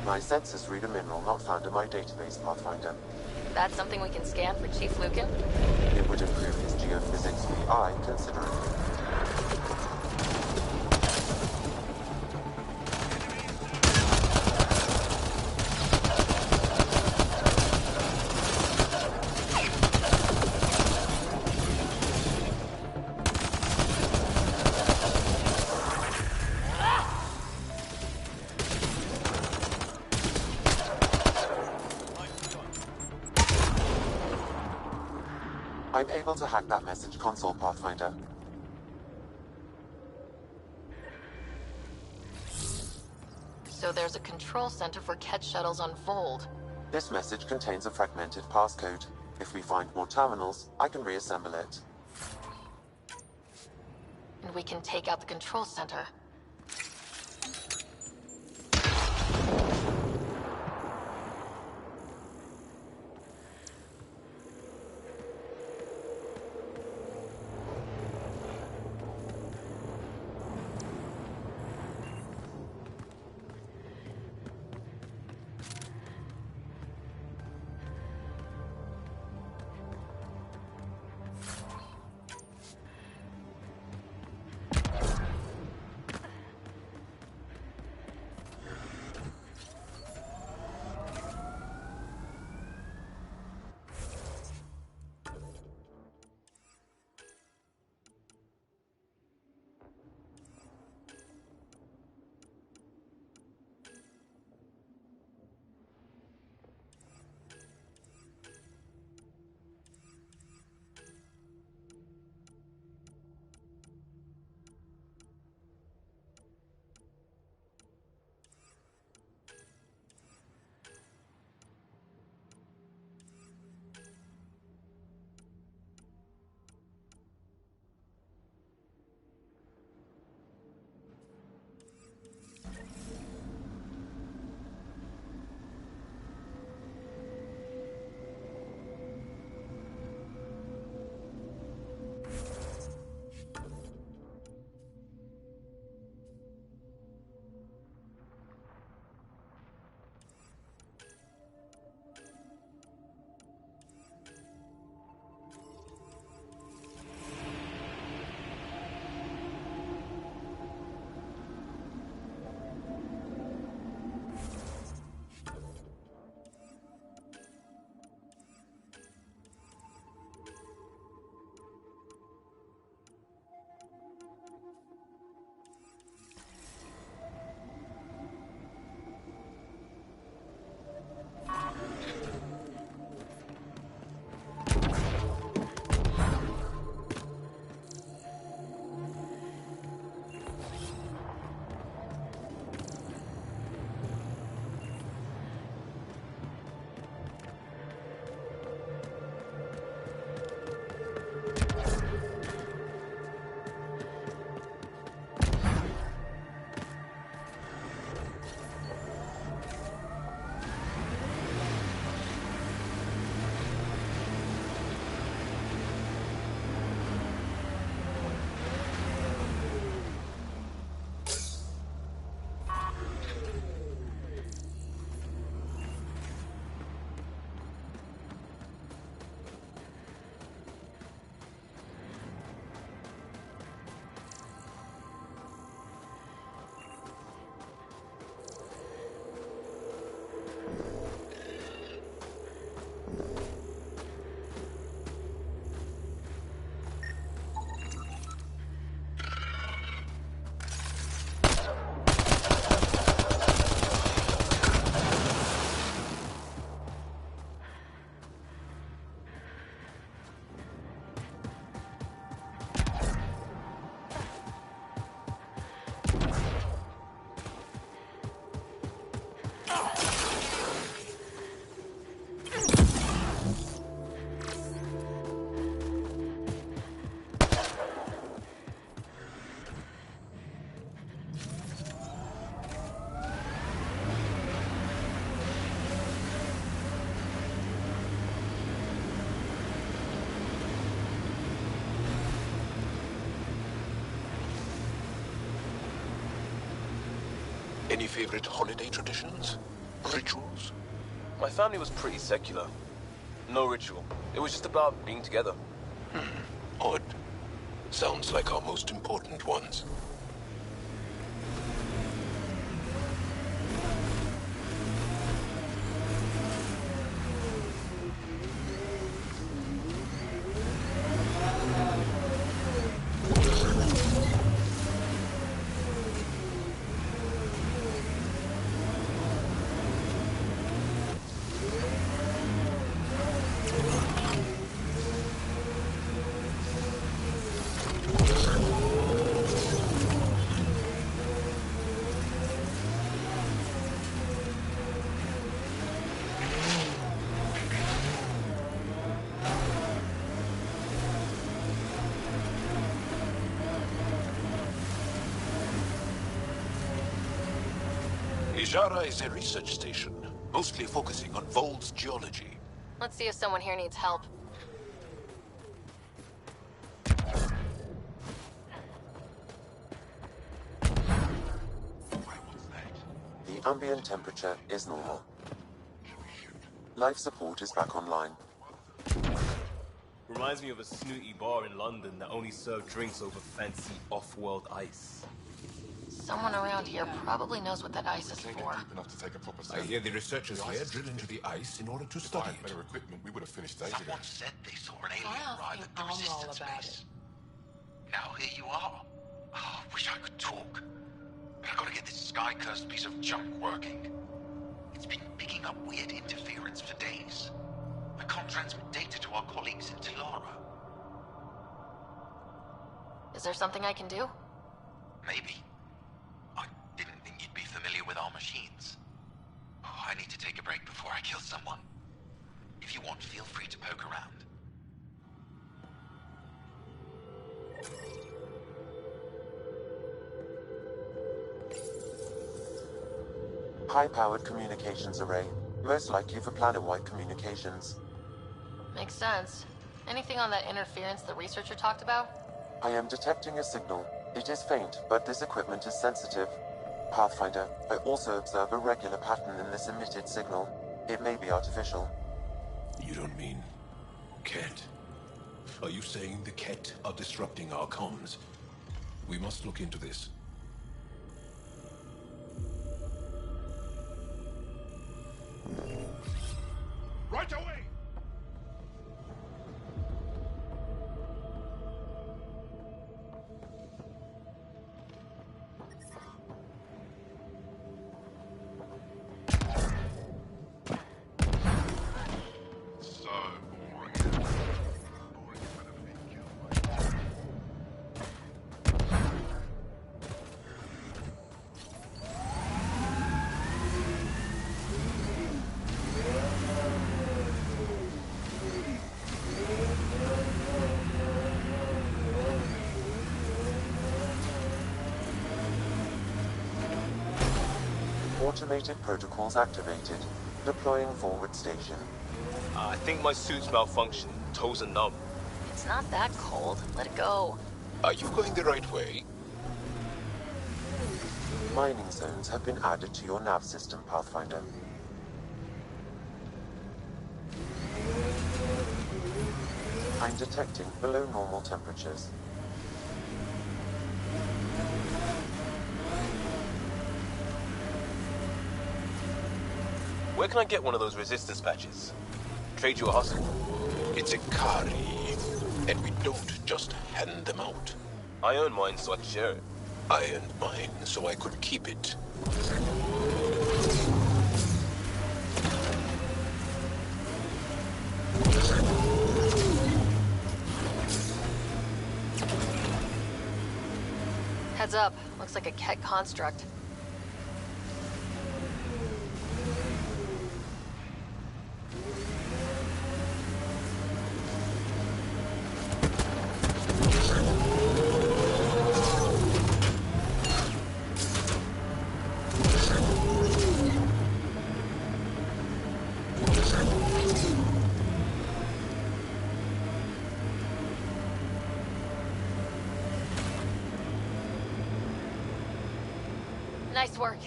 My sensors read a mineral not found in my database, Pathfinder. That's something we can scan for Chief Lucan? It would improve his geophysics VI considerably. I'm able to hack that message console, Pathfinder. So there's a control center for Ket shuttles on Fold. This message contains a fragmented passcode. If we find more terminals, I can reassemble it. And we can take out the control center. Any favorite holiday traditions? Rituals? My family was pretty secular. No ritual. It was just about being together. Odd. Sounds like our most important ones. Ijara is a research station, mostly focusing on Vol's geology. Let's see if someone here needs help. The ambient temperature is normal. Life support is back online. Reminds me of a snooty bar in London that only served drinks over fancy off-world ice. Someone around here probably knows what that ice is for. I hear the researchers here drill into the ice in order to study it. Better equipment, we would have finished days Someone said they saw an alien ride at the I'm all resistance about base. Now here you are. Oh, I wish I could talk. But I gotta get this sky-cursed piece of junk working. It's been picking up weird interference for days. I can't transmit data to our colleagues in Tilara. Is there something I can do? Maybe. I didn't think you'd be familiar with our machines. Oh, I need to take a break before I kill someone. If you want, feel free to poke around. High-powered communications array, most likely for planet-wide communications. Makes sense. Anything on that interference the researcher talked about? I am detecting a signal. It is faint, but this equipment is sensitive. Pathfinder, I also observe a regular pattern in this emitted signal. It may be artificial. You don't mean Ket? Are you saying the Ket are disrupting our comms? We must look into this. Right away! Automated protocols activated. Deploying forward station. I think my suit's malfunctioned. Toes are numb. It's not that cold. Let it go. Are you going the right way? Mining zones have been added to your nav system, Pathfinder. I'm detecting below normal temperatures. Where can I get one of those resistance patches? Trade you a hustle. It's a Kari, and we don't just hand them out. I earned mine so I can share it. I earned mine so I could keep it. Heads up. Looks like a Ket construct. Nice work.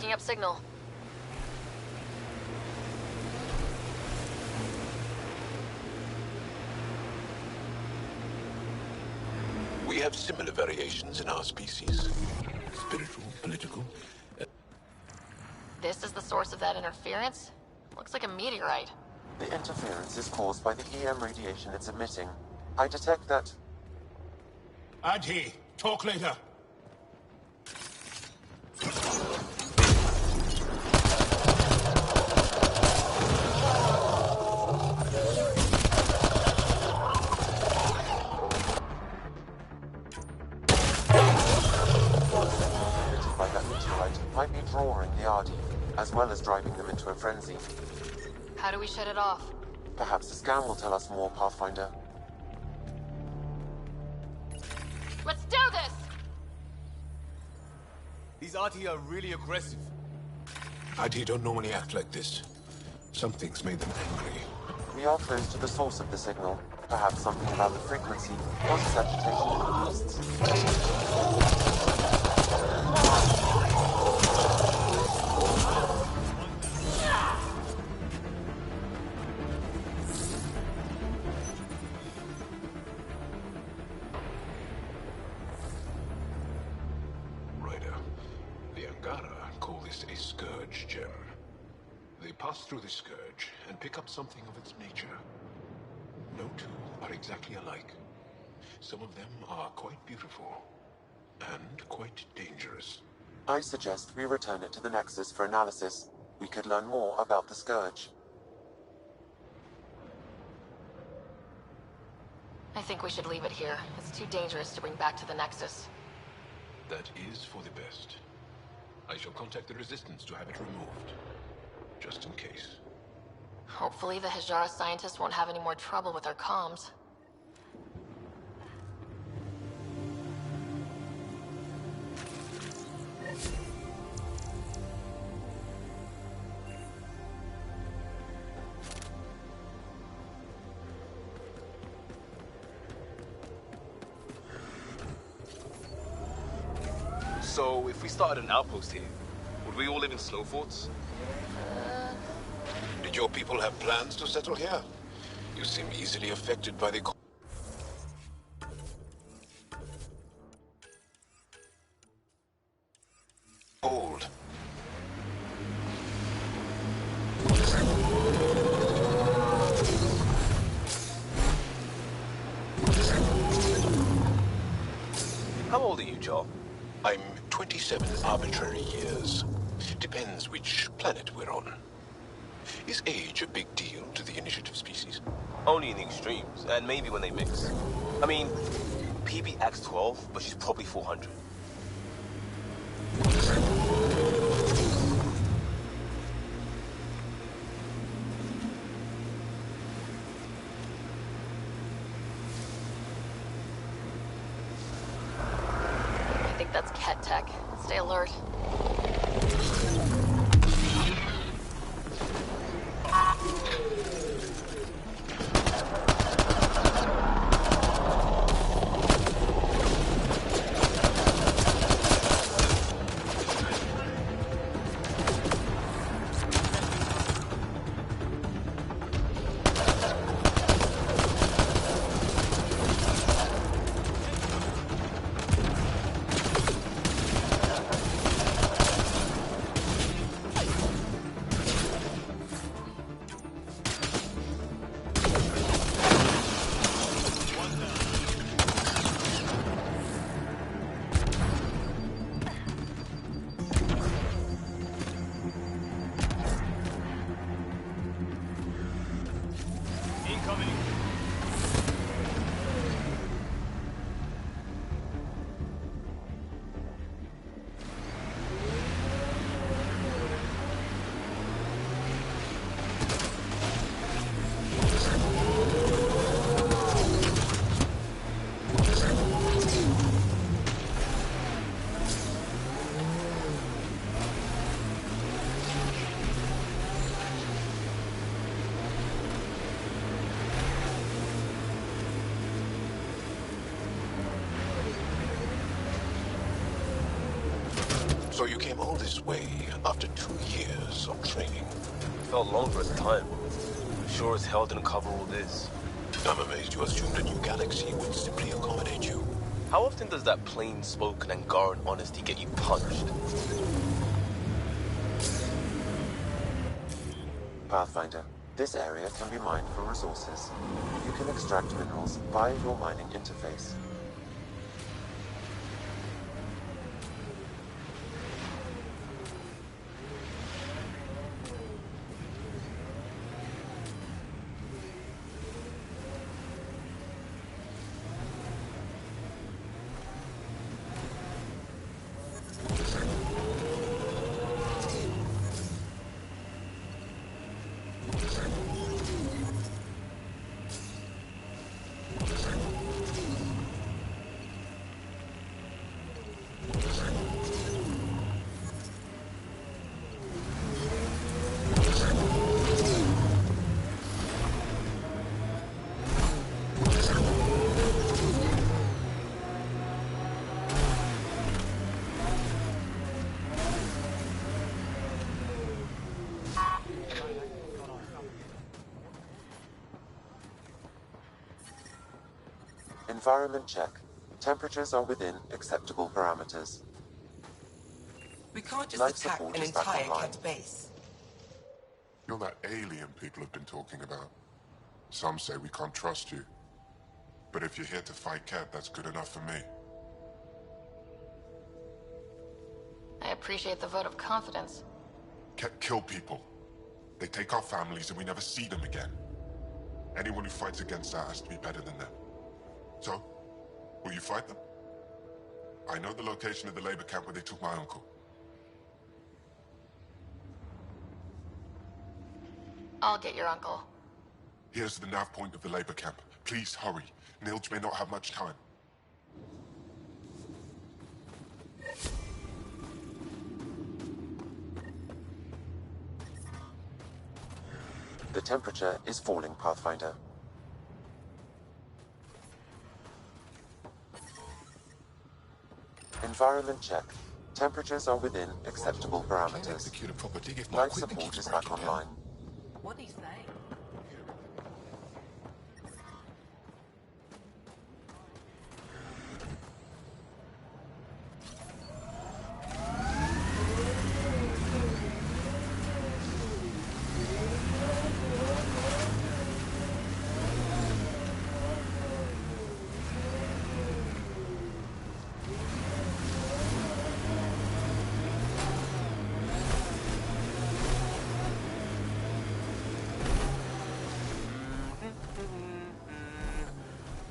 picking up signal. We have similar variations in our species. Spiritual, political. This is the source of that interference? Looks like a meteorite. The interference is caused by the EM radiation it's emitting. I detect that... Adhi, talk later. By that meteorite might be drawing the Ardi, as well as driving them into a frenzy. How do we shut it off? Perhaps the scan will tell us more, Pathfinder. Let's do this! These Arti are really aggressive. Adi don't normally act like this. Something's made them angry. We are close to the source of the signal. Perhaps something about the frequency causes agitation in the beasts. A scourge gem. They pass through the scourge and pick up something of its nature. No two are exactly alike. Some of them are quite beautiful and quite dangerous. I suggest we return it to the Nexus for analysis. We could learn more about the scourge. I think we should leave it here. It's too dangerous to bring back to the Nexus. That is for the best. I shall contact the Resistance to have it removed. Just in case. Hopefully the Hijara scientists won't have any more trouble with our comms. So, if we started an outpost here, would we all live in slow forts? Did your people have plans to settle here? You seem easily affected by the cold. How old are you, Joel? I'm 27 arbitrary years. Depends which planet we're on. Is age a big deal to the initiative species? Only in the extremes, and maybe when they mix. I mean, PB acts 12, but she's probably 400. I think that's Ket Tech. Stay alert. So you came all this way after 2 years of training? It felt longer at the time. Sure as hell didn't cover all this. I'm amazed you assumed a new galaxy would simply accommodate you. How often does that plain-spoken Angaran honesty get you punched? Pathfinder, this area can be mined for resources. You can extract minerals via your mining interface. Environment check. Temperatures are within acceptable parameters. We can't just Life attack support an is back entire online. Ket base. You're that alien people have been talking about. Some say we can't trust you. But if you're here to fight Ket, that's good enough for me. I appreciate the vote of confidence. Ket kill people. They take our families and we never see them again. Anyone who fights against that has to be better than them. So, will you fight them? I know the location of the labor camp where they took my uncle. I'll get your uncle. Here's the nav point of the labor camp. Please hurry. Nilge may not have much time. The temperature is falling, Pathfinder. Environment check. Temperatures are within acceptable parameters. Life support is back online. What is that?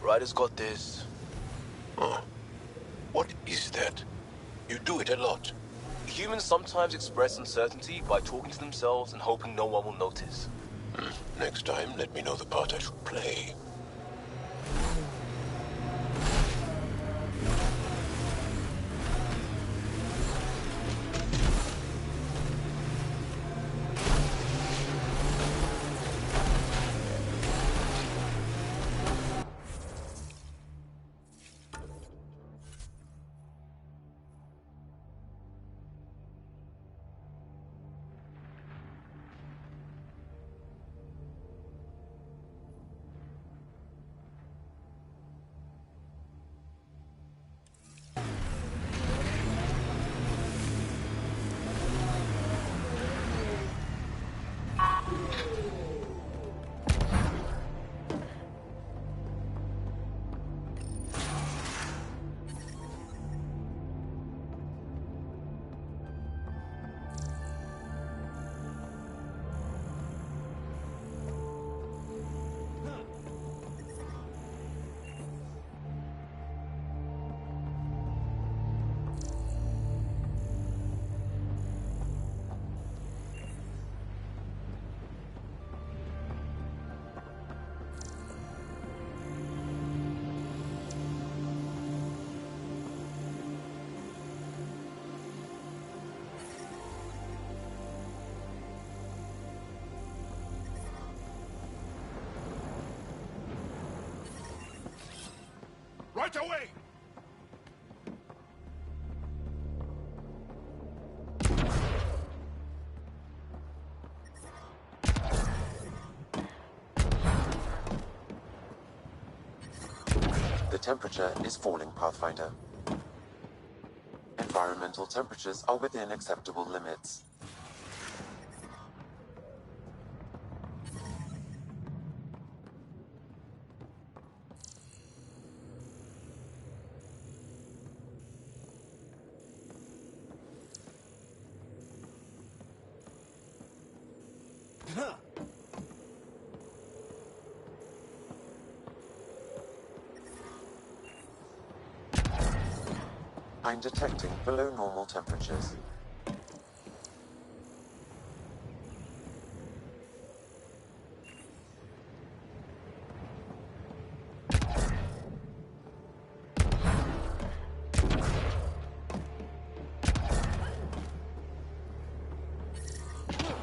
Ryder's got this. Huh. What is that? You do it a lot. Humans sometimes express uncertainty by talking to themselves and hoping no one will notice. Next time, let me know the part I should play. Right away! temperature is falling, Pathfinder. Environmental temperatures are within acceptable limits. I'm detecting below normal temperatures.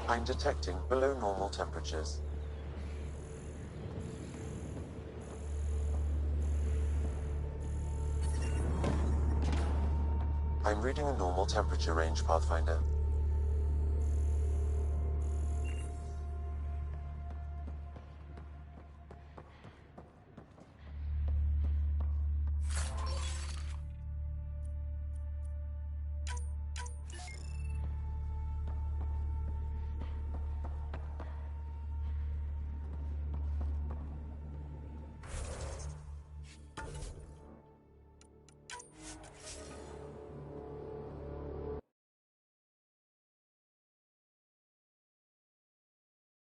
I'm detecting below normal temperatures. I'm reading a normal temperature range, Pathfinder.